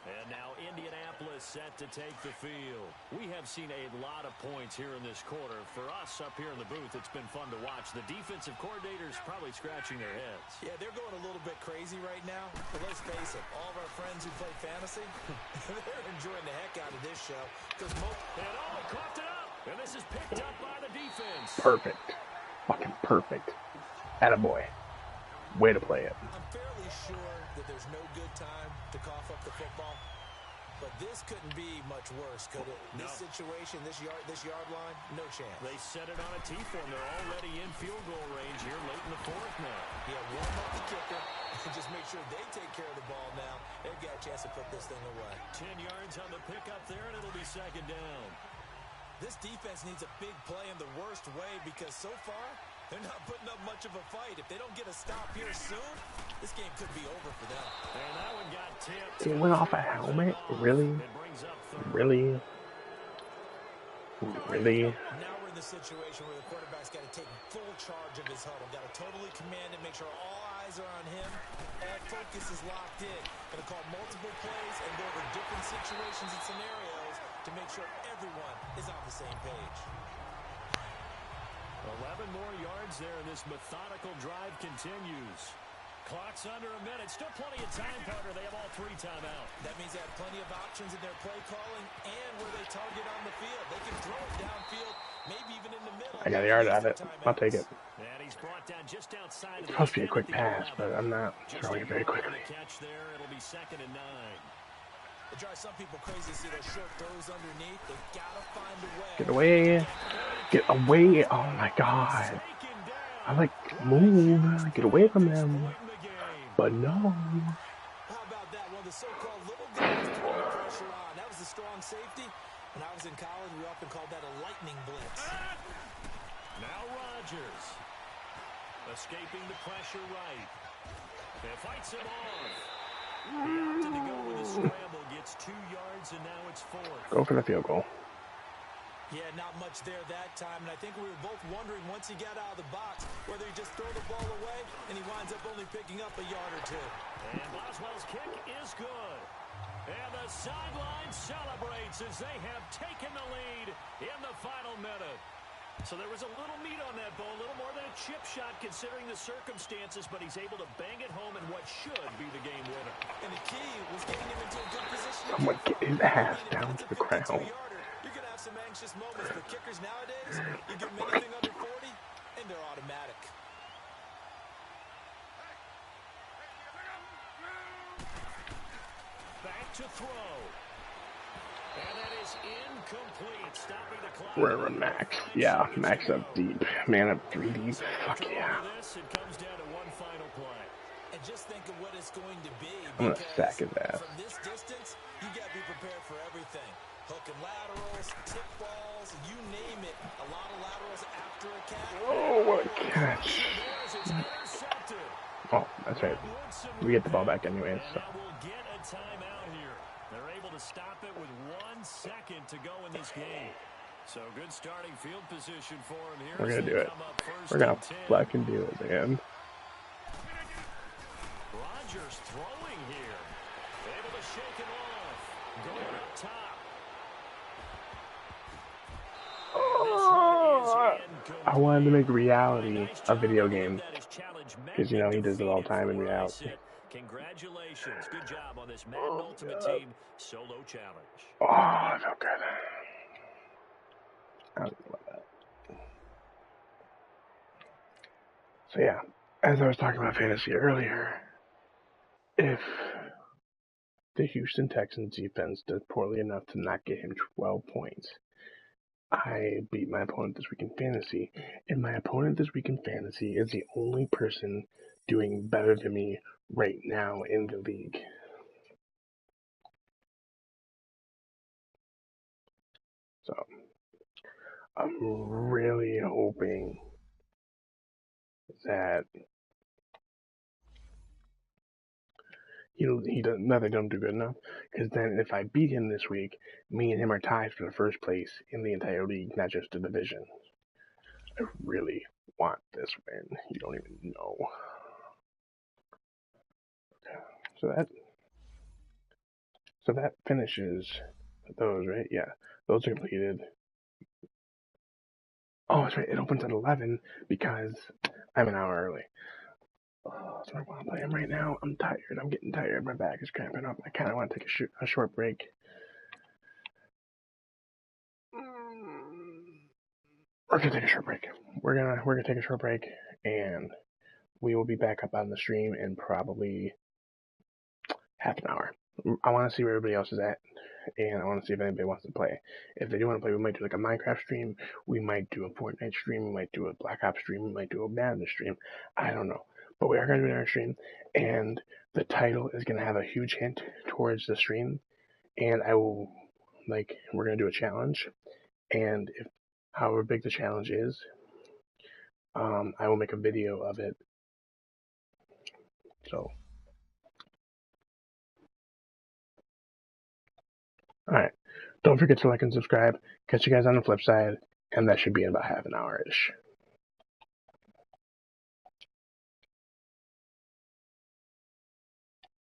And now Indianapolis set to take the field. We have seen a lot of points here in this quarter. For us up here in the booth, it's been fun to watch. The defensive coordinators probably scratching their heads. Yeah, they're going a little bit crazy right now. But let's face it, all of our friends who play fantasy, they're enjoying the heck out of this show. And coughed it up. And this is picked up by the defense. Perfect. Fucking perfect. Attaboy. Way to play it. I'm fairly sure that there's no good time to cough up the football, but this couldn't be much worse, could it? No. This situation, this yard line, no chance. They set it on a T-form. They're already in field goal range here late in the 4th now. Yeah, warm up the kicker and just make sure they take care of the ball now. They've got a chance to put this thing away. 10 yards on the pickup there, and it'll be 2nd down. This defense needs a big play in the worst way because so far, they're not putting up much of a fight. If they don't get a stop here soon, this game could be over for them. And that one got tipped. It went off a helmet? Really? Really? Really? Now we're in the situation where the quarterback's got to take full charge of his huddle. Got to totally command it, make sure all eyes are on him. All focus is locked in. Going to call multiple plays and go over different situations and scenarios to make sure everyone is on the same page. 11 more yards there, and this methodical drive continues. Clock's under a minute. Still plenty of time, partner. They have all 3 timeouts. That means they have plenty of options in their play calling and where they target on the field. They can throw it downfield, maybe even in the middle. I got a yard out of it. I'll take it. And he's brought down just outside of It's supposed to be a quick pass, but I'm not throwing it very quickly. Catch there. It'll be 2nd and 9. It drives some people crazy to see those short throws underneath. They've got to find a way. Get away. Get away. Oh, my God. I like move. Get away from them. But no. How about that? One of the so-called little guys to put the pressure on. That was a strong safety. When I was in college, we often called that a lightning blitz. Now Rodgers. Escaping the pressure right. And fights him off. He opted to go with a scramble, gets 2 yards, and now it's 4th. Go for the field goal. Yeah, not much there that time, and I think we were both wondering once he got out of the box whether he just throw the ball away, and he winds up only picking up a yard or 2. And Boswell's kick is good. And the sideline celebrates as they have taken the lead in the final minute. So there was a little meat on that ball, a little more than a chip shot considering the circumstances, but he's able to bang it home in what should be the game winner. And the key was getting him into a good position. Someone get his ass down to the ground. You're going to have some anxious moments, but kickers nowadays, you give them anything under 40, and they're automatic. Back to throw. And that is incomplete, stopping the clock. We're a max. Yeah, max up deep. Man up 3 deep. Fuck yeah. It comes down to one final play. And just think of what it's going to be. I'm gonna sack his ass. From this distance, you got to be prepared for everything. Hook and laterals, tip balls, you name it. A lot of laterals after a catch. Oh, what a catch. Oh, that's right. We get the ball back anyways. So. Now we'll get a timeout here. They're able to stop it with 1 second to go in this game. So good starting field position for him here. We're gonna do it. We're gonna fucking do it, man. Rodgers throwing here. Able to shake him off. Going up top. I wanted to make reality a video game. Because, you know, he does it all the time in reality. Congratulations. Good job on this Madden Ultimate Team solo challenge. Oh, I felt good. I don't know about that. So, yeah. As I was talking about fantasy earlier, if the Houston Texans defense does poorly enough to not get him 12 points, I beat my opponent this week in fantasy, and my opponent this week in fantasy is the only person doing better than me right now in the league. So I'm really hoping that he doesn't do good enough, because then if I beat him this week, me and him are tied for the first place in the entire league, not just the division. I really want this win. You don't even know. So that finishes those, right? Yeah, those are completed. Oh, that's right. It opens at 11 because I'm an hour early. Oh, so I want to play him right now. I'm tired. I'm getting tired. My back is cramping up. I kind of want to take a short break. We're gonna take a short break. We're gonna take a short break, and we will be back up on the stream in probably half an hour. I want to see where everybody else is at, and I want to see if anybody wants to play. If they do want to play, we might do like a Minecraft stream. We might do a Fortnite stream. We might do a Black Ops stream. We might do a Madden stream. I don't know, but we are gonna do our stream, and the title is gonna have a huge hint towards the stream, and we're gonna do a challenge, and if however big the challenge is, I will make a video of it. So, alright. Don't forget to like and subscribe. Catch you guys on the flip side, and that should be in about half an hour-ish.